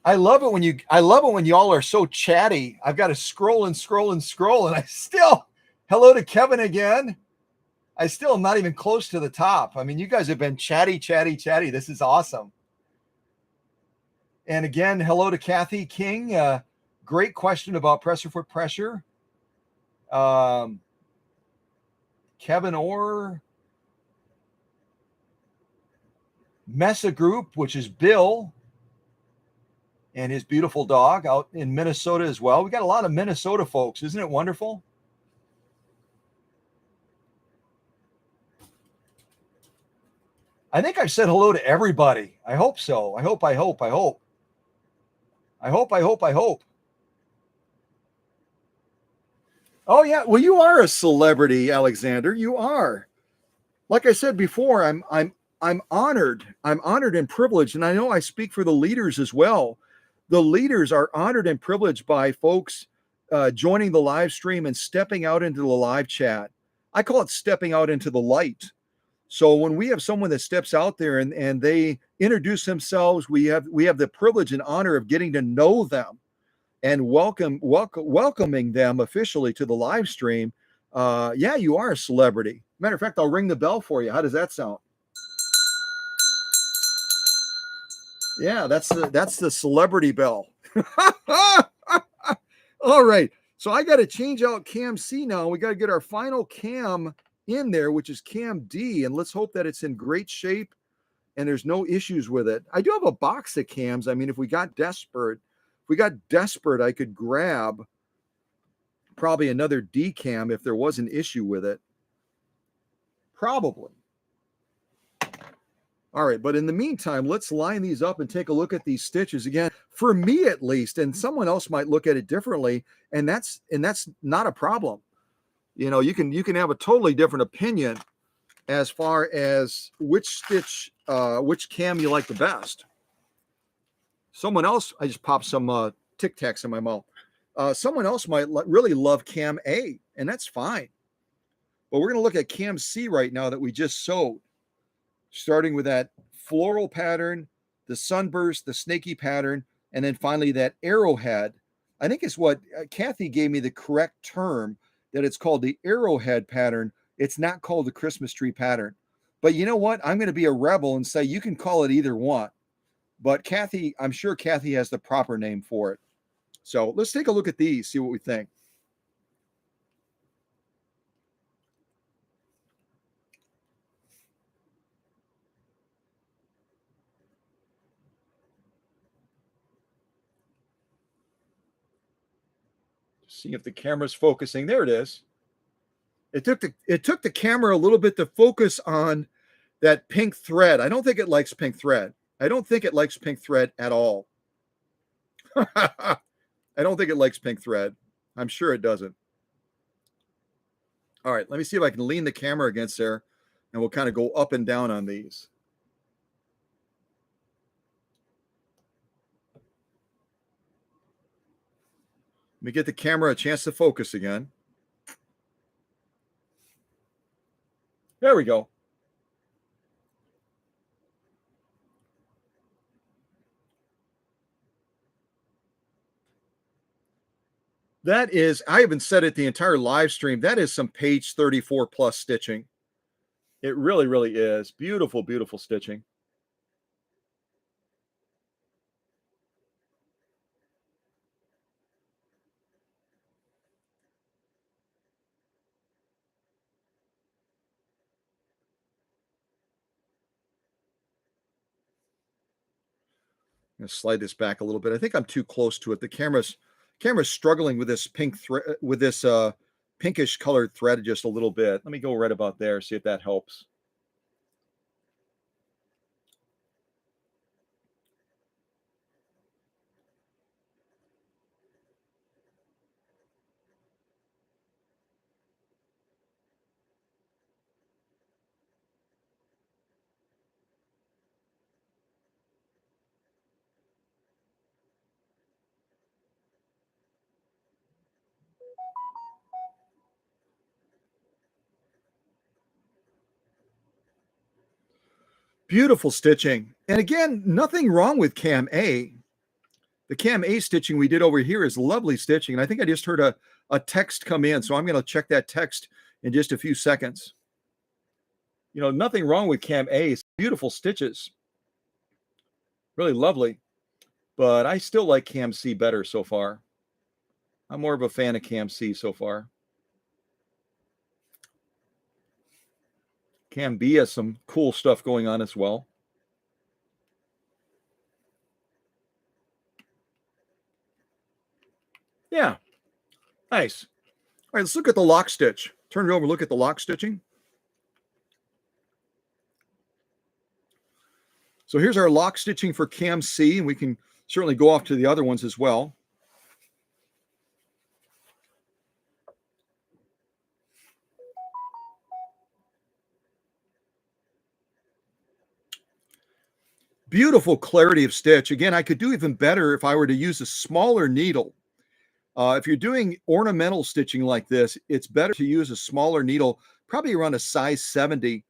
I love it when y'all are so chatty. I've got to scroll. And I still, hello to Kevin again. I still am not even close to the top. I mean, you guys have been chatty. This is awesome. And again, hello to Kathy King. Great question about pressure foot pressure. Kevin Orr. Mesa Group, which is Bill and his beautiful dog out in Minnesota as well. We got a lot of Minnesota folks. Isn't it wonderful? I think I've said hello to everybody. I hope so. I hope. Oh yeah. Well, you are a celebrity, Alexander. You are. Like I said before, I'm honored. I'm honored and privileged. And I know I speak for the leaders as well. The leaders are honored and privileged by folks joining the live stream and stepping out into the live chat. I call it stepping out into the light. So when we have someone that steps out there and they introduce themselves, we have the privilege and honor of getting to know them and welcoming them officially to the live stream. Yeah, you are a celebrity. Matter of fact, I'll ring the bell for you. How does that sound? Yeah, that's the celebrity bell. All right. So I got to change out cam C now. We got to get our final cam in there, which is cam D, and let's hope that it's in great shape and there's no issues with it. I do have a box of cams. I mean, if we got desperate, I could grab probably another D cam if there was an issue with it. Probably. All right, but in the meantime, let's line these up and take a look at these stitches again. For me, at least, and someone else might look at it differently, and that's not a problem. You know, you can have a totally different opinion as far as which stitch, which cam you like the best. Someone else, I just popped some Tic Tacs in my mouth. Someone else might really love cam A, and that's fine. But we're going to look at cam C right now that we just sewed. Starting with that floral pattern, the sunburst, the snaky pattern, and then finally that arrowhead. I think it's what Kathy gave me the correct term, that it's called the arrowhead pattern. It's not called the Christmas tree pattern. But you know what? I'm going to be a rebel and say you can call it either one. But Kathy, I'm sure Kathy has the proper name for it. So let's take a look at these, see what we think. See if the camera's focusing. There it is. It took the camera a little bit to focus on that pink thread. I don't think it likes pink thread. I don't think it likes pink thread at all. I don't think it likes pink thread. I'm sure it doesn't. All right, let me see if I can lean the camera against there, and we'll kind of go up and down on these. Let me get the camera a chance to focus again. There we go. That is, I haven't said it the entire live stream. That is some page 34 plus stitching. It really, really is. Beautiful, beautiful stitching. I'm going to slide this back a little bit. I think I'm too close to it. The camera's struggling with this pink thread, with this pinkish colored thread just a little bit. Let me go right about there, see if that helps. Beautiful stitching. And again, nothing wrong with Cam A. The Cam A stitching we did over here is lovely stitching. And I think I just heard a text come in. So I'm going to check that text in just a few seconds. You know, nothing wrong with Cam A. It's beautiful stitches. Really lovely. But I still like Cam C better so far. I'm more of a fan of Cam C so far. Cam B has some cool stuff going on as well. Yeah, nice. All right, let's look at the lock stitch. Turn it over, look at the lock stitching. So here's our lock stitching for Cam C, and we can certainly go off to the other ones as well. Beautiful clarity of stitch. Again, I could do even better if I were to use a smaller needle. If you're doing ornamental stitching like this, it's better to use a smaller needle, probably around a size 70.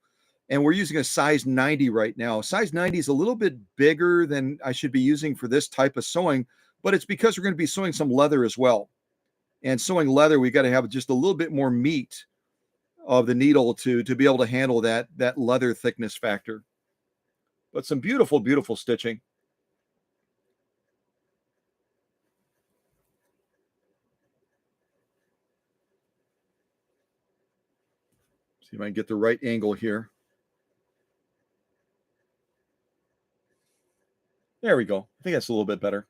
And we're using a size 90 right now. Size 90 is a little bit bigger than I should be using for this type of sewing, but it's because we're going to be sewing some leather as well. And sewing leather, we got to have just a little bit more meat of the needle to be able to handle that leather thickness factor. But some beautiful, beautiful stitching. See if I can get the right angle here. There we go. I think that's a little bit better.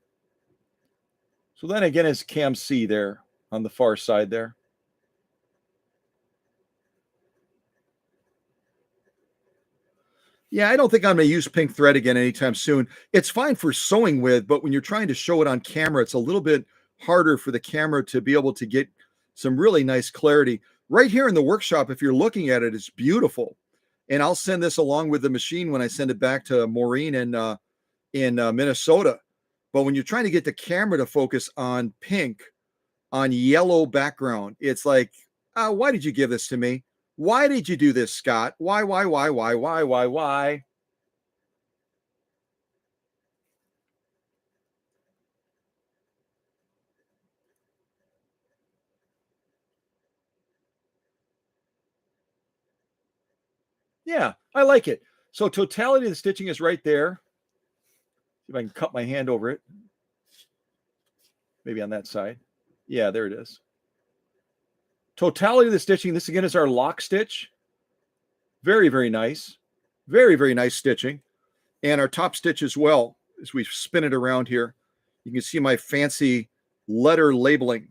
So then again is Cam C there on the far side there. Yeah, I don't think I'm going to use pink thread again anytime soon. It's fine for sewing with, but when you're trying to show it on camera, it's a little bit harder for the camera to be able to get some really nice clarity. Right here in the workshop, if you're looking at it, it's beautiful. And I'll send this along with the machine when I send it back to Maureen in Minnesota. But when you're trying to get the camera to focus on pink, on yellow background, it's like, why did you give this to me? Why did you do this, Scott? Why? Yeah, I like it. So totality of the stitching is right there. See if I can cut my hand over it. Maybe on that side. Yeah, there it is. Totality of the stitching. This again is our lock stitch. Very, very nice. Very, very nice stitching. And our top stitch as well, as we spin it around here. You can see my fancy letter labeling.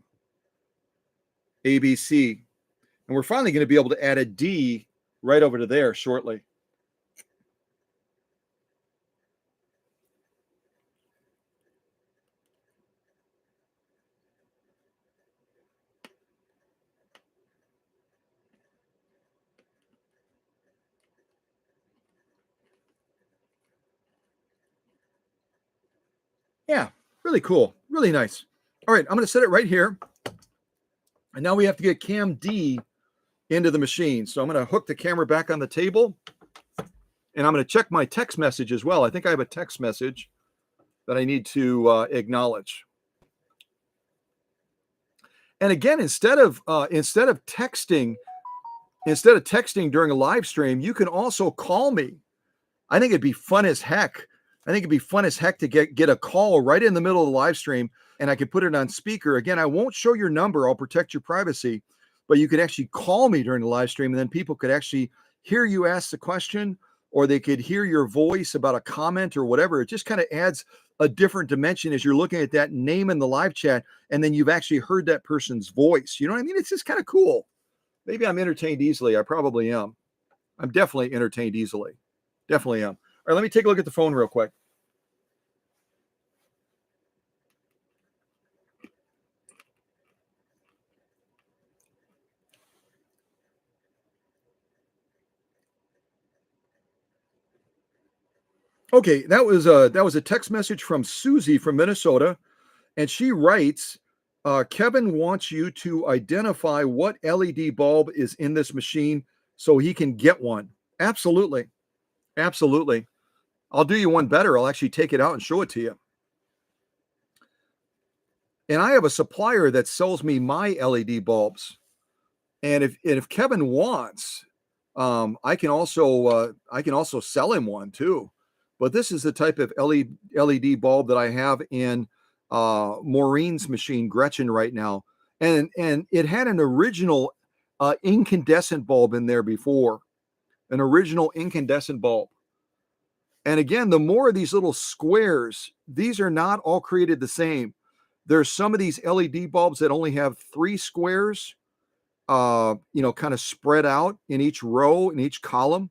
ABC. And we're finally going to be able to add a D right over to there shortly. Yeah, really cool. Really nice. All right, I'm going to set it right here. And now we have to get cam D into the machine. So I'm going to hook the camera back on the table. And I'm going to check my text message as well. I think I have a text message that I need to acknowledge. And again, instead of texting during a live stream, you can also call me. I think it'd be fun as heck. To get a call right in the middle of the live stream, and I could put it on speaker. Again, I won't show your number. I'll protect your privacy, but you could actually call me during the live stream, and then people could actually hear you ask the question, or they could hear your voice about a comment or whatever. It just kind of adds a different dimension as you're looking at that name in the live chat, and then you've actually heard that person's voice. You know what I mean? It's just kind of cool. Maybe I'm entertained easily. I probably am. I'm definitely entertained easily. Definitely am. All right, let me take a look at the phone real quick. Okay, that was a text message from Susie from Minnesota, and she writes, Kevin wants you to identify what LED bulb is in this machine so he can get one. Absolutely. Absolutely. I'll do you one better. I'll actually take it out and show it to you. And I have a supplier that sells me my LED bulbs. And if Kevin wants, I can also sell him one too. But this is the type of LED bulb that I have in Maureen's machine, Gretchen, right now. And it had an original incandescent bulb in there before, an original incandescent bulb. And again, the more of these little squares, these are not all created the same. There's some of these LED bulbs that only have 3 squares, kind of spread out in each row, in each column.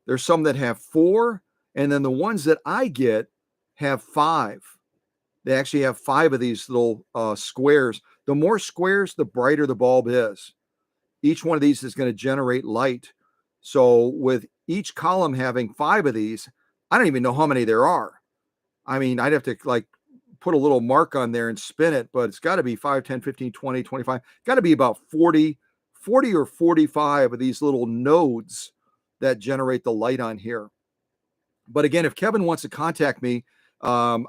There's some that have 4, and then the ones that I get have 5. They actually have 5 of these little squares. The more squares, the brighter the bulb is. Each one of these is going to generate light. So with each column having 5 of these, I don't even know how many there are. I mean, I'd have to put a little mark on there and spin it, but it's got to be 5, 10, 15, 20, 25. Got to be about 40 or 45 of these little nodes that generate the light on here. But again, if Kevin wants to contact me, I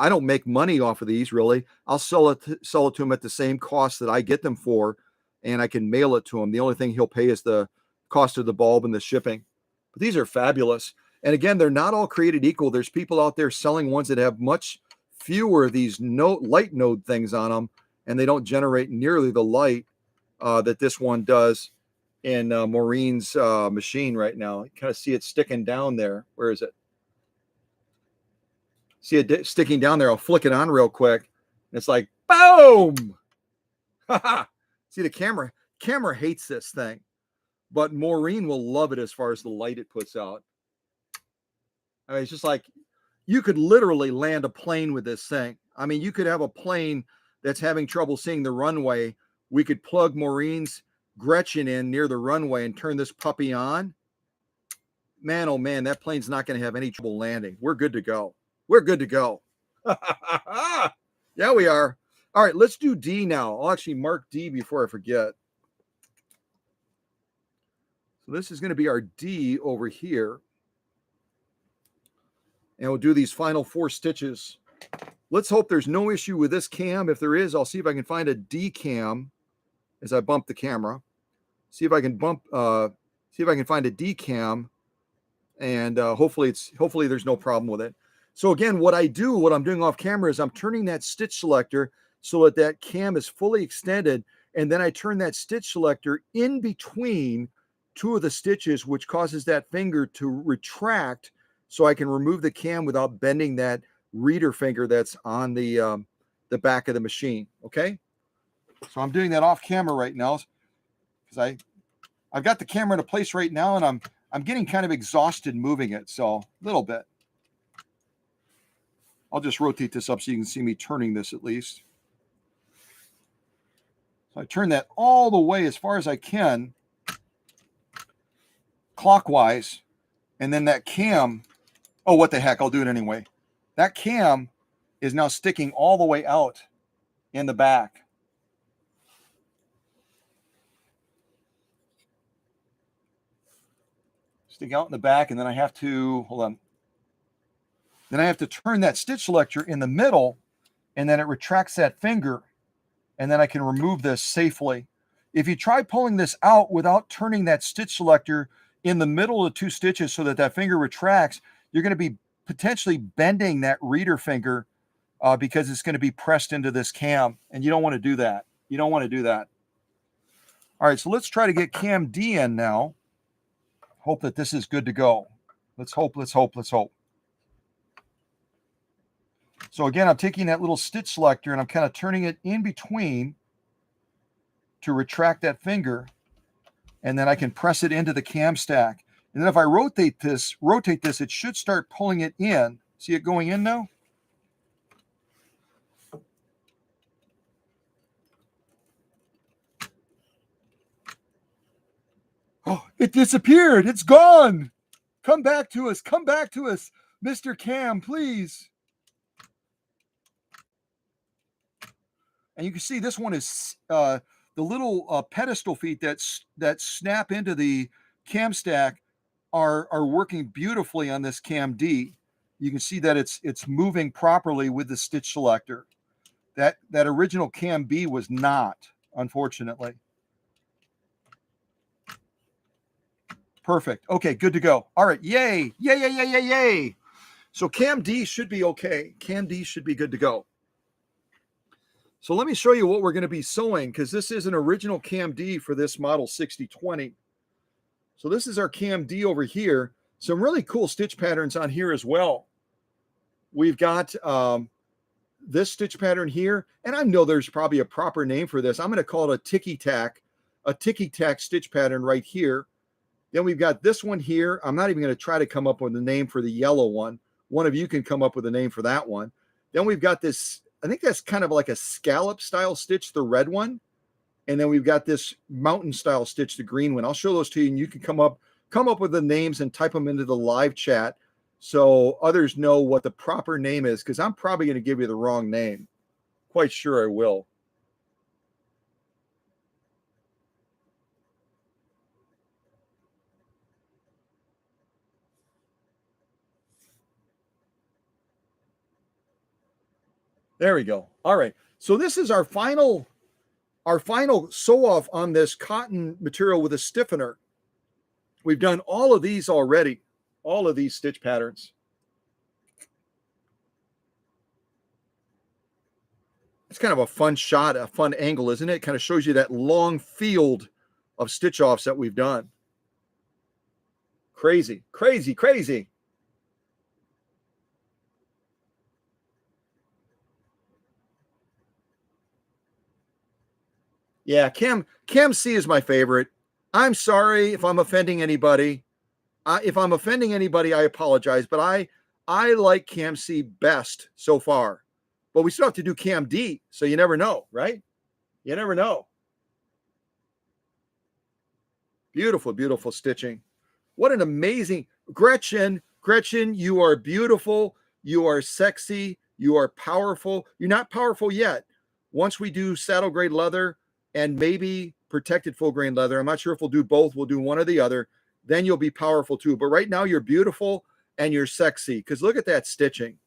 don't make money off of these really. I'll sell it to him at the same cost that I get them for, and I can mail it to him. The only thing he'll pay is the cost of the bulb and the shipping. But these are fabulous. And again, they're not all created equal. There's people out there selling ones that have much fewer of these light node things on them, and they don't generate nearly the light that this one does in Maureen's machine right now. You kind of see it sticking down there. Where is it? See it sticking down there. I'll flick it on real quick. And it's like, boom! See, the camera hates this thing, but Maureen will love it as far as the light it puts out. I mean, it's just like you could literally land a plane with this thing. I mean, you could have a plane that's having trouble seeing the runway. We could plug Maureen's Gretchen in near the runway and turn this puppy on. Man, oh man, that plane's not going to have any trouble landing. We're good to go. We're good to go. Yeah, we are. All right, let's do D now. I'll actually mark D before I forget. So this is going to be our D over here. And we'll do these final 4 stitches. Let's hope there's no issue with this cam. If there is, I'll see if I can find a D cam as I bump the camera. See if I can find a D cam, and hopefully there's no problem with it. So again, what I'm doing off camera is I'm turning that stitch selector so that cam is fully extended, and then I turn that stitch selector in between 2 of the stitches, which causes that finger to retract so I can remove the cam without bending that reader finger that's on the back of the machine. Okay, so I'm doing that off camera right now because I've got the camera in a place right now, and I'm getting kind of exhausted moving it, so a little bit. I'll just rotate this up so you can see me turning this at least. So I turn that all the way as far as I can clockwise, and then that cam, oh, what the heck, I'll do it anyway. That cam is now sticking all the way out in the back. Stick out in the back, and then I have to, hold on. Then I have to turn that stitch selector in the middle, and then it retracts that finger, and then I can remove this safely. If you try pulling this out without turning that stitch selector in the middle of the 2 stitches so that that finger retracts, you're going to be potentially bending that reader finger because it's going to be pressed into this cam, and you don't want to do that. You don't want to do that. All right, so let's try to get cam D in now. Hope that this is good to go. Let's hope, let's hope, let's hope. So again, I'm taking that little stitch selector and I'm kind of turning it in between to retract that finger, and then I can press it into the cam stack. And then if I rotate this, it should start pulling it in. See it going in now? Oh, it disappeared. It's gone. Come back to us. Come back to us, Mr. Cam, please. And you can see this one is the little pedestal feet that snap into the cam stack are working beautifully on this cam D. You can see that it's moving properly with the stitch selector. That original cam B was not, unfortunately. Perfect. Okay, good to go. All right, yay, yay, yay, yay, yay, yay. So cam D should be okay. Cam D should be good to go. So let me show you what we're going to be sewing, because this is an original cam D for this model 6020. So this is our cam D over here. Some really cool stitch patterns on here as well. We've got this stitch pattern here, and I know there's probably a proper name for this. I'm going to call it a ticky-tack stitch pattern right here. Then we've got this one here. I'm not even going to try to come up with a name for the yellow one. One of you can come up with a name for that one. Then we've got this, I think that's kind of like a scallop style stitch, the red one. And then we've got this mountain style stitch, the green one. I'll show those to you, and you can come up with the names and type them into the live chat so others know what the proper name is, because I'm probably going to give you the wrong name. Quite sure I will. There we go. All right. So this is our final sew off on this cotton material with a stiffener. We've done all of these already, all of these stitch patterns. It's kind of a fun shot, a fun angle, isn't it? It kind of shows you that long field of stitch offs that we've done. Crazy, crazy, crazy. Yeah, Cam C is my favorite. I'm sorry if I'm offending anybody. If I'm offending anybody, I apologize. But I like Cam C best so far. But we still have to do Cam D, so you never know, right? You never know. Beautiful, beautiful stitching. What an amazing Gretchen, you are beautiful. You are sexy. You are powerful. You're not powerful yet. Once we do saddle grade leather and maybe protected full grain leather, I'm not sure if we'll do both. We'll do one or the other. Then you'll be powerful too. But right now you're beautiful and you're sexy, because look at that stitching.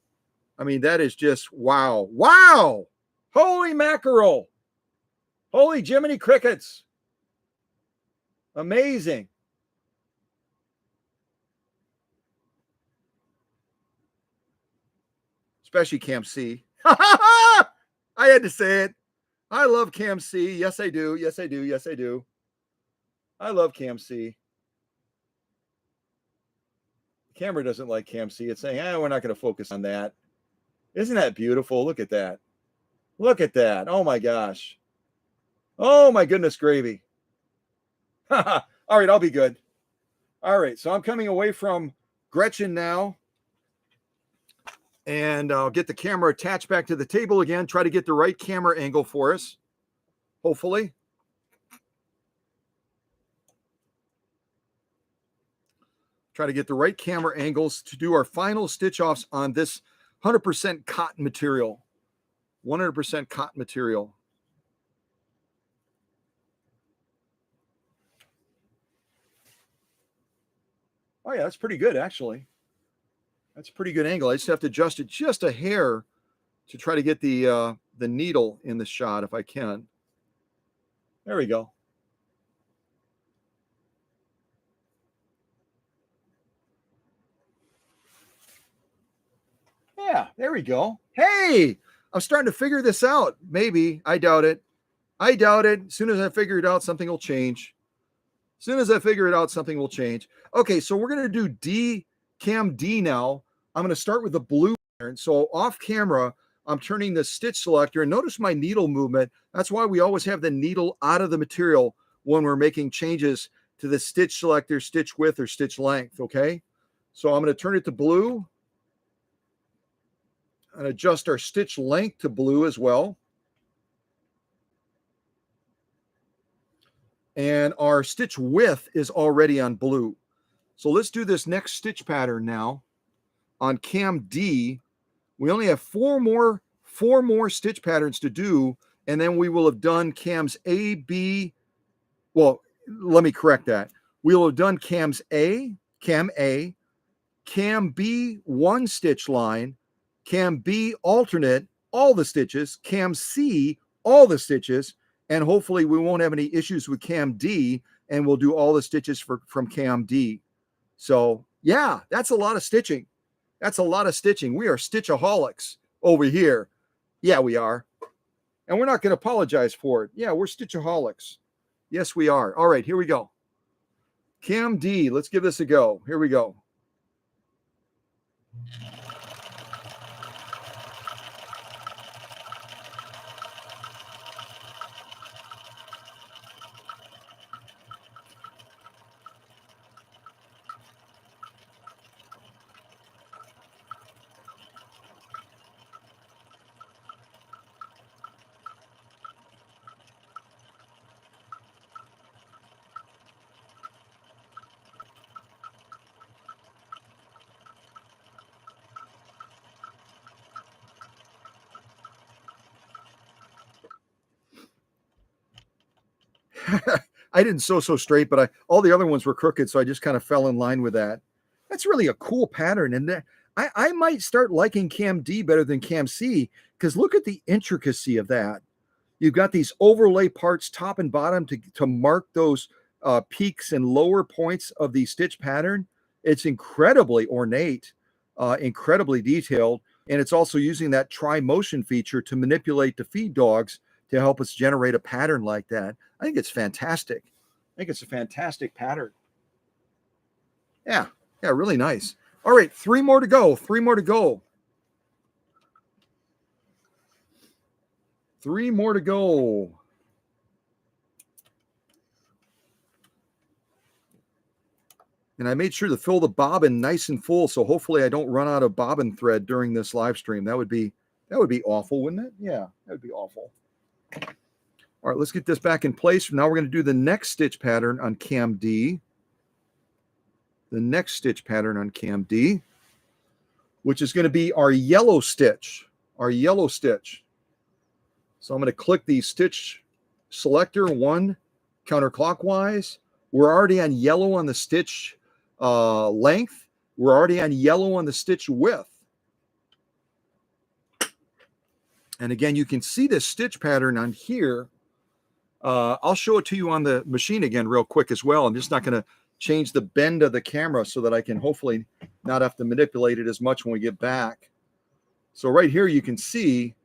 I mean, that is just wow. Wow. Holy mackerel. Holy Jiminy Crickets. Amazing. Especially Cam C. I had to say it. I love Cam C. Yes, I do. Yes, I do. Yes, I do. I love Cam C. The camera doesn't like Cam C. It's saying, we're not going to focus on that. Isn't that beautiful? Look at that. Look at that. Oh, my gosh. Oh, my goodness gravy. All right, I'll be good. All right, so I'm coming away from Gretchen now. And I'll get the camera attached back to the table again. Try to get the right camera angle for us, hopefully. Try to get the right camera angles to do our final stitch offs on this 100% cotton material. 100% cotton material. Oh yeah, that's pretty good actually. That's a pretty good angle. I just have to adjust it just a hair to try to get the needle in the shot if I can. There we go. Yeah, there we go. Hey, I'm starting to figure this out. Maybe. I doubt it. I doubt it. As soon as I figure it out, something will change. As soon as I figure it out, something will change. Okay, so we're going to do cam D now. I'm going to start with the blue pattern. So off camera, I'm turning the stitch selector, and notice my needle movement. That's why we always have the needle out of the material when we're making changes to the stitch selector, stitch width, or stitch length, okay? So I'm going to turn it to blue and adjust our stitch length to blue as well. And our stitch width is already on blue. So let's do this next stitch pattern now on cam D. We only have four more stitch patterns to do, and then we will have done cams A, B. Well, let me correct that. We will have done cam A, cam B, one stitch line, cam B alternate, all the stitches, cam C, all the stitches, and hopefully we won't have any issues with cam D, and we'll do all the stitches from cam D. So yeah, that's a lot of stitching. That's a lot of stitching. We are stitchaholics over here. Yeah, we are. And we're not going to apologize for it. Yeah, we're stitchaholics. Yes, we are. All right, here we go. Cam D, let's give this a go. Here we go. I didn't sew so straight, but all the other ones were crooked, so I just kind of fell in line with that. That's really a cool pattern, and I might start liking cam D better than cam C, because look at the intricacy of that. You've got these overlay parts top and bottom to mark those peaks and lower points of the stitch pattern. It's incredibly ornate, incredibly detailed, and it's also using that try motion feature to manipulate the feed dogs to help us generate a pattern like that. I think it's fantastic. I think it's a fantastic pattern. Yeah, really nice. All right, 3 more to go. 3 more to go. 3 more to go. And I made sure to fill the bobbin nice and full, so hopefully I don't run out of bobbin thread during this live stream. That would be awful, wouldn't it? Yeah, that would be awful. All right, let's get this back in place. Now we're going to do the next stitch pattern on cam D. The next stitch pattern on cam D, which is going to be our yellow stitch. Our yellow stitch. So I'm going to click the stitch selector 1 counterclockwise. We're already on yellow on the stitch length. We're already on yellow on the stitch width. And again, you can see this stitch pattern on here. I'll show it to you on the machine again real quick as well. I'm just not going to change the bend of the camera so that I can hopefully not have to manipulate it as much when we get back. So right here, you can see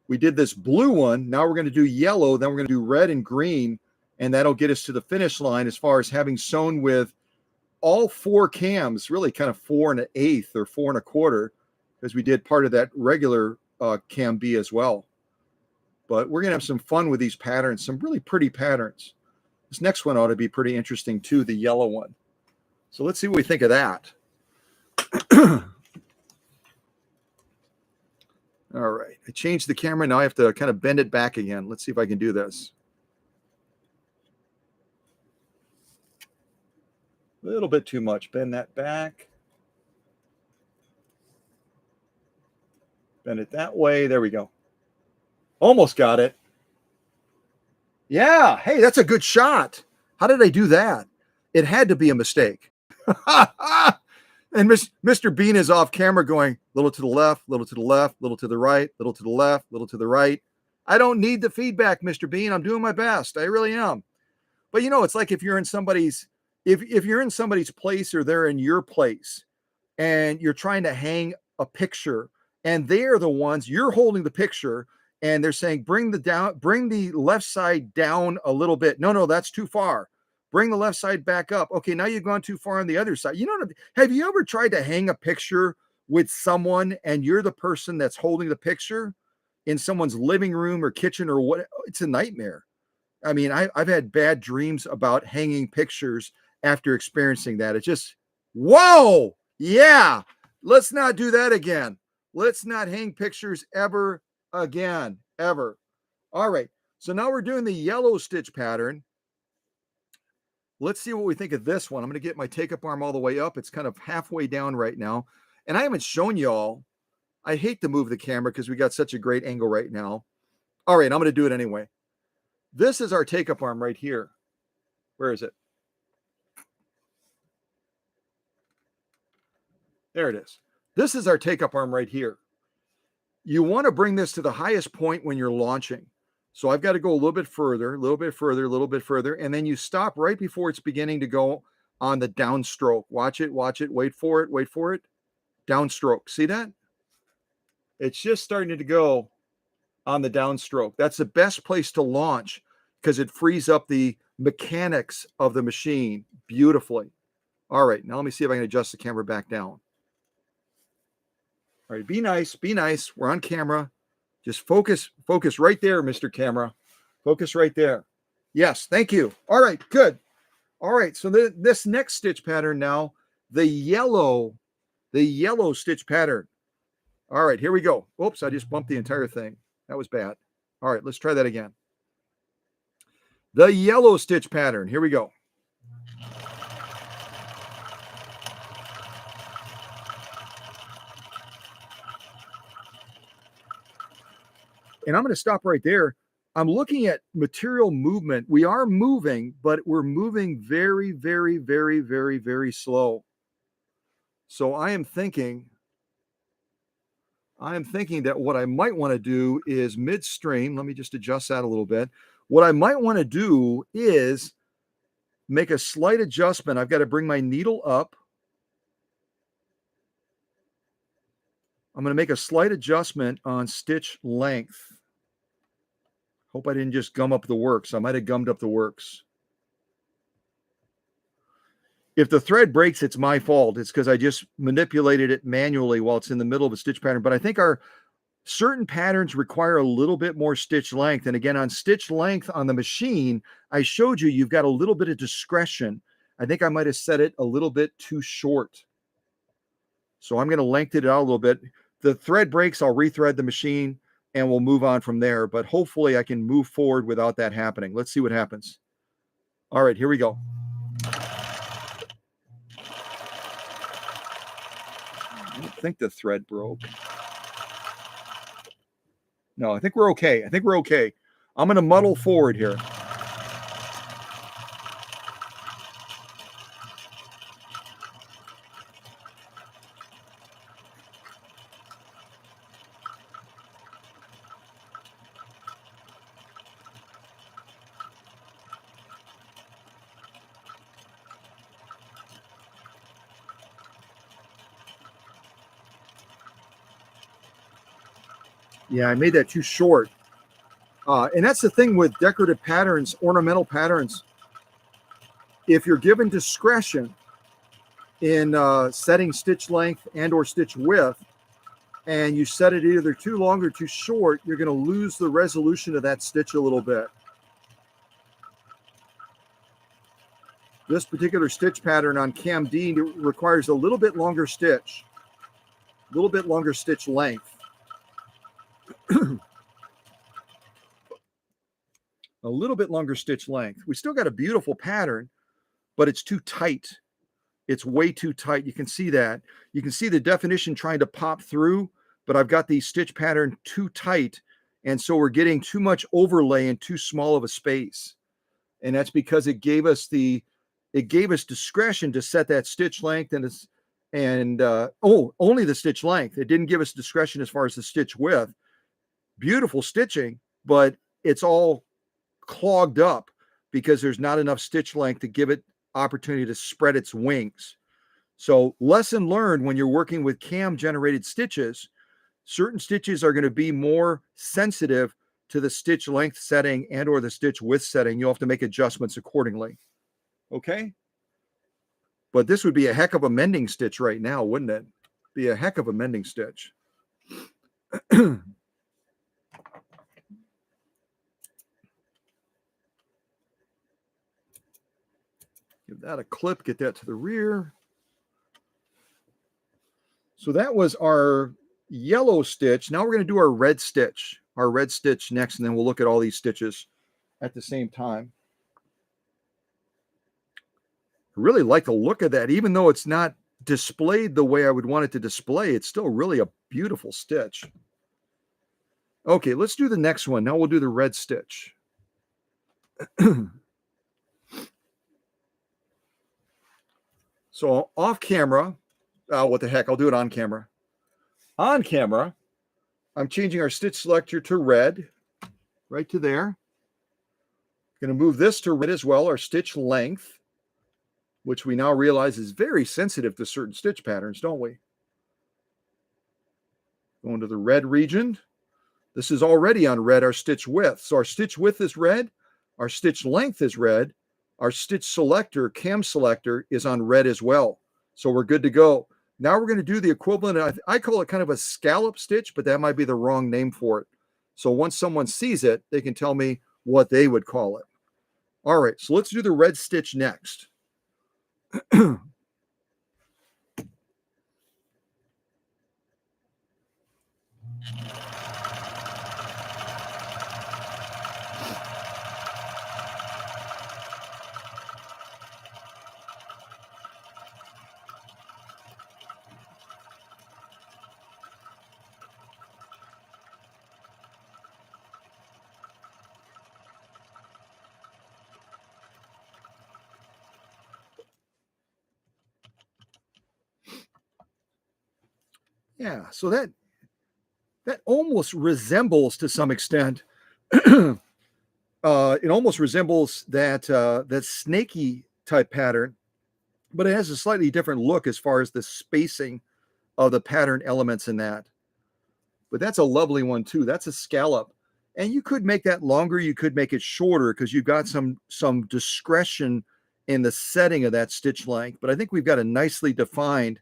we did this blue one. Now we're going to do yellow. Then we're going to do red and green. And that'll get us to the finish line as far as having sewn with all 4 cams, really kind of 4 1/8 or 4 1/4, because we did part of that regular cam B as well. But we're going to have some fun with these patterns, some really pretty patterns. This next one ought to be pretty interesting too, the yellow one. So let's see what we think of that. All right, I changed the camera. Now I have to kind of bend it back again. Let's see if I can do this. A little bit too much. Bend that back. Bend it that way. There we go. Almost got it. Yeah. Hey, that's a good shot. How did I do that? It had to be a mistake. And Mr. Bean is off camera going, little to the left, little to the left, little to the right, little to the left, little to the right. I don't need the feedback, Mr. Bean. I'm doing my best. I really am. But you know, it's like if you're in somebody's, if you're in somebody's place or they're in your place and you're trying to hang a picture and they're the ones, you're holding the picture and they're saying, bring the left side down a little bit. No, that's too far. Bring the left side back up. Okay, now you've gone too far on the other side. You know, have you ever tried to hang a picture with someone and you're the person that's holding the picture in someone's living room or kitchen or what? It's a nightmare. I mean, I've had bad dreams about hanging pictures after experiencing that. It's just, whoa, yeah, let's not do that again. Let's not hang pictures ever again, ever. All right, so now we're doing the yellow stitch pattern. Let's see what we think of this one. I'm going to get my take-up arm all the way up. It's kind of halfway down right now. And I haven't shown y'all. I hate to move the camera because we got such a great angle right now. All right, I'm going to do it anyway. This is our take-up arm right here. Where is it? There it is. This is our take-up arm right here. You want to bring this to the highest point when you're launching. So I've got to go a little bit further, a little bit further, a little bit further, and then you stop right before it's beginning to go on the downstroke. Watch it, wait for it, downstroke. See that? It's just starting to go on the downstroke. That's the best place to launch because it frees up the mechanics of the machine beautifully. All right, now let me see if I can adjust the camera back down. All right, be nice, be nice. We're on camera. Just focus right there, Mr. Camera. Focus right there. Yes, thank you. All right, good. All right, so this next stitch pattern now, the yellow stitch pattern. All right, here we go. Oops, I just bumped the entire thing. That was bad. All right, let's try that again. The yellow stitch pattern. Here we go. And I'm going to stop right there. I'm looking at material movement. We are moving, but we're moving very, very, very, very, very slow. So I am thinking that what I might want to do is midstream. Let me just adjust that a little bit. What I might want to do is make a slight adjustment. I've got to bring my needle up. I'm going to make a slight adjustment on stitch length. Hope I didn't just gum up the works. I might have gummed up the works. If the thread breaks, it's my fault. It's because I just manipulated it manually while it's in the middle of a stitch pattern. But I think our certain patterns require a little bit more stitch length. And again, on stitch length on the machine, I showed you've got a little bit of discretion. I think I might have set it a little bit too short. So I'm going to lengthen it out a little bit. The thread breaks, I'll rethread the machine and we'll move on from there. But hopefully I can move forward without that happening. Let's see what happens. All right, here we go. I don't think the thread broke. No, I think we're okay. I'm going to muddle forward here. Yeah, I made that too short. And that's the thing with decorative patterns, ornamental patterns. If you're given discretion in setting stitch length and or stitch width, and you set it either too long or too short, you're going to lose the resolution of that stitch a little bit. This particular stitch pattern on Cam D requires a little bit longer stitch, length. A little bit longer stitch length. We still got a beautiful pattern, but it's too tight. It's way too tight. You can see that. You can see the definition trying to pop through, but I've got the stitch pattern too tight. And so we're getting too much overlay in too small of a space. And that's because it gave us discretion to set that stitch length only the stitch length. It didn't give us discretion as far as the stitch width. Beautiful stitching, but it's all clogged up because there's not enough stitch length to give it opportunity to spread its wings. So lesson learned, when you're working with cam generated stitches, certain stitches are going to be more sensitive to the stitch length setting and or the stitch width setting. You'll have to make adjustments accordingly. Okay. But this would be a heck of a mending stitch right now, wouldn't it? Be a heck of a mending stitch. Give that a clip, get that to the rear. So that was our yellow stitch. Now we're going to do our red stitch next, and then we'll look at all these stitches at the same time. I really like the look of that. Even though it's not displayed the way I would want it to display, it's still really a beautiful stitch. Okay, let's do the next one. Now we'll do the red stitch. So off camera, what the heck, I'll do it on camera. On camera, I'm changing our stitch selector to red, right to there. Going to move this to red as well, our stitch length, which we now realize is very sensitive to certain stitch patterns, don't we? Going to the red region. This is already on red, our stitch width. So our stitch width is red, our stitch length is red, our stitch selector, cam selector, is on red as well. So we're good to go. Now we're going to do the equivalent. I call it kind of a scallop stitch, but that might be the wrong name for it. So once someone sees it, they can tell me what they would call it. All right, so let's do the red stitch next. Yeah, so that almost resembles, to some extent, it almost resembles that snaky type pattern, but it has a slightly different look as far as the spacing of the pattern elements in that. But that's a lovely one too. That's a scallop, and you could make that longer. You could make it shorter because you've got some discretion in the setting of that stitch length. But I think we've got a nicely defined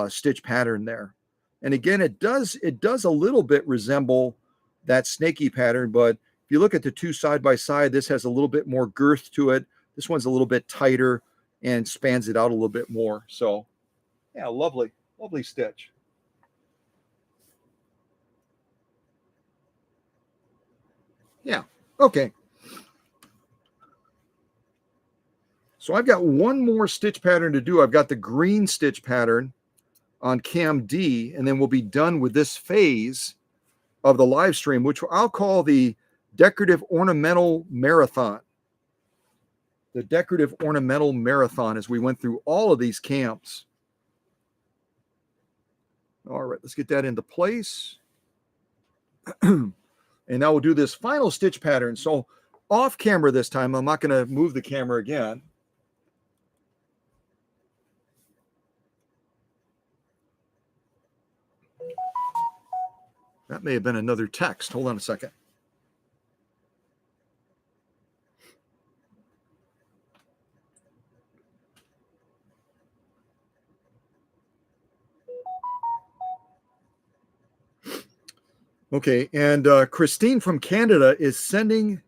stitch pattern there. And again, it does a little bit resemble that snaky pattern, but if you look at the two side by side, this has a little bit more girth to it. This one's a little bit tighter and spans it out a little bit more. So yeah, lovely stitch. Yeah, okay. So I've got one more stitch pattern to do. I've got the green stitch pattern on cam D, and then we'll be done with this phase of the live stream, which I'll call the decorative ornamental marathon. The decorative ornamental marathon, as we went through all of these camps. All right, let's get that into place. And now we'll do this final stitch pattern. So off camera this time, I'm not going to move the camera again. That may have been another text. Hold on a second. Okay, and Christine from Canada is sending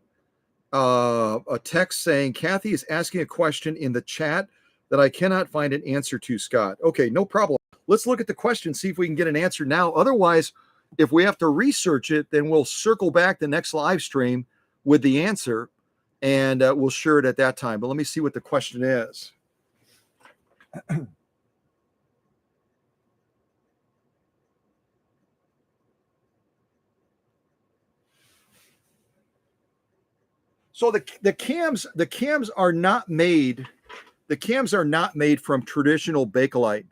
a text saying, Kathy is asking a question in the chat that I cannot find an answer to, Scott. Okay, no problem. Let's look at the question, see if we can get an answer now. Otherwise, if we have to research it, then we'll circle back the next live stream with the answer, and we'll share it at that time. But let me see what the question is. So the cams are not made. The cams are not made from traditional Bakelite.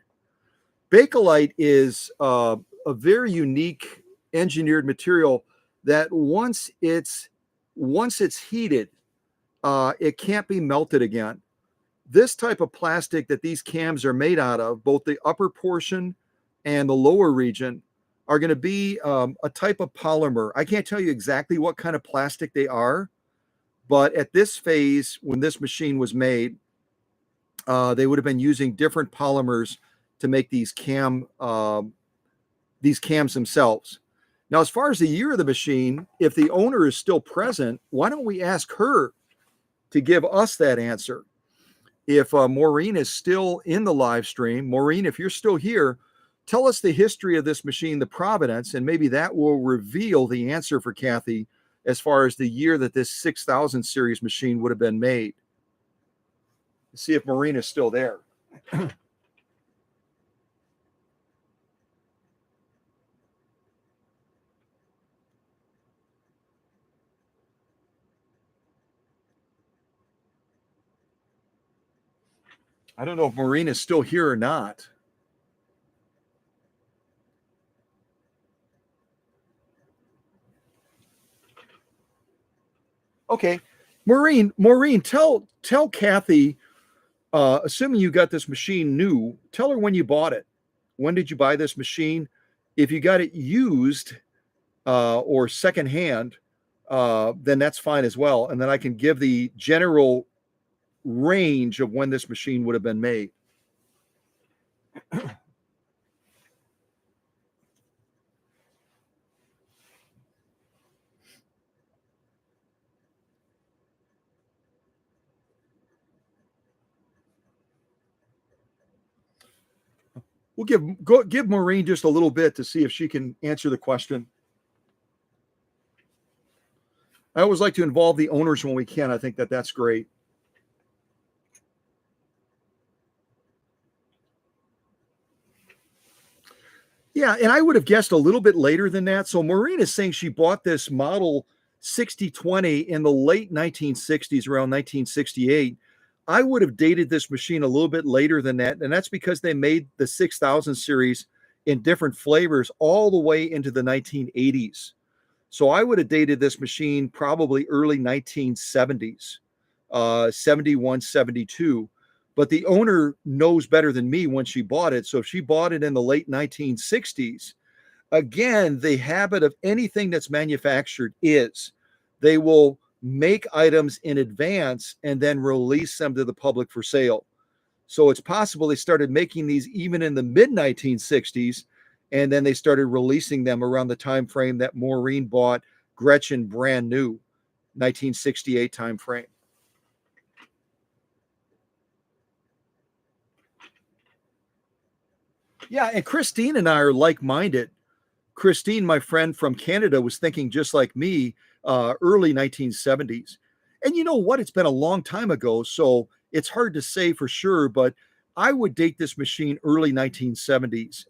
Bakelite is a very unique engineered material that once it's heated, it can't be melted again. This type of plastic that these cams are made out of, both the upper portion and the lower region, are going to be a type of polymer. I can't tell you exactly what kind of plastic they are, but at this phase, when this machine was made, they would have been using different polymers to make these cams themselves. Now, as far as the year of the machine, if the owner is still present, why don't we ask her to give us that answer? If Maureen is still in the live stream, Maureen, if you're still here, tell us the history of this machine, the provenance, and maybe that will reveal the answer for Kathy as far as the year that this 6000 series machine would have been made. Let's see if Maureen is still there. I don't know if Maureen is still here or not. Okay, Maureen, tell Kathy, assuming you got this machine new, tell her when you bought it. When did you buy this machine? If you got it used or secondhand, then that's fine as well. And then I can give the general range of when this machine would have been made. We'll give Maureen just a little bit to see if she can answer the question. I always like to involve the owners when we can. I think that's great. Yeah, and I would have guessed a little bit later than that. So Maureen is saying she bought this model 6020 in the late 1960s, around 1968. I would have dated this machine a little bit later than that, and that's because they made the 6000 series in different flavors all the way into the 1980s. So I would have dated this machine probably early 1970s, 71, 72. But the owner knows better than me when she bought it. So if she bought it in the late 1960s, again, the habit of anything that's manufactured is they will make items in advance and then release them to the public for sale. So it's possible they started making these even in the mid 1960s, and then they started releasing them around the time frame that Maureen bought Gretchen brand new, 1968 time frame. Yeah, and Christine and I are like-minded. Christine, my friend from Canada, was thinking just like me, early 1970s. And you know what? It's been a long time ago, so it's hard to say for sure, but I would date this machine early 1970s.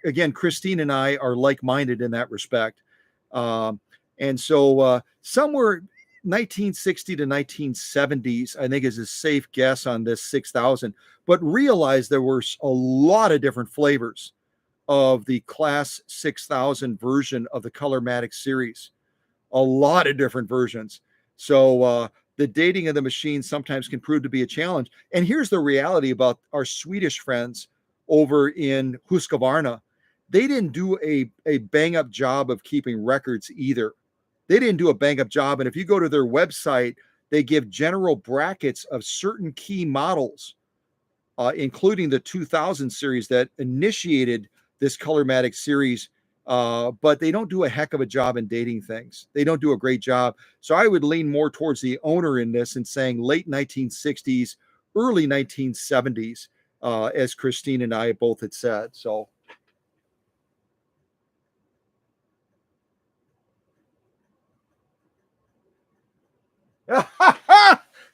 Again, Christine and I are like-minded in that respect. And so somewhere 1960 to 1970s, I think is a safe guess on this 6000. But realize there were a lot of different flavors of the class 6000 version of the Colormatic series. A lot of different versions. So the dating of the machine sometimes can prove to be a challenge. And here's the reality about our Swedish friends over in Husqvarna. They didn't do a bang up job of keeping records either. They didn't do a bang up job. And if you go to their website, they give general brackets of certain key models, including the 2000 series that initiated this Colormatic series. But they don't do a heck of a job in dating things. They don't do a great job. So I would lean more towards the owner in this and saying late 1960s, early 1970s, as Christine and I both had said. So.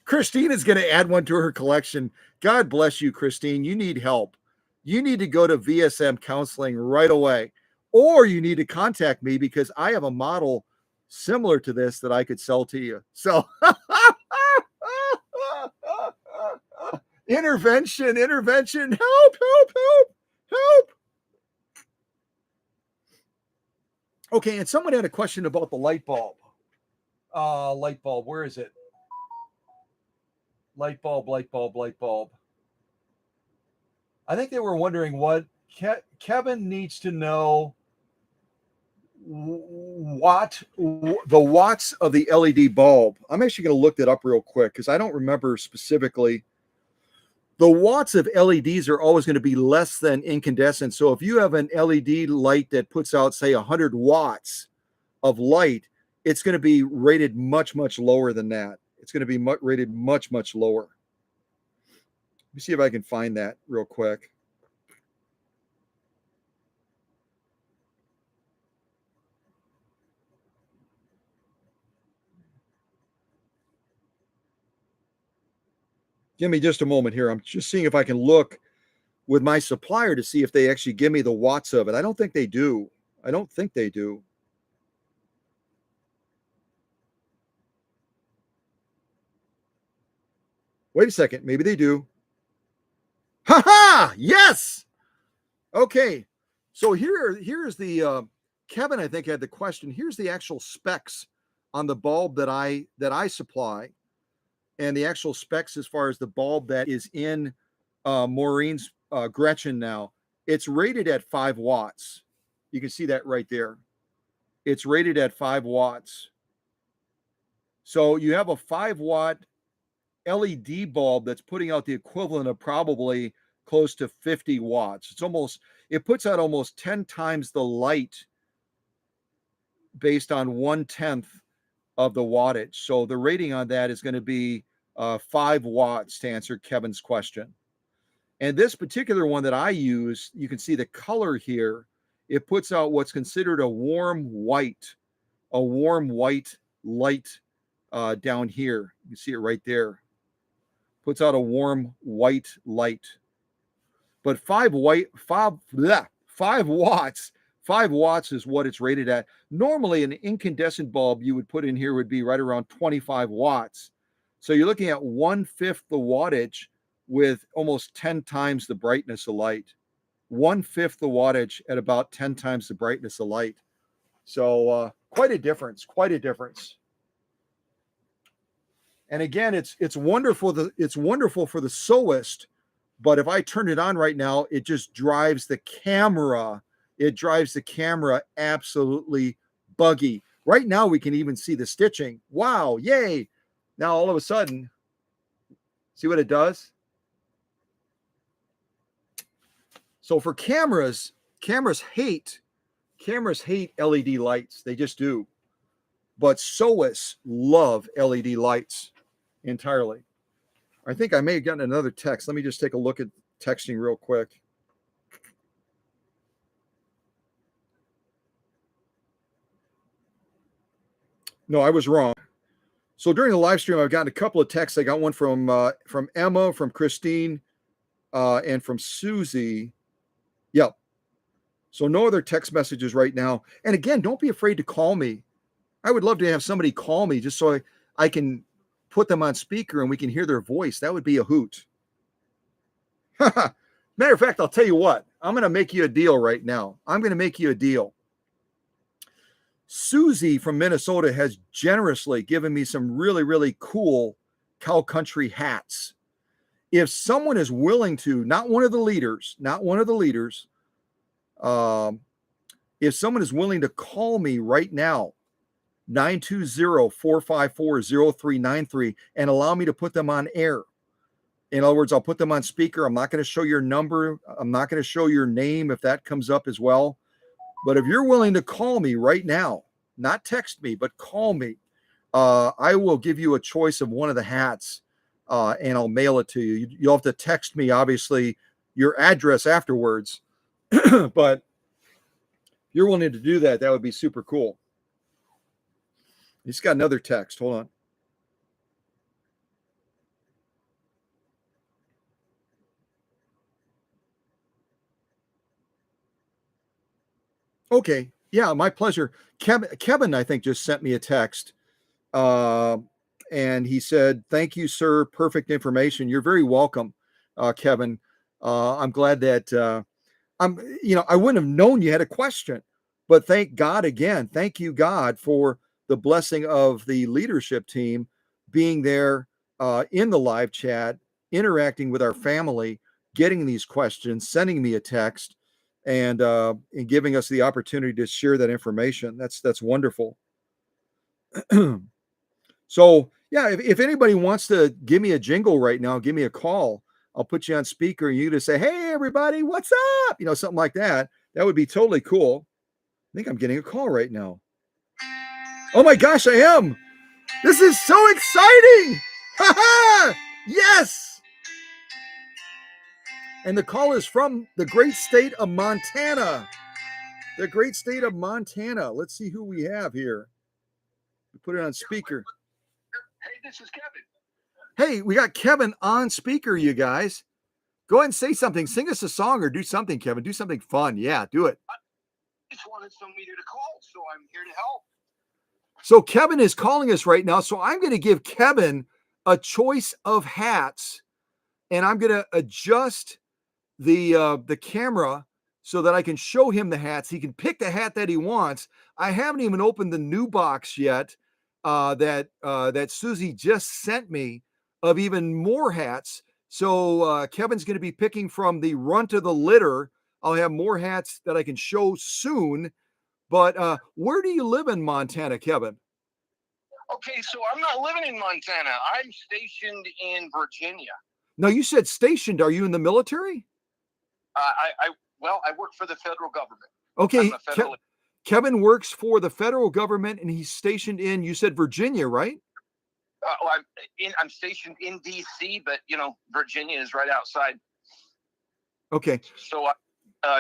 Christine is going to add one to her collection. God bless you, Christine. You need help. You need to go to VSM counseling right away, or you need to contact me because I have a model similar to this that I could sell to you. So Intervention, intervention, help, help, help, help. Okay, and someone had a question about the light bulb. Light bulb, where is it? Light bulb, light bulb, light bulb. I think they were wondering what Kevin needs to know what the watts of the LED bulb. I'm actually going to look that up real quick because I don't remember specifically. The watts of LEDs are always going to be less than incandescent. So if you have an LED light that puts out, say, 100 watts of light, it's going to be rated much, much lower than that. It's going to be rated much, much lower. Let me see if I can find that real quick. Give me just a moment here. I'm just seeing if I can look with my supplier to see if they actually give me the watts of it. I don't think they do. I don't think they do. Wait a second. Maybe they do. Ha ha! Yes. Okay. So here's the Kevin, I think, had the question. Here's the actual specs on the bulb that I supply, and the actual specs as far as the bulb that is in Maureen's Gretchen now. It's rated at 5 watts. You can see that right there. It's rated at 5 watts. So you have a 5-watt LED bulb that's putting out the equivalent of probably close to 50 watts. It puts out almost 10 times the light based on 1/10 of the wattage. So the rating on that is going to be 5 watts to answer Kevin's question. And this particular one that I use, you can see the color here. It puts out what's considered a warm white light down here. You see it right there. Puts out a warm white light. But 5 watts is what it's rated at. Normally, an incandescent bulb you would put in here would be right around 25 watts. So you're looking at 1/5 the wattage with almost 10 times the brightness of light. 1/5 the wattage at about 10 times the brightness of light. So quite a difference, quite a difference. And again, it's wonderful. It's wonderful for the sewist, but if I turn it on right now, it just drives the camera. It drives the camera absolutely buggy. Right now, we can even see the stitching. Wow, yay. Now, all of a sudden, see what it does? So for cameras hate LED lights. They just do. But sewists love LED lights entirely. I think I may have gotten another text. Let me just take a look at texting real quick. No, I was wrong. So during the live stream, I've gotten a couple of texts. I got one from Emma, from Christine, and from Susie. Yep. So no other text messages right now. And again, don't be afraid to call me. I would love to have somebody call me just so I can put them on speaker and we can hear their voice. That would be a hoot. Matter of fact, I'll tell you what. I'm going to make you a deal right now. I'm going to make you a deal. Susie from Minnesota has generously given me some really, really cool cow country hats. If someone is willing to, not one of the leaders, if someone is willing to call me right now, 920-454-0393, and allow me to put them on air. In other words, I'll put them on speaker. I'm not going to show your number. I'm not going to show your name if that comes up as well. But if you're willing to call me right now, not text me, but call me, I will give you a choice of one of the hats, and I'll mail it to you. You'll have to text me, obviously, your address afterwards. But if you're willing to do that, that would be super cool. He's got another text. Hold on. Okay. Yeah, my pleasure. Kevin, I think, just sent me a text. And he said, "Thank you, sir. Perfect information. You're very welcome." Kevin. I'm glad that I wouldn't have known you had a question, but thank God again. Thank you, God, for the blessing of the leadership team being there in the live chat, interacting with our family, getting these questions, sending me a text, and giving us the opportunity to share that information. That's wonderful. So yeah, if anybody wants to give me a jingle right now, give me a call. I'll put you on speaker and you just say, "Hey everybody, what's up?" Something like that. That would be totally cool. I think I'm getting a call right now. Oh my gosh, I am. This is so exciting. Ha! Yes. And the call is from the great state of Montana. The great state of Montana. Let's see who we have here. We put it on speaker. Hey, this is Kevin. Hey, we got Kevin on speaker, you guys. Go ahead and say something. Sing us a song or do something, Kevin. Do something fun. Yeah, do it. I just wanted somebody to call, so I'm here to help. So Kevin is calling us right now. So I'm going to give Kevin a choice of hats, and I'm going to adjust the camera so that I can show him the hats. He can pick the hat that he wants. I haven't even opened the new box yet that Susie just sent me of even more hats. So Kevin's going to be picking from the runt of the litter. I'll have more hats that I can show soon. But where do you live in Montana, Kevin? Okay, so I'm not living in Montana. I'm stationed in Virginia. No, you said stationed. Are you in the military? I work for the federal government. Okay, Kevin works for the federal government, and he's stationed in, you said Virginia, right? I'm stationed in D.C., but Virginia is right outside. Okay. So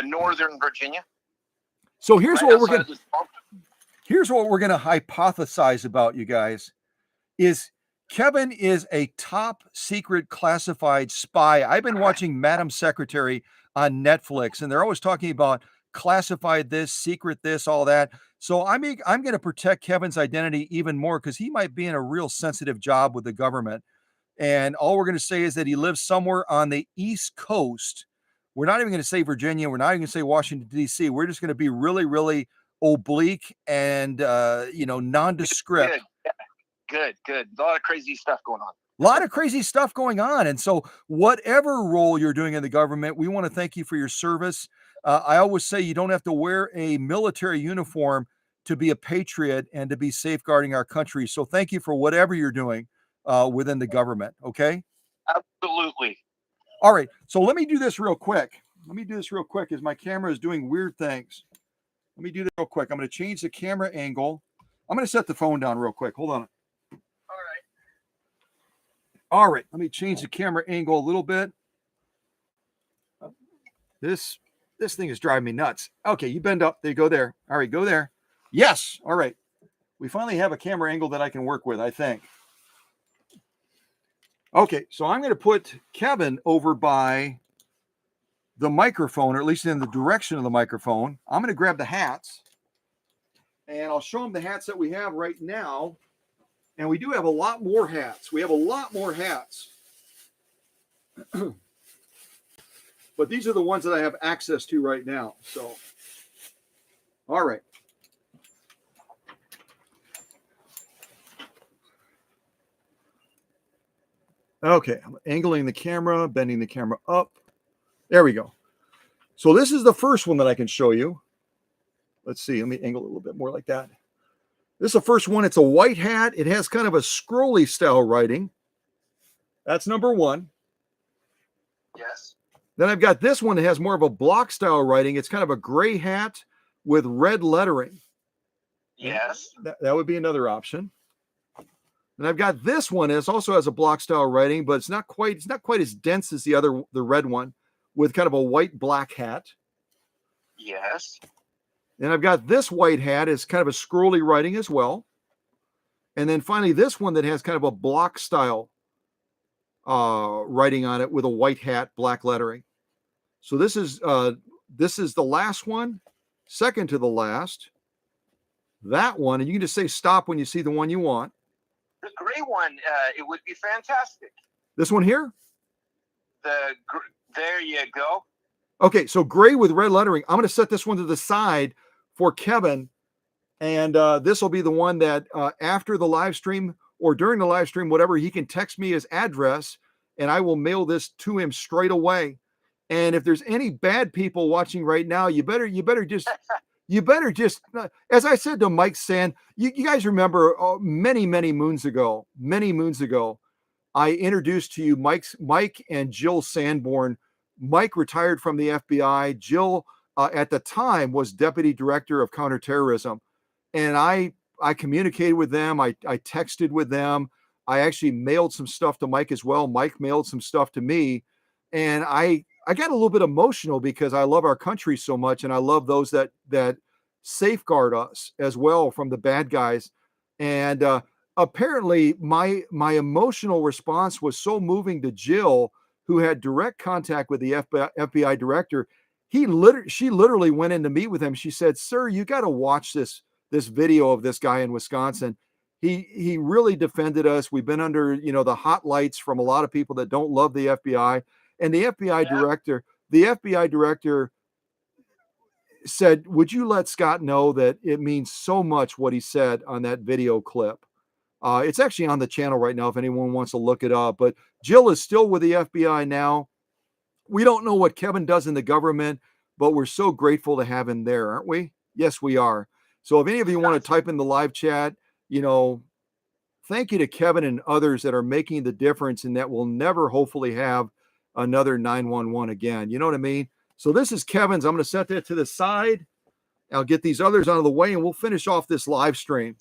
northern Virginia. So here's what we're gonna hypothesize about, you guys. Is Kevin is a top secret classified spy. I've been watching Madam Secretary on Netflix, and they're always talking about classified this, secret this, all that. So I'm going to protect Kevin's identity even more because he might be in a real sensitive job with the government. And all we're going to say is that he lives somewhere on the East Coast. We're not even going to say Virginia. We're not even going to say Washington, D.C. We're just going to be really, really oblique and, nondescript. Good. A lot of crazy stuff going on. A lot of crazy stuff going on. And so whatever role you're doing in the government, we want to thank you for your service. I always say you don't have to wear a military uniform to be a patriot and to be safeguarding our country. So thank you for whatever you're doing within the government. Okay? Absolutely. All right. So let me do this real quick. As my camera is doing weird things. Let me do this real quick. I'm going to change the camera angle. I'm going to set the phone down real quick. Hold on. All right, let me change the camera angle a little bit. This thing is driving me nuts. Okay, you bend up. There you go there. All right, go there. Yes. All right. We finally have a camera angle that I can work with, I think. Okay, so I'm going to put Kevin over by the microphone, or at least in the direction of the microphone. I'm going to grab the hats, and I'll show him the hats that we have right now. And we do have a lot more hats. But these are the ones that I have access to right now. So, all right. Okay, I'm angling the camera, bending the camera up. There we go. So this is the first one that I can show you. Let's see. Let me angle it a little bit more like that. This is the first one. It's a white hat. It has kind of a scrolly style writing. That's number one. Yes. Then I've got this one that has more of a block style writing. It's kind of a gray hat with red lettering. Yes. That would be another option. And I've got this one. It also has a block style writing, but it's not quite as dense as the red one, with kind of a white black hat. Yes. And I've got this white hat is kind of a scrolly writing as well. And then finally this one that has kind of a block style writing on it with a white hat, black lettering. So this is the last one, second to the last. That one, and you can just say stop when you see the one you want. The gray one, it would be fantastic. This one here? There you go. Okay, so gray with red lettering. I'm going to set this one to the side for Kevin, and this will be the one that after the live stream or during the live stream, whatever, he can text me his address, and I will mail this to him straight away. And if there's any bad people watching right now, you better just as I said to Mike Sand, you guys remember many moons ago, I introduced to you Mike and Jill Sanborn. Mike retired from the FBI. Jill, at the time, was deputy director of counterterrorism, and I communicated with them. I texted with them. I actually mailed some stuff to Mike as well. Mike mailed some stuff to me, and I got a little bit emotional because I love our country so much, and I love those that safeguard us as well from the bad guys. And apparently my emotional response was so moving to Jill, who had direct contact with the FBI director. She literally went in to meet with him. She said, "Sir, you got to watch this video of this guy in Wisconsin. He really defended us. We've been under, the hot lights from a lot of people that don't love the FBI." And the FBI director said, "Would you let Scott know that it means so much what he said on that video clip?" It's actually on the channel right now if anyone wants to look it up. But Jill is still with the FBI now. We don't know what Kevin does in the government, but we're so grateful to have him there, aren't we? Yes, we are. So if any of you want to type in the live chat, thank you to Kevin and others that are making the difference, and that will never hopefully have another 911 again. You know what I mean? So this is Kevin's. I'm going to set that to the side. I'll get these others out of the way, and we'll finish off this live stream.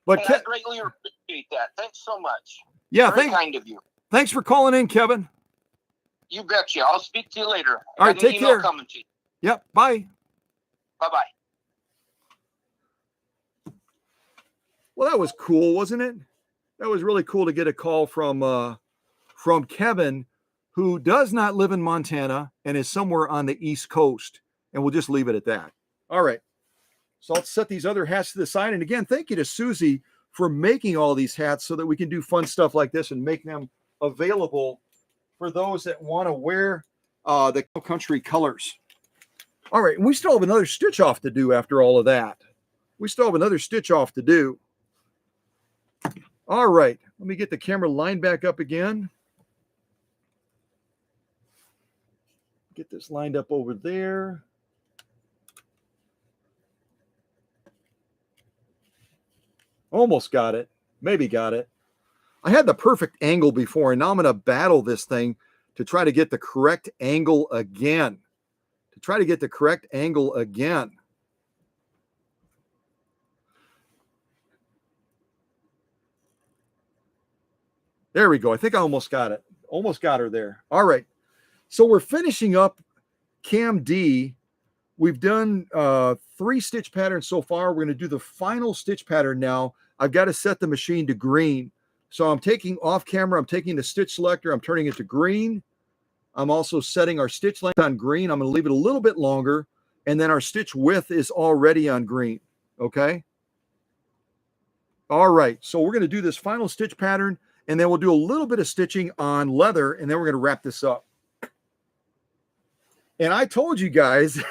But I greatly appreciate that. Thanks so much. Yeah, very kind of you. Thanks for calling in, Kevin. You betcha. I'll speak to you later. All right, take care. Coming to you. Yep. Bye. Bye-bye. Well, that was cool, wasn't it? That was really cool to get a call from Kevin, who does not live in Montana and is somewhere on the East Coast. And we'll just leave it at that. All right. So I'll set these other hats to the side. And again, thank you to Susie for making all these hats so that we can do fun stuff like this and make them available for those that want to wear the country colors. All right. And we still have another stitch off to do after all of that. All right. Let me get the camera line back up again. Get this lined up over there. Almost got it. Maybe got it. I had the perfect angle before, and now I'm going to battle this thing to try to get the correct angle again. There we go. I think I almost got it. Almost got her there. All right. So we're finishing up Cam D. We've done 3 stitch patterns so far. We're going to do the final stitch pattern now. I've got to set the machine to green. So I'm taking off camera. I'm taking the stitch selector. I'm turning it to green. I'm also setting our stitch length on green. I'm going to leave it a little bit longer. And then our stitch width is already on green. Okay. All right. So we're going to do this final stitch pattern, and then we'll do a little bit of stitching on leather, and then we're going to wrap this up. And I told you guys,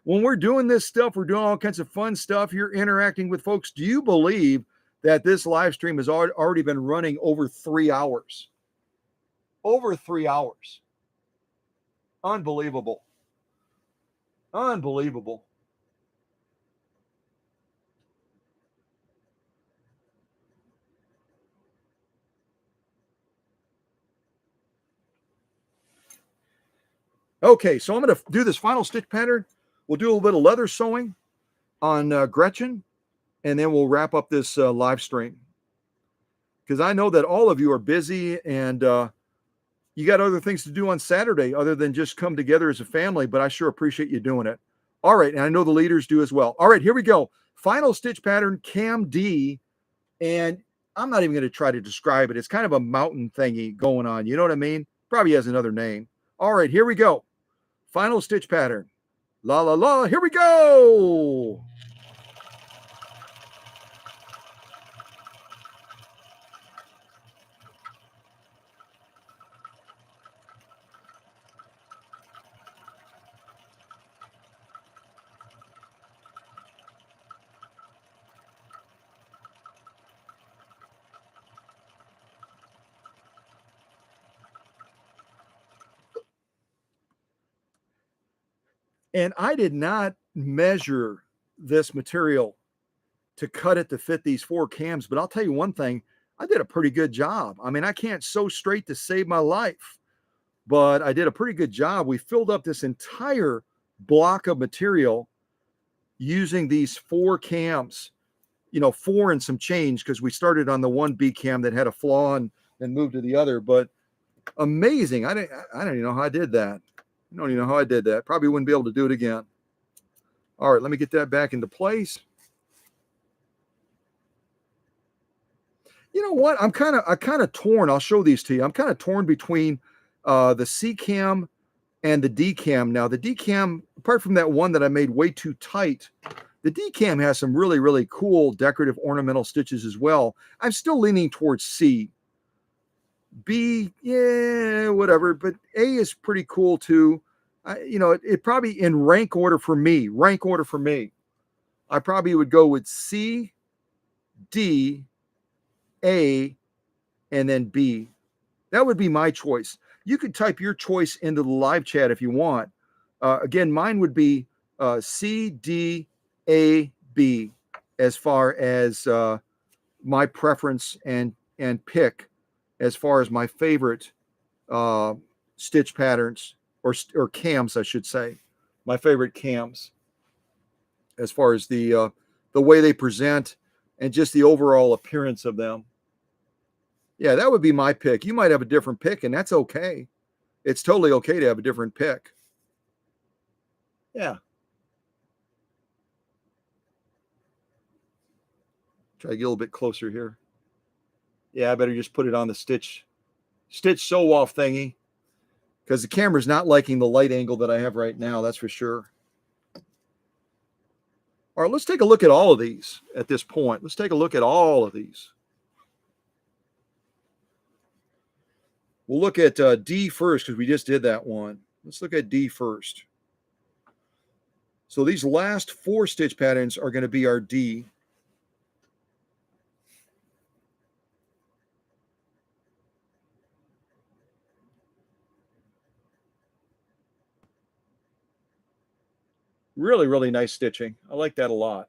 when we're doing this stuff, we're doing all kinds of fun stuff. You're interacting with folks. Do you believe that this live stream has already been running over 3 hours? Over 3 hours. Unbelievable. Okay, so I'm going to do this final stitch pattern. We'll do a little bit of leather sewing on Gretchen, and then we'll wrap up this live stream. Because I know that all of you are busy, and you got other things to do on Saturday other than just come together as a family, but I sure appreciate you doing it. All right, and I know the leaders do as well. All right, here we go. Final stitch pattern, Cam D, and I'm not even going to try to describe it. It's kind of a mountain thingy going on. You know what I mean? Probably has another name. All right, here we go. Final stitch pattern. La, la, la. Here we go. And I did not measure this material to cut it to fit these 4 cams, but I'll tell you one thing, I did a pretty good job. I mean, I can't sew straight to save my life, but I did a pretty good job. We filled up this entire block of material using these 4 cams, 4 and some change, because we started on the one B cam that had a flaw and then moved to the other. But amazing. I don't even know how I did that. I don't even know how I did that. Probably wouldn't be able to do it again. All right, let me get that back into place. You know what? I'm kind of torn. I'll show these to you. I'm kind of torn between the C cam and the D cam. Now, the D cam, apart from that one that I made way too tight, the D cam has some really, really cool decorative ornamental stitches as well. I'm still leaning towards C. B, yeah, whatever. But A is pretty cool too. It probably in rank order for me. I probably would go with C, D, A, and then B. That would be my choice. You could type your choice into the live chat if you want. Again, mine would be C, D, A, B as far as my preference and pick as far as my favorite stitch patterns or cams, I should say. My favorite cams as far as the way they present and just the overall appearance of them. Yeah, that would be my pick. You might have a different pick, and that's okay. It's totally okay to have a different pick. Yeah. Try to get a little bit closer here. Yeah, I better just put it on the stitch sew off thingy, because the camera's not liking the light angle that I have right now, that's for sure. All right, let's take a look at all of these at this point. Let's take a look at all of these. We'll look at D first because we just did that one. Let's look at D first. So these last 4 stitch patterns are going to be our D. Really, really nice stitching. I like that a lot.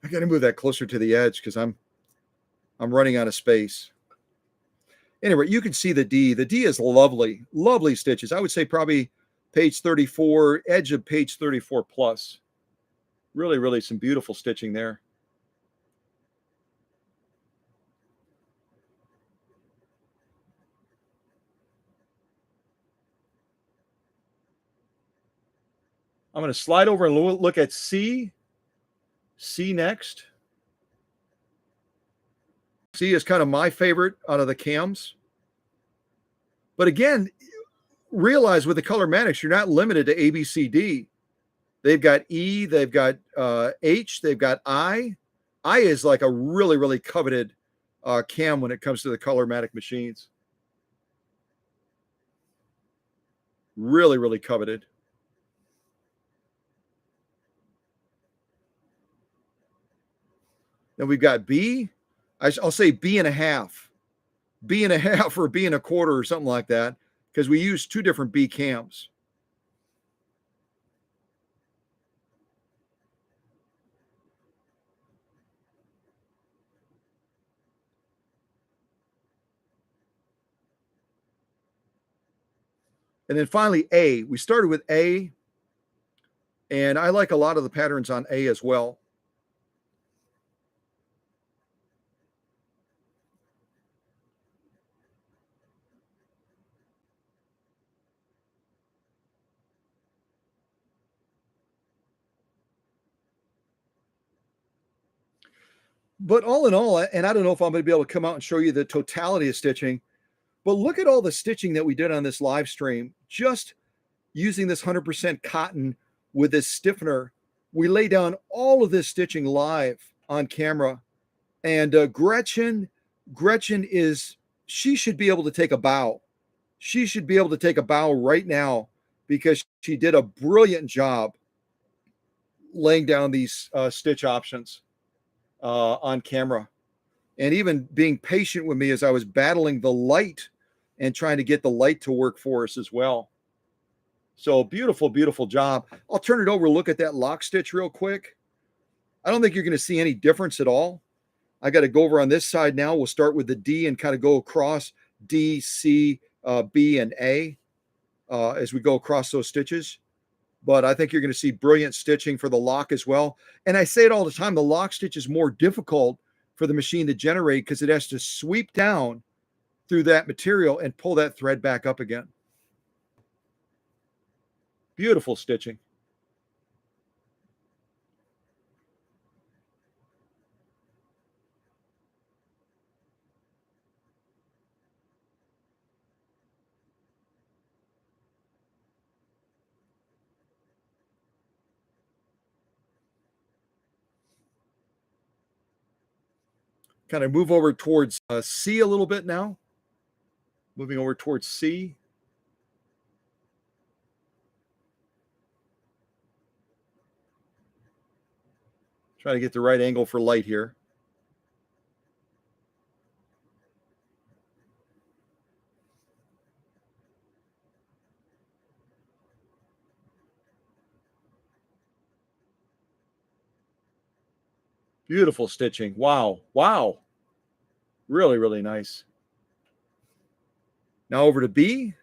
I got to move that closer to the edge because I'm running out of space. Anyway, you can see the D. The D is lovely, lovely stitches. I would say probably page 34, edge of page 34 plus. Really, really some beautiful stitching there. I'm going to slide over and look at C. C next. C is kind of my favorite out of the cams. But again, realize with the Colormatics, you're not limited to A, B, C, D. They've got E, they've got H, they've got I. I is like a really, really coveted cam when it comes to the Colormatic machines. Really, really coveted. Then we've got B. I'll say B and a half. B and a half or B and a quarter or something like that, because we use 2 different B cams. And then finally, A. We started with A, and I like a lot of the patterns on A as well. But all in all, and I don't know if I'm going to be able to come out and show you the totality of stitching, but look at all the stitching that we did on this live stream, just using this 100% cotton with this stiffener. We lay down all of this stitching live on camera. And Gretchen Gretchen she should be able to take a bow. She should be able to take a bow right now because she did a brilliant job laying down these stitch options on camera, and even being patient with me as I was battling the light and trying to get the light to work for us as well. So beautiful, beautiful job. I'll turn it over, look at that lock stitch real quick. I don't think you're going to see any difference at all. I got to go over on this side now. We'll start with the D and kind of go across D, C, B, and A as we go across those stitches. But I think you're going to see brilliant stitching for the lock as well. And I say it all the time, the lock stitch is more difficult for the machine to generate because it has to sweep down through that material and pull that thread back up again. Beautiful stitching. Kind of move over towards C a little bit now. Moving over towards C. Try to get the right angle for light here. Beautiful stitching. Wow. Wow. Really, really nice. Now over to B.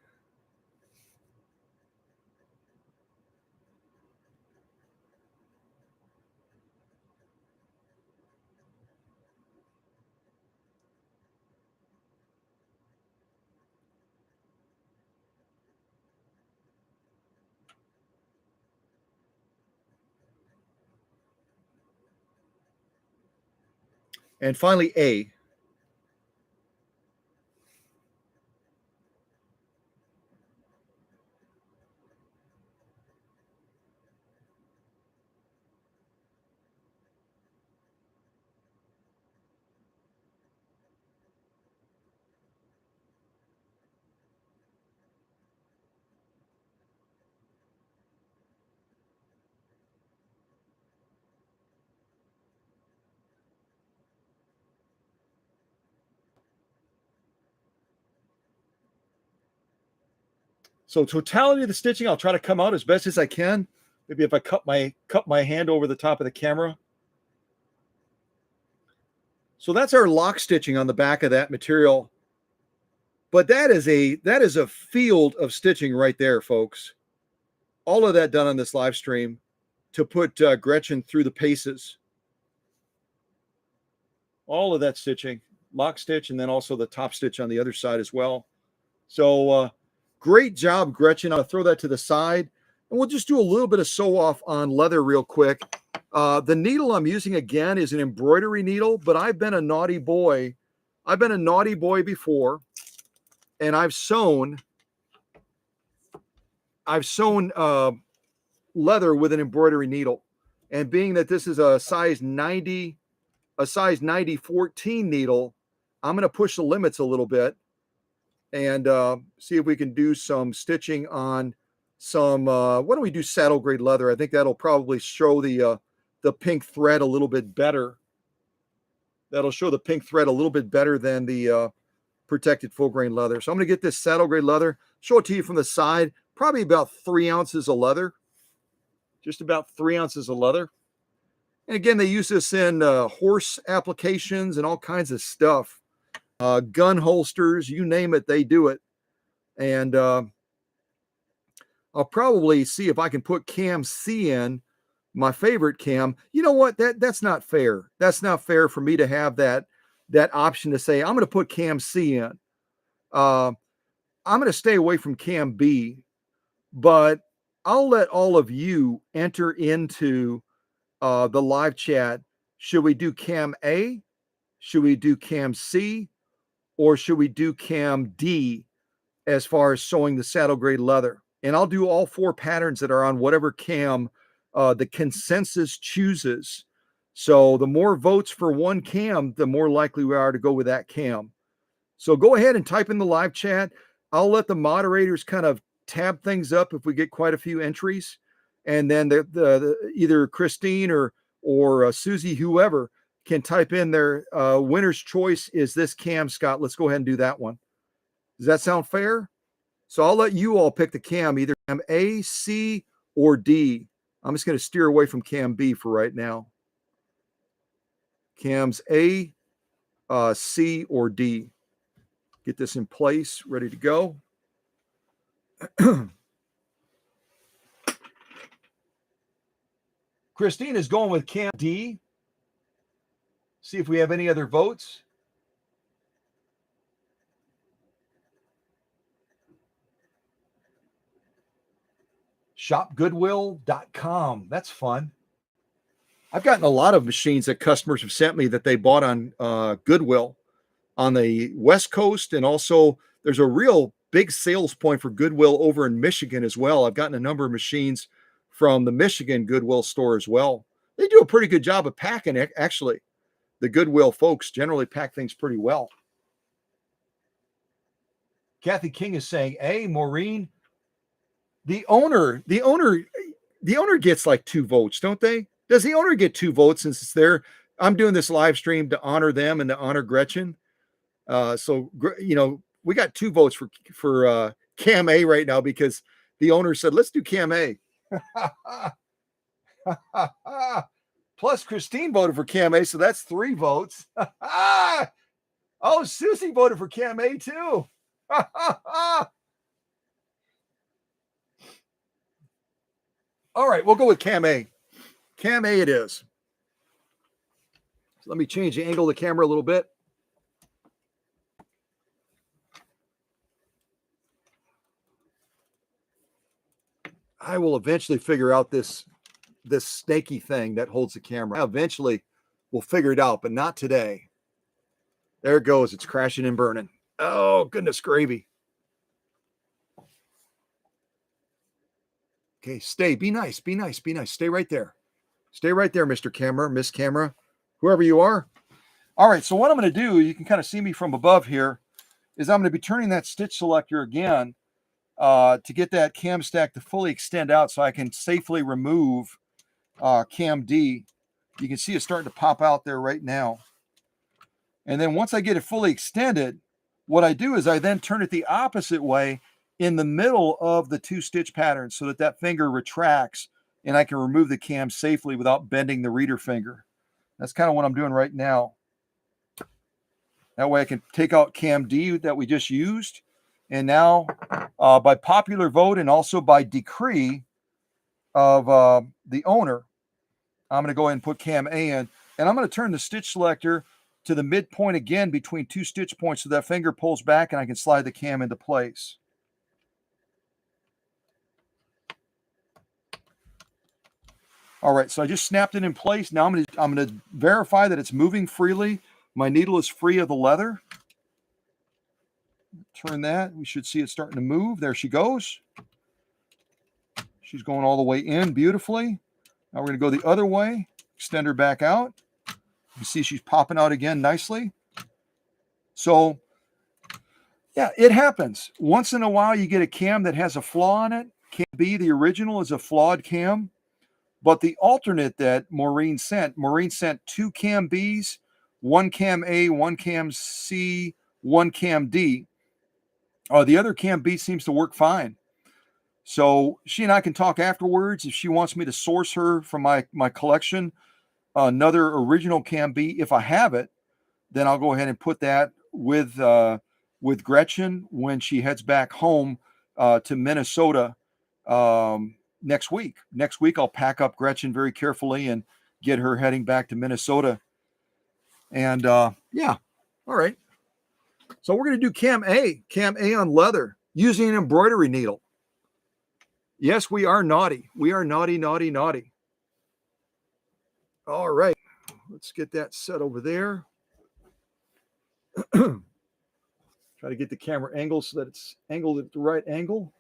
And finally, A. So totality of the stitching, I'll try to come out as best as I can. Maybe if I cup my hand over the top of the camera. So that's our lock stitching on the back of that material. But that is a field of stitching right there, folks. All of that done on this live stream to put Gretchen through the paces. All of that stitching, lock stitch, and then also the top stitch on the other side as well. So great job, Gretchen. I'll throw that to the side, and we'll just do a little bit of sew off on leather real quick. The needle I'm using again is an embroidery needle, but I've been a naughty boy. I've been a naughty boy before, and I've sewn leather with an embroidery needle. And being that this is a size 90 14 needle, I'm going to push the limits a little bit and see if we can do some stitching on some, why don't we do saddle grade leather? I think that'll probably show the pink thread a little bit better. That'll show the pink thread a little bit better than the protected full grain leather. So I'm going to get this saddle grade leather, show it to you from the side, probably about 3 ounces of leather, just about 3 ounces of leather. And again, they use this in horse applications and all kinds of stuff. Gun holsters, you name it, they do it. And I'll probably see if I can put cam C in, my favorite cam. You know what? That's not fair. That's not fair for me to have that option to say, I'm going to put cam C in. I'm going to stay away from cam B, but I'll let all of you enter into the live chat. Should we do cam A? Should we do cam C? Or should we do cam D as far as sewing the saddle grade leather? And I'll do all 4 patterns that are on whatever cam the consensus chooses So the more votes for one cam, the more likely we are to go with that cam. So go ahead and type in the live chat. I'll let the moderators kind of tab things up if we get quite a few entries, and then either Christine or Susie, whoever, can type in their winner's choice is this cam. Scott, let's go ahead and do that one. Does that sound fair? So I'll let you all pick the cam, either cam A, C, or D. I'm just going to steer away from cam B for right now. Cams A, C, or D. Get this in place, ready to go. Christine is going with cam D. See if we have any other votes. Shopgoodwill.com. That's fun. I've gotten a lot of machines that customers have sent me that they bought on Goodwill on the West Coast, and also there's a real big sales point for Goodwill over in Michigan as well. I've gotten a number of machines from the Michigan Goodwill store as well. They do a pretty good job of packing it, actually. The Goodwill folks generally pack things pretty well. Kathy King is saying, "Hey, Maureen, the owner gets like 2 votes, don't they? Does the owner get 2 votes since it's there? I'm doing this live stream to honor them and to honor Gretchen. So we got 2 votes for Cam A right now because the owner said, let's do Cam A." Plus Christine voted for Cam A, so that's 3 votes. Oh, Susie voted for Cam A too. All right, we'll go with Cam A. Cam A it is. So let me change the angle of the camera a little bit. I will eventually figure out this snaky thing that holds the camera. Eventually, we'll figure it out, but not today. There it goes. It's crashing and burning. Oh, goodness gravy. Okay, stay. Be nice. Be nice. Be nice. Stay right there. Stay right there, Mr. Camera, Miss Camera, whoever you are. All right, so what I'm going to do, you can kind of see me from above here, is I'm going to be turning that stitch selector again to get that cam stack to fully extend out so I can safely remove cam D. You can see it starting to pop out there right now. And then once I get it fully extended, what I do is I then turn it the opposite way in the middle of the 2 stitch patterns so that that finger retracts and I can remove the cam safely without bending the reader finger. That's kind of what I'm doing right now. That way I can take out cam D that we just used. And now by popular vote and also by decree of the owner, I'm going to go ahead and put cam A in. And I'm going to turn the stitch selector to the midpoint again between 2 stitch points so that finger pulls back and I can slide the cam into place. All right, so I just snapped it in place. Now I'm going to verify that it's moving freely. My needle is free of the leather. Turn that. We should see it starting to move. There she goes. She's going all the way in beautifully. Now we're going to go the other way. Extend her back out. You see she's popping out again nicely. So, yeah, it happens. Once in a while you get a cam that has a flaw in it. Cam B, the original, is a flawed cam. But the alternate that Maureen sent 2 cam Bs, 1 cam A, 1 cam C, 1 cam D. The other cam B seems to work fine. So she and I can talk afterwards if she wants me to source her from my collection another original cam B. If I have it, then I'll go ahead and put that with Gretchen when she heads back home to Minnesota next week. Next week, I'll pack up Gretchen very carefully and get her heading back to Minnesota. And yeah, all right. So we're going to do cam A on leather using an embroidery needle. Yes, we are naughty. We are naughty, naughty, naughty. All right. Let's get that set over there. Try to get the camera angle so that it's angled at the right angle.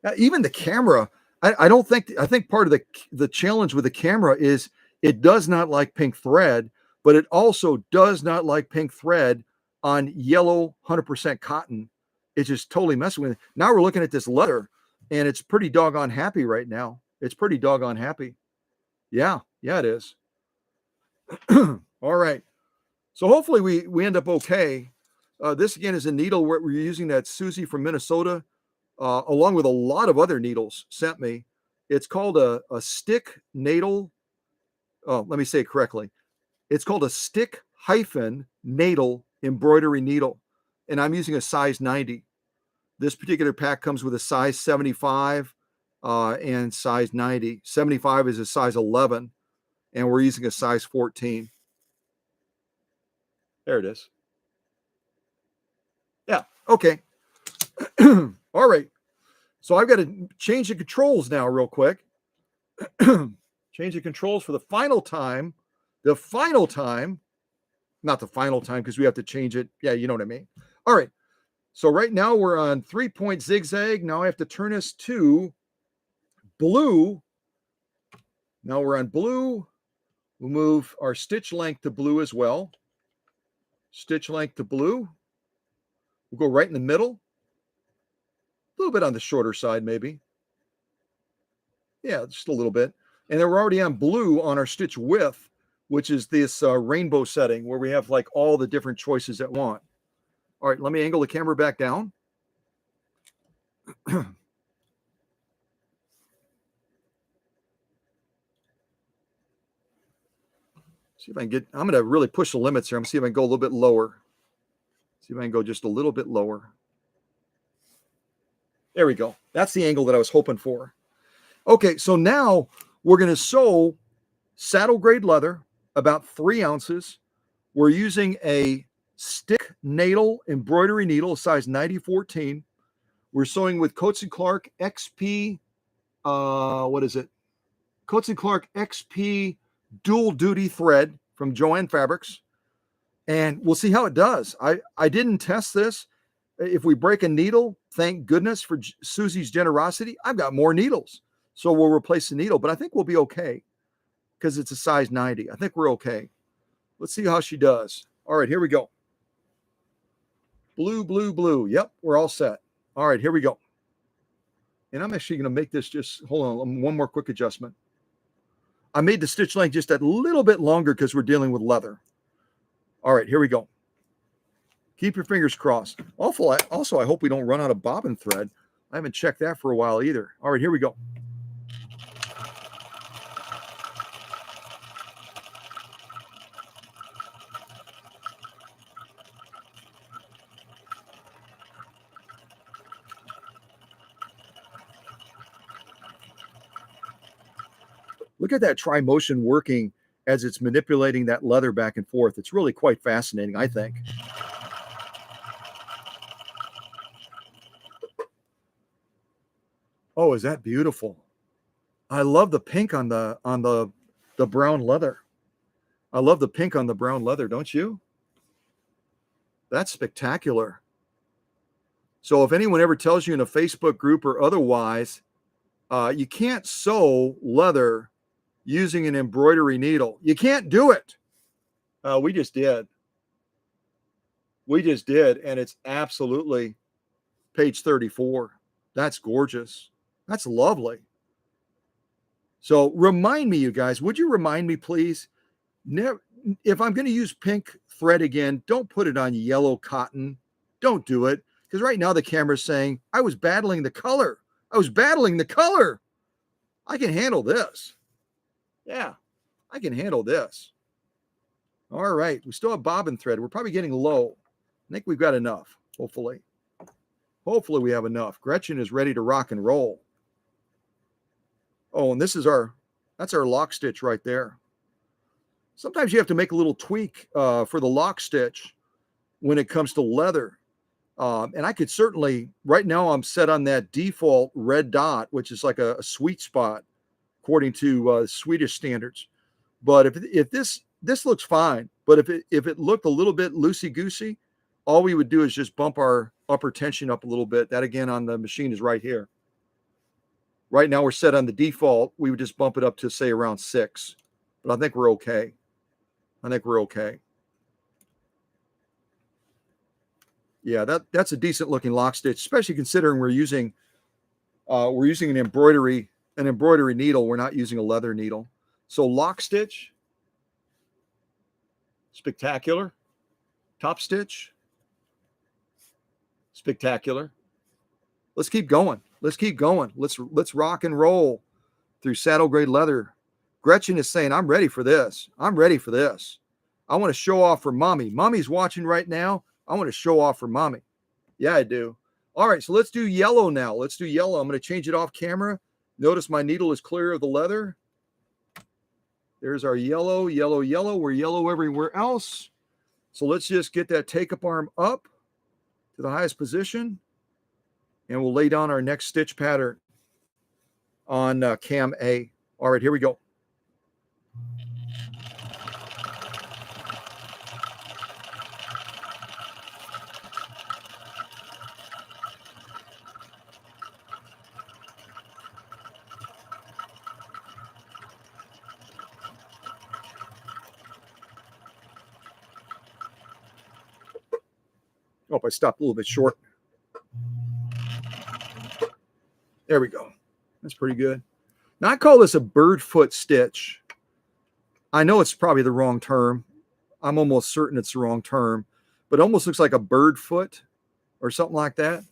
Now, even the camera, I don't think, I think part of the challenge with the camera is it does not like pink thread, but it also does not like pink thread on yellow 100% cotton. It's just totally messing with it. Now we're looking at this leather and it's pretty doggone happy right now. It's pretty doggone happy. Yeah, yeah, it is. All right. So hopefully we end up okay. This again is a needle where we're using that Susie from Minnesota, along with a lot of other needles sent me. It's called a stick natal. Oh, let me say it correctly. It's called a stick hyphen natal embroidery needle. And I'm using a size 90. This particular pack comes with a size 75 and size 90. 75 is a size 11, and we're using a size 14. There it is. Yeah, okay. All right. So I've got to change the controls now real quick. Change the controls for the final time. The final time, not the final time because we have to change it. Yeah, you know what I mean. All right. So right now we're on 3-point zigzag. Now I have to turn us to blue. Now we're on blue. We'll move our stitch length to blue as well. Stitch length to blue. We'll go right in the middle. A little bit on the shorter side, maybe. Yeah, just a little bit. And then we're already on blue on our stitch width, which is this rainbow setting where we have like all the different choices at once. All right, let me angle the camera back down. See if I can get, I'm going to really push the limits here. I'm going to see if I can go a little bit lower. See if I can go just a little bit lower. There we go. That's the angle that I was hoping for. Okay, so now we're going to sew saddle grade leather, about 3 ounces. We're using a stick natal embroidery needle, size 90-14. We're sewing with Coats & Clark XP, what is it? Coats & Clark XP dual duty thread from Joann Fabrics. And we'll see how it does. I didn't test this. If we break a needle, thank goodness for Susie's generosity, I've got more needles. So we'll replace the needle, but I think we'll be okay because it's a size 90. I think we're okay. Let's see how she does. All right, here we go. Blue, blue, blue. Yep, we're all set. All right, here we go. And I'm actually going to make this just, hold on, one more quick adjustment. I made the stitch length just a little bit longer because we're dealing with leather. All right, here we go. Keep your fingers crossed. Also, I hope we don't run out of bobbin thread. I haven't checked that for a while either. All right, here we go. Look at that tri-motion working as it's manipulating that leather back and forth. It's really quite fascinating, I think. Oh, is that beautiful? I love the pink on the brown leather. I love the pink on the brown leather, don't you? That's spectacular. So if anyone ever tells you in a Facebook group or otherwise, you can't sew leather using an embroidery needle, you can't do it. We just did. We just did, and it's absolutely page 34. That's gorgeous. That's lovely. So remind me, you guys, would you remind me, please? Never, if I'm going to use pink thread again, don't put it on yellow cotton. Don't do it. Because right now the camera's saying, I was battling the color. I was battling the color. I can handle this. Yeah, I can handle this. All right. We still have bobbin thread. We're probably getting low. I think we've got enough, hopefully. Hopefully we have enough. Gretchen is ready to rock and roll. Oh, and this is that's our lock stitch right there. Sometimes you have to make a little tweak for the lock stitch when it comes to leather. And I could certainly, right now I'm set on that default red dot, which is like a sweet spot according to Swedish standards. But if this looks fine, but if it looked a little bit loosey-goosey, all we would do is just bump our upper tension up a little bit. That again on the machine is right here. Right now we're set on the default. We would just bump it up to say around 6, but I think we're okay. I think we're okay. Yeah, that's a decent looking lock stitch, especially considering we're using an embroidery needle. We're not using a leather needle. So lock stitch, spectacular. Top stitch, spectacular. Let's keep going. Let's keep going. Let's rock and roll through saddle grade leather. Gretchen is saying, I'm ready for this. I'm ready for this. I want to show off for mommy. Mommy's watching right now. I want to show off for mommy. Yeah, I do. All right, so let's do yellow now. Let's do yellow. I'm going to change it off camera. Notice my needle is clear of the leather. There's our yellow, yellow, yellow. We're yellow everywhere else. So let's just get that take-up arm up to the highest position, and we'll lay down our next stitch pattern on cam A. All right, here we go. Oh, I stopped a little bit short. There we go. That's pretty good. Now I call this a bird foot stitch. I know it's probably the wrong term. I'm almost certain it's the wrong term, but it almost looks like a bird foot or something like that.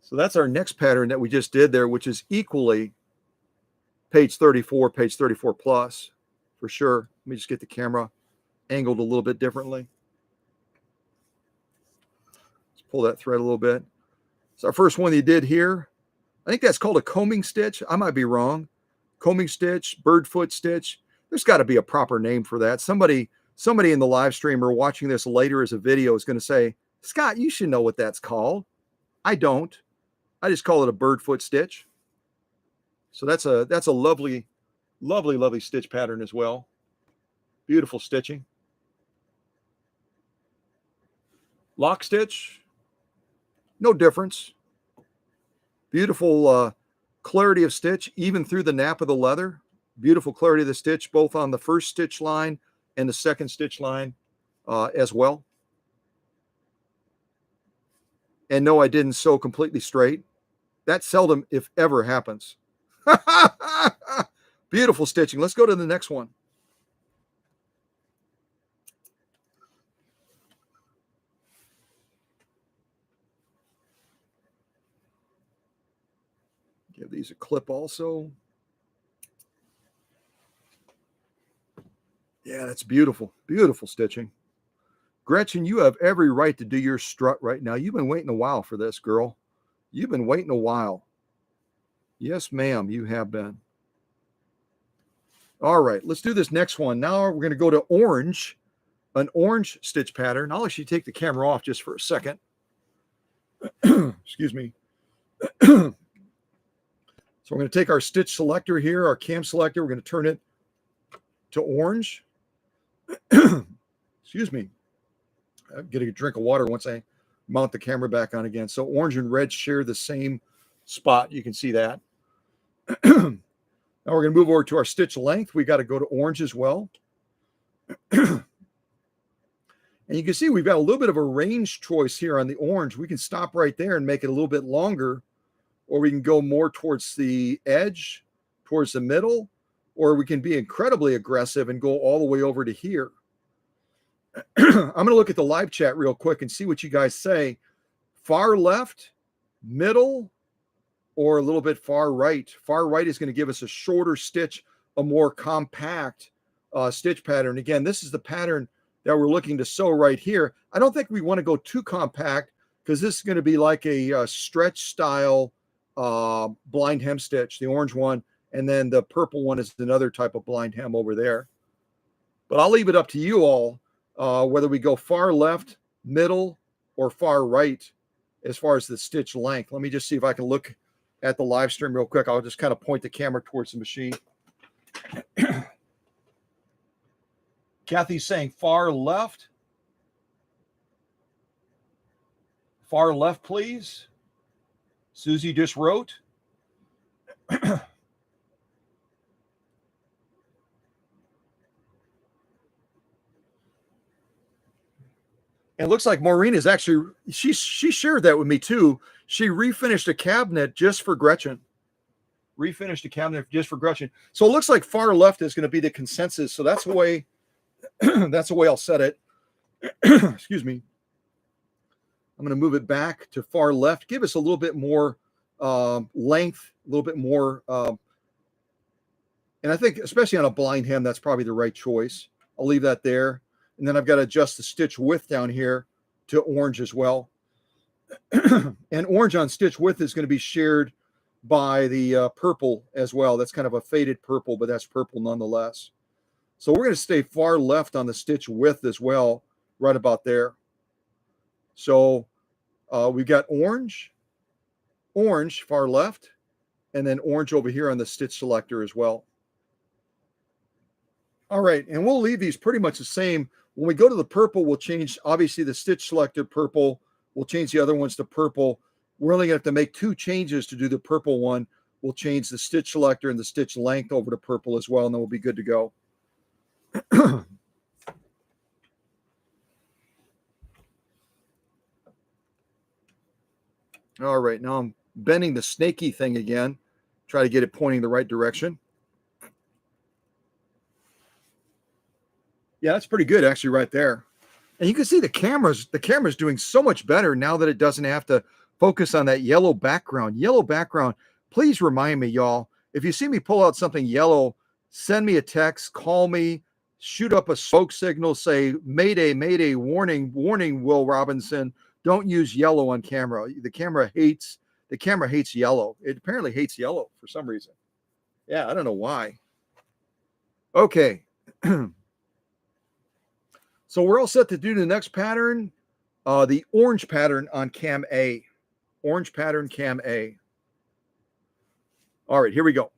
So that's our next pattern that we just did there, which is equally page 34 plus for sure. Let me just get the camera angled a little bit differently. Let's pull that thread a little bit. So our first one you did here, I think that's called a combing stitch. I might be wrong. Combing stitch, bird foot stitch. There's got to be a proper name for that. Somebody in the live stream or watching this later as a video is going to say, Scott, you should know what that's called. I don't. I just call it a bird foot stitch. So that's a lovely, lovely, lovely stitch pattern as well. Beautiful stitching. Lock stitch, no difference. Beautiful clarity of stitch, even through the nap of the leather. Beautiful clarity of the stitch, both on the first stitch line and the second stitch line as well. And no, I didn't sew completely straight. That seldom, if ever, happens. Beautiful stitching. Let's go to the next one. Give these a clip also. Yeah, that's beautiful. Beautiful stitching. Gretchen, you have every right to do your strut right now. You've been waiting a while for this, girl. You've been waiting a while. Yes, ma'am, you have been. All right, let's do this next one. Now we're going to go to orange, an orange stitch pattern. I'll actually take the camera off just for a second. Excuse me. So we're going to take our stitch selector here, our cam selector. We're going to turn it to orange. Excuse me. I'm getting a drink of water once I mount the camera back on again. So orange and red share the same spot. You can see that. Now we're going to move over to our stitch length. We got to go to orange as well. And you can see we've got a little bit of a range choice here on the orange. We can stop right there and make it a little bit longer, or we can go more towards the edge, towards the middle, or we can be incredibly aggressive and go all the way over to here. I'm going to look at the live chat real quick and see what you guys say. Far left, middle, or a little bit far right. Far right is going to give us a shorter stitch, a more compact stitch pattern. Again, this is the pattern that we're looking to sew right here. I don't think we want to go too compact because this is going to be like a stretch style blind hem stitch, the orange one, and then the purple one is another type of blind hem over there. But I'll leave it up to you all whether we go far left, middle, or far right as far as the stitch length. Let me just see if I can look at the live stream real quick. I'll just kind of point the camera towards the machine. Kathy's saying far left. Far left, please. Susie just wrote. It looks like Maureen is actually, she shared that with me too. She refinished a cabinet just for Gretchen. Refinished a cabinet just for Gretchen. So it looks like far left is going to be the consensus. So that's the way that's the way I'll set it. Excuse me. I'm going to move it back to far left. Give us a little bit more length, a little bit more. And I think, especially on a blind hem, that's probably the right choice. I'll leave that there. And then I've got to adjust the stitch width down here to orange as well. And orange on stitch width is going to be shared by the purple as well. That's kind of a faded purple, but that's purple nonetheless. So we're going to stay far left on the stitch width as well, right about there. So we've got orange, far left, and then orange over here on the stitch selector as well. All right, and we'll leave these pretty much the same. When we go to the purple, we'll change, obviously, the stitch selector purple. We'll change the other ones to purple. We're only going to have to make 2 changes to do the purple one. We'll change the stitch selector and the stitch length over to purple as well, and then we'll be good to go. All right, now I'm bending the snaky thing again. Try to get it pointing the right direction. Yeah, that's pretty good actually right there. And you can see the camera's doing so much better now that it doesn't have to focus on that yellow background. Yellow background, please remind me, y'all, if you see me pull out something yellow, send me a text, call me, shoot up a smoke signal, say, Mayday, Mayday, warning, warning, Will Robinson, don't use yellow on camera. The camera hates yellow. It apparently hates yellow for some reason. Yeah, I don't know why. Okay. So we're all set to do the next pattern, the orange pattern on cam A. Orange pattern, cam A. All right, here we go.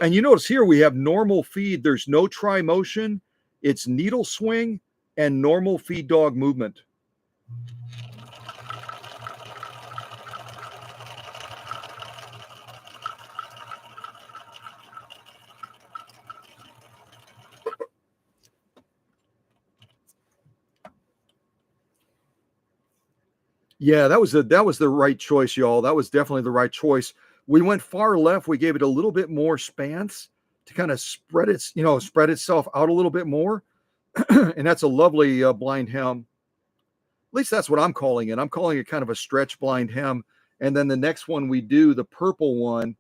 And you notice here we have normal feed. There's no tri motion. It's needle swing and normal feed dog movement. Yeah, that was the right choice, y'all. That was definitely the right choice. We went far left. We gave it a little bit more spans to kind of spread itself out a little bit more. And that's a lovely blind hem. At least that's what I'm calling it. I'm calling it kind of a stretch blind hem. And then the next one we do, the purple one,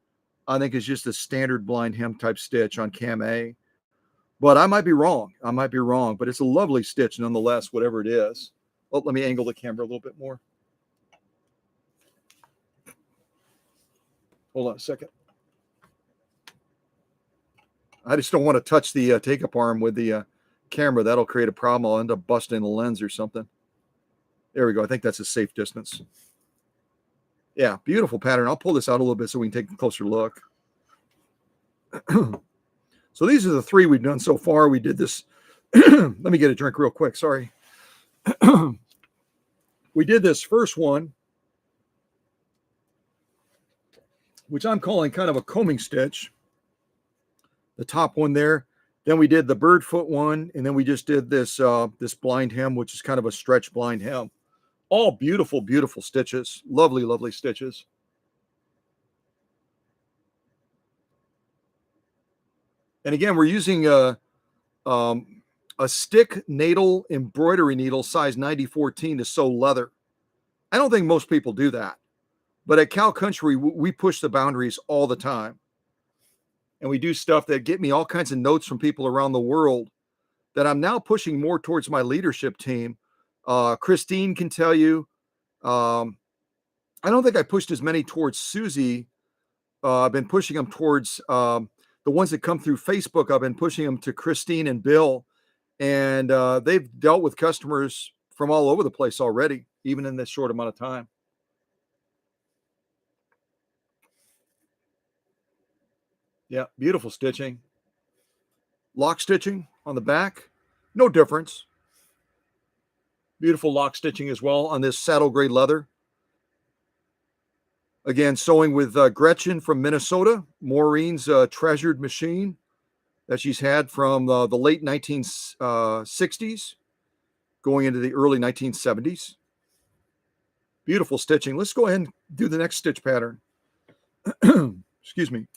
I think is just a standard blind hem type stitch on cam A. But I might be wrong. But it's a lovely stitch nonetheless, whatever it is. Oh, let me angle the camera a little bit more. Hold on a second. I just don't want to touch the take-up arm with the camera. That'll create a problem. I'll end up busting the lens or something. There we go. I think that's a safe distance. Yeah, beautiful pattern. I'll pull this out a little bit so we can take a closer look. So these are the 3 we've done so far. We did this. Let me get a drink real quick. Sorry. We did this first one, which I'm calling kind of a combing stitch. The top one there. Then we did the bird foot one, and then we just did this this blind hem, which is kind of a stretch blind hem. All beautiful, beautiful stitches. Lovely, lovely stitches. And again, we're using a stick needle embroidery needle size 9014 to sew leather. I don't think most people do that. But at Cow Country, we push the boundaries all the time. And we do stuff that get me all kinds of notes from people around the world that I'm now pushing more towards my leadership team. Christine can tell you. I don't think I pushed as many towards Susie. I've been pushing them towards the ones that come through Facebook. I've been pushing them to Christine and Bill. And they've dealt with customers from all over the place already, even in this short amount of time. Yeah, beautiful stitching. Lock stitching on the back, no difference. Beautiful lock stitching as well on this saddle gray leather. Again, sewing with Gretchen from Minnesota, Maureen's treasured machine that she's had from the late 1960s going into the early 1970s. Beautiful stitching. Let's go ahead and do the next stitch pattern. Excuse me.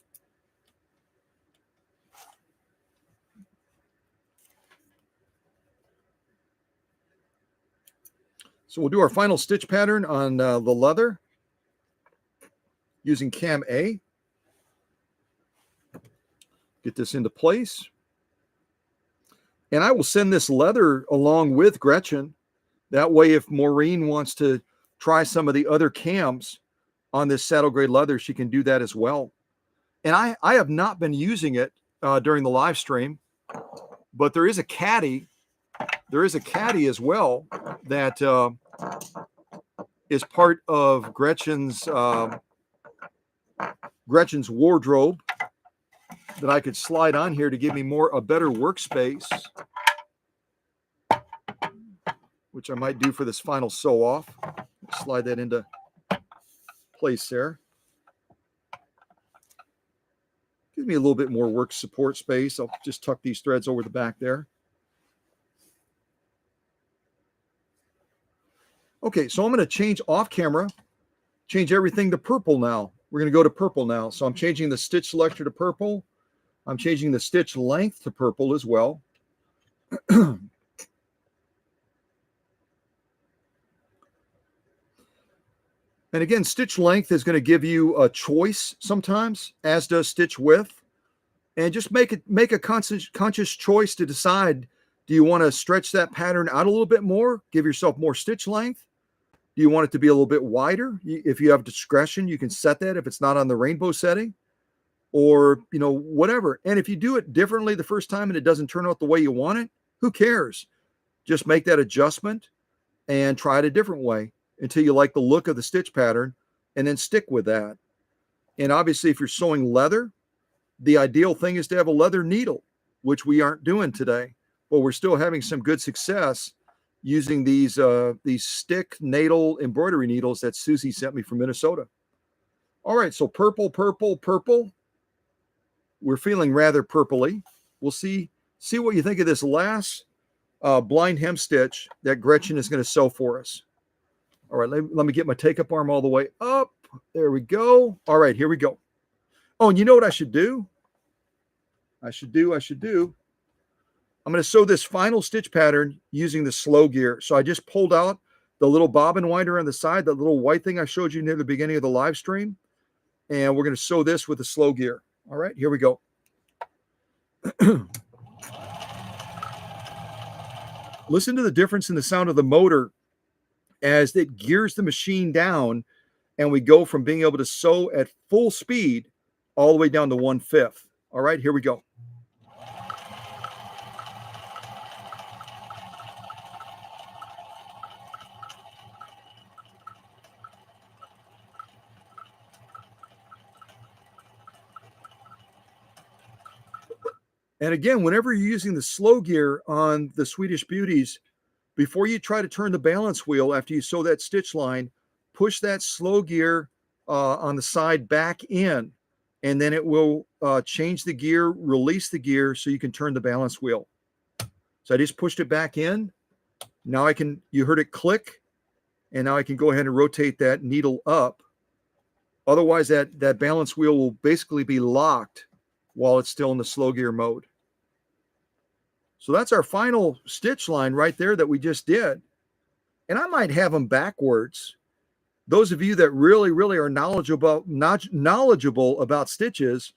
So we'll do our final stitch pattern on the leather using cam A. Get this into place. And I will send this leather along with Gretchen. That way, if Maureen wants to try some of the other cams on this saddle gray leather, she can do that as well. And I have not been using it during the live stream, but there is a caddy. There is a caddy as well that is part of Gretchen's wardrobe that I could slide on here to give me a better workspace, which I might do for this final sew off. Slide that into place there. Give me a little bit more work support space. I'll just tuck these threads over the back there. Okay, so I'm going to change off camera, change everything to purple now. We're going to go to purple now. So I'm changing the stitch selector to purple. I'm changing the stitch length to purple as well. And again, stitch length is going to give you a choice sometimes, as does stitch width. And just make a conscious choice to decide, do you want to stretch that pattern out a little bit more, give yourself more stitch length? Do you want it to be a little bit wider? If you have discretion, you can set that if it's not on the rainbow setting, or, you know, whatever. And if you do it differently the first time and it doesn't turn out the way you want it, who cares? Just make that adjustment and try it a different way until you like the look of the stitch pattern, and then stick with that. And obviously, if you're sewing leather, the ideal thing is to have a leather needle, which we aren't doing today, but we're still having some good success using these stick natal embroidery needles that Susie sent me from Minnesota. All right, so purple, purple, purple. We're feeling rather purpley. We'll see what you think of this last blind hem stitch that Gretchen is going to sew for us. All right, let me get my take-up arm all the way up. There we go. All right, here we go. Oh, and you know what I should do? I should do. I'm going to sew this final stitch pattern using the slow gear. So I just pulled out the little bobbin winder on the side, that little white thing I showed you near the beginning of the live stream. And we're going to sew this with the slow gear. All right, here we go. Listen to the difference in the sound of the motor as it gears the machine down, and we go from being able to sew at full speed all the way down to 1/5. All right, here we go. And again, whenever you're using the slow gear on the Swedish Beauties, before you try to turn the balance wheel after you sew that stitch line, push that slow gear on the side back in, and then it will change the gear, release the gear so you can turn the balance wheel. So I just pushed it back in. Now you heard it click, and now I can go ahead and rotate that needle up. Otherwise, that balance wheel will basically be locked while it's still in the slow gear mode. So that's our final stitch line right there that we just did. And I might have them backwards. Those of you that really, really are knowledgeable about stitches,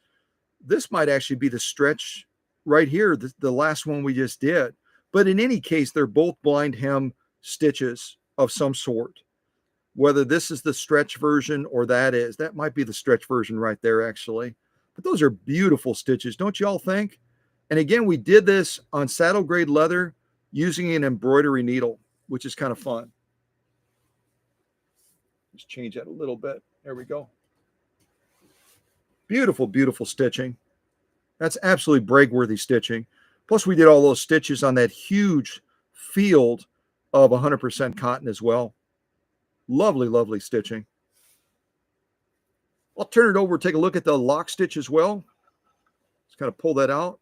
this might actually be the stretch right here, the last one we just did. But in any case, they're both blind hem stitches of some sort. Whether this is the stretch version or that might be the stretch version right there, actually. But those are beautiful stitches, don't you all think? And again, we did this on saddle grade leather using an embroidery needle, which is kind of fun. Just change that a little bit. There we go. Beautiful, beautiful stitching. That's absolutely break-worthy stitching. Plus, we did all those stitches on that huge field of 100% cotton as well. Lovely, lovely stitching. I'll turn it over, take a look at the lock stitch as well. Just kind of pull that out.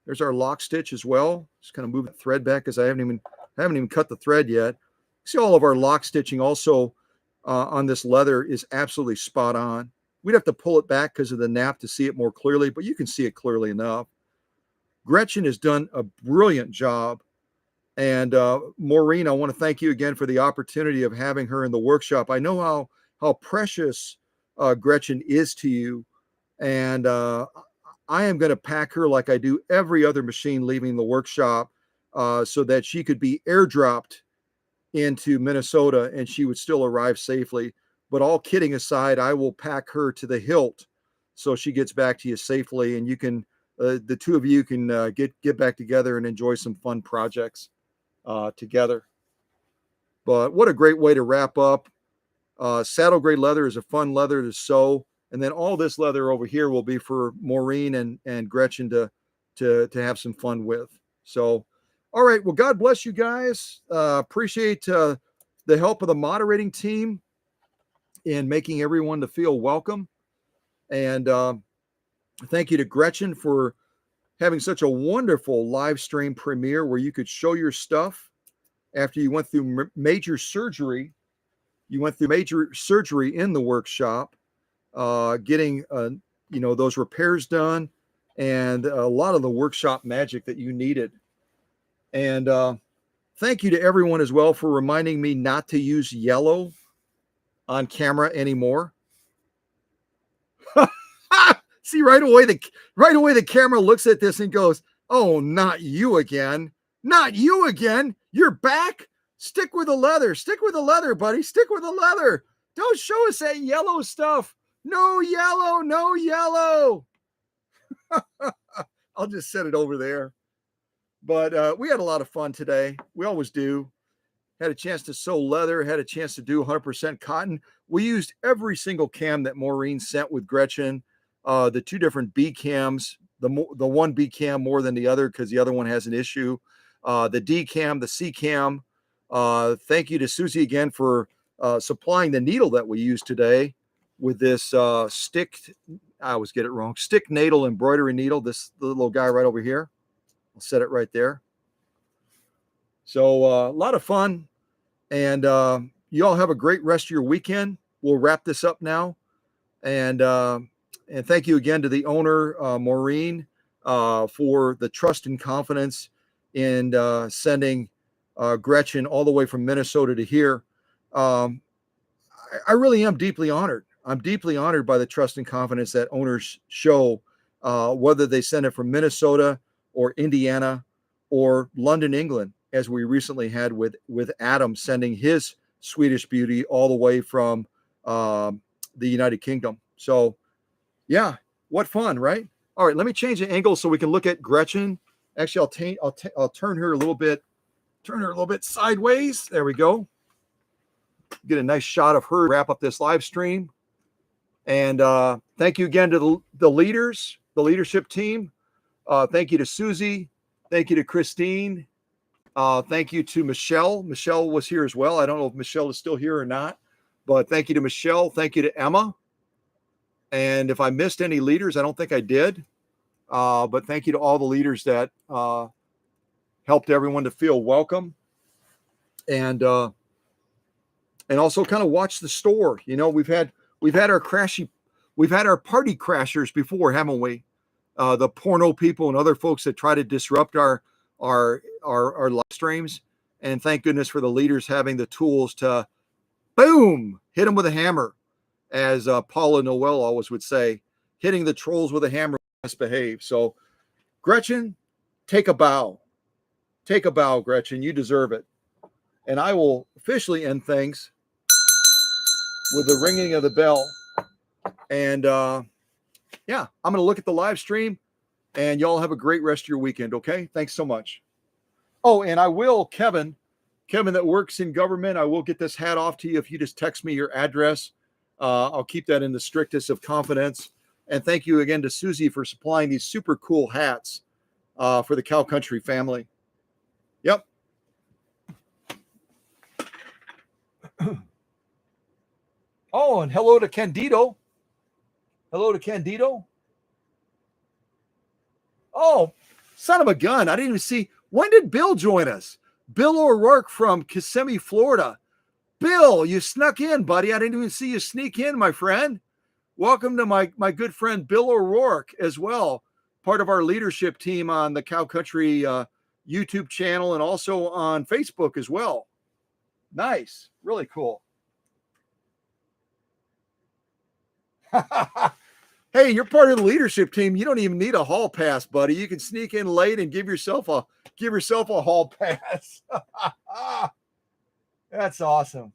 There's our lock stitch as well. Just kind of move the thread back because I haven't even cut the thread yet. See, all of our lock stitching also on this leather is absolutely spot on. We'd have to pull it back because of the nap to see it more clearly, but you can see it clearly enough. Gretchen has done a brilliant job. And Maureen, I want to thank you again for the opportunity of having her in the workshop. I know how precious Gretchen is to you. And I am going to pack her like I do every other machine leaving the workshop so that she could be airdropped into Minnesota and she would still arrive safely. But all kidding aside, I will pack her to the hilt so she gets back to you safely, and you can, the two of you can get back together and enjoy some fun projects together. But what a great way to wrap up. Saddle gray leather is a fun leather to sew. And then all this leather over here will be for Maureen and Gretchen to have some fun with. So, all right. Well, God bless you guys. Appreciate the help of the moderating team in making everyone to feel welcome. And thank you to Gretchen for having such a wonderful live stream premiere where you could show your stuff after you went through major surgery. You went through major surgery in the workshop, getting those repairs done and a lot of the workshop magic that you needed. And thank you to everyone as well for reminding me not to use yellow on camera anymore. See, right away the camera looks at this and goes, "Oh, not you again. Not you again. You're back. Stick with the leather. Stick with the leather, buddy. Stick with the leather. Don't show us that yellow stuff. No yellow, no yellow." I'll just set it over there. But we had a lot of fun today. We always do. Had a chance to sew leather, had a chance to do 100% cotton. We used every single cam that Maureen sent with Gretchen. The two different B cams, the one B cam more than the other because the other one has an issue. The D cam, the C cam. Thank you to Susie again for supplying the needle that we used today with this stick. I always get it wrong. Stick nail embroidery needle. This little guy right over here. I'll set it right there. So a lot of fun. And you all have a great rest of your weekend. We'll wrap this up now. And thank you again to the owner, Maureen, for the trust and confidence in sending Gretchen all the way from Minnesota to here. I really am deeply honored. I'm deeply honored by the trust and confidence that owners show, whether they send it from Minnesota or Indiana or London, England, as we recently had with Adam sending his Swedish beauty all the way from the United Kingdom. So, yeah, what fun, right? All right, let me change the angle so we can look at Gretchen. Actually, I'll turn her a little bit sideways. There we go. Get a nice shot of her. Wrap up this live stream. And thank you again to the leaders, the leadership team. Thank you to Susie. Thank you to Christine. Thank you to Michelle. Michelle was here as well. I don't know if Michelle is still here or not, but thank you to Michelle. Thank you to Emma. And if I missed any leaders, I don't think I did. But thank you to all the leaders that helped everyone to feel welcome. And also kind of watch the store. You know, we've had our party crashers before, haven't we? The porno people and other folks that try to disrupt our live streams. And thank goodness for the leaders having the tools to boom, hit them with a hammer, as Paula Noel always would say, hitting the trolls with a hammer misbehave. So Gretchen, take a bow, Gretchen, you deserve it. And I will officially end things with the ringing of the bell. And yeah, I'm going to look at the live stream, and y'all have a great rest of your weekend. Okay. Thanks so much. Oh, and I will, Kevin that works in government, I will get this hat off to you if you just text me your address. I'll keep that in the strictest of confidence. And thank you again to Susie for supplying these super cool hats for the Cow Country family. Yep. Oh, and hello to Candido. Hello to Candido. Oh, son of a gun. I didn't even see. When did Bill join us? Bill O'Rourke from Kissimmee, Florida. Bill, you snuck in, buddy. I didn't even see you sneak in, my friend. Welcome to my good friend Bill O'Rourke as well, part of our leadership team on the Cow Country YouTube channel and also on Facebook as well. Nice. Really cool. Hey, you're part of the leadership team. You don't even need a hall pass, buddy. You can sneak in late and give yourself a hall pass. That's awesome.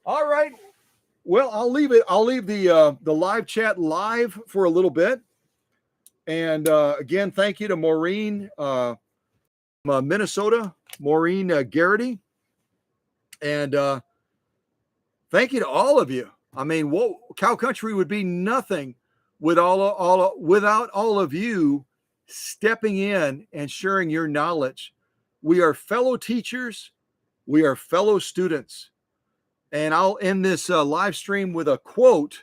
All right. Well, I'll leave the live chat live for a little bit. And again, thank you to Maureen, Minnesota, Maureen Garrity. And thank you to all of you. I mean, Cow Country would be nothing without all of you stepping in and sharing your knowledge. We are fellow teachers. We are fellow students. And I'll end this live stream with a quote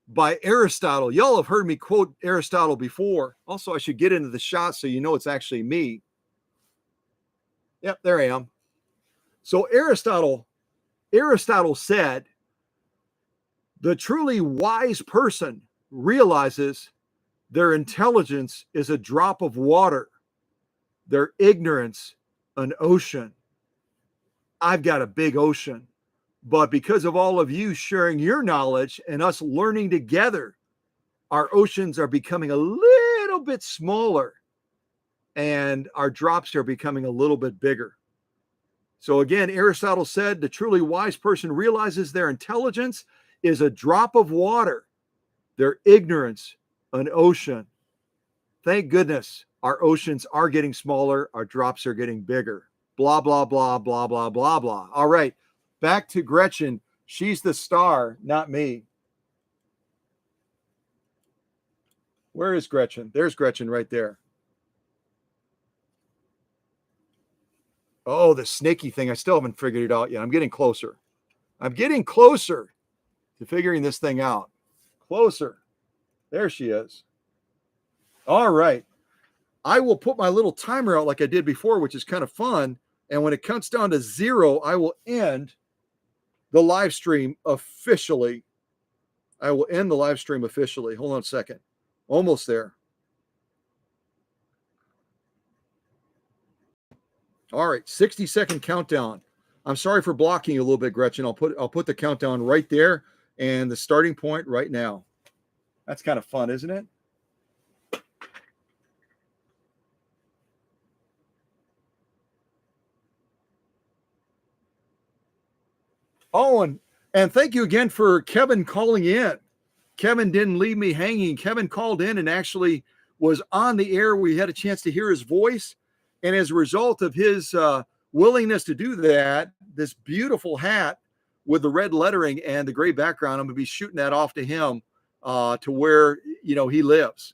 by Aristotle. Y'all have heard me quote Aristotle before. Also, I should get into the shot so you know it's actually me. Yep, there I am. So Aristotle said, the truly wise person realizes their intelligence is a drop of water, their ignorance an ocean. I've got a big ocean, but because of all of you sharing your knowledge and us learning together, our oceans are becoming a little bit smaller and our drops are becoming a little bit bigger. So again, Aristotle said the truly wise person realizes their intelligence is a drop of water, their ignorance an ocean. Thank goodness our oceans are getting smaller, our drops are getting bigger. Blah, blah, blah, blah, blah, blah, blah. All right, back to Gretchen. She's the star, not me. Where is Gretchen? There's Gretchen right there. Oh, the snaky thing. I still haven't figured it out yet. I'm getting closer. I'm getting closer to figuring this thing out. Closer. There she is. All right. I will put my little timer out like I did before, which is kind of fun. And when it counts down to 0, I will end the live stream officially. I will end the live stream officially. Hold on a second. Almost there. All right, 60-second countdown. I'm sorry for blocking you a little bit, Gretchen. I'll put the countdown right there and the starting point right now. That's kind of fun, isn't it? Oh, and thank you again for Kevin calling in. Kevin didn't leave me hanging. Kevin called in and actually was on the air. We had a chance to hear his voice. And as a result of his willingness to do that, this beautiful hat with the red lettering and the gray background, I'm going to be shooting that off to him to where, he lives,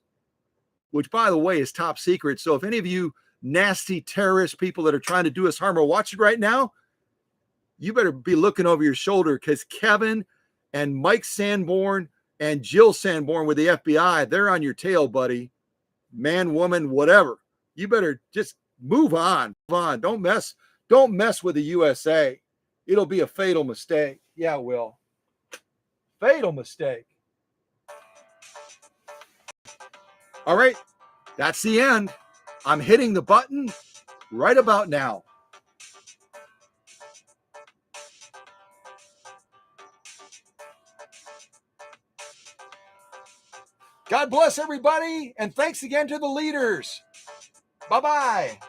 which, by the way, is top secret. So if any of you nasty terrorist people that are trying to do us harm are watching right now, you better be looking over your shoulder, because Kevin and Mike Sanborn and Jill Sanborn with the FBI, they're on your tail, buddy. Man, woman, whatever. You better just move on. Don't mess with the USA. It'll be a fatal mistake. Yeah, it will. Fatal mistake. All right. That's the end. I'm hitting the button right about now. God bless everybody, and thanks again to the leaders. Bye-bye.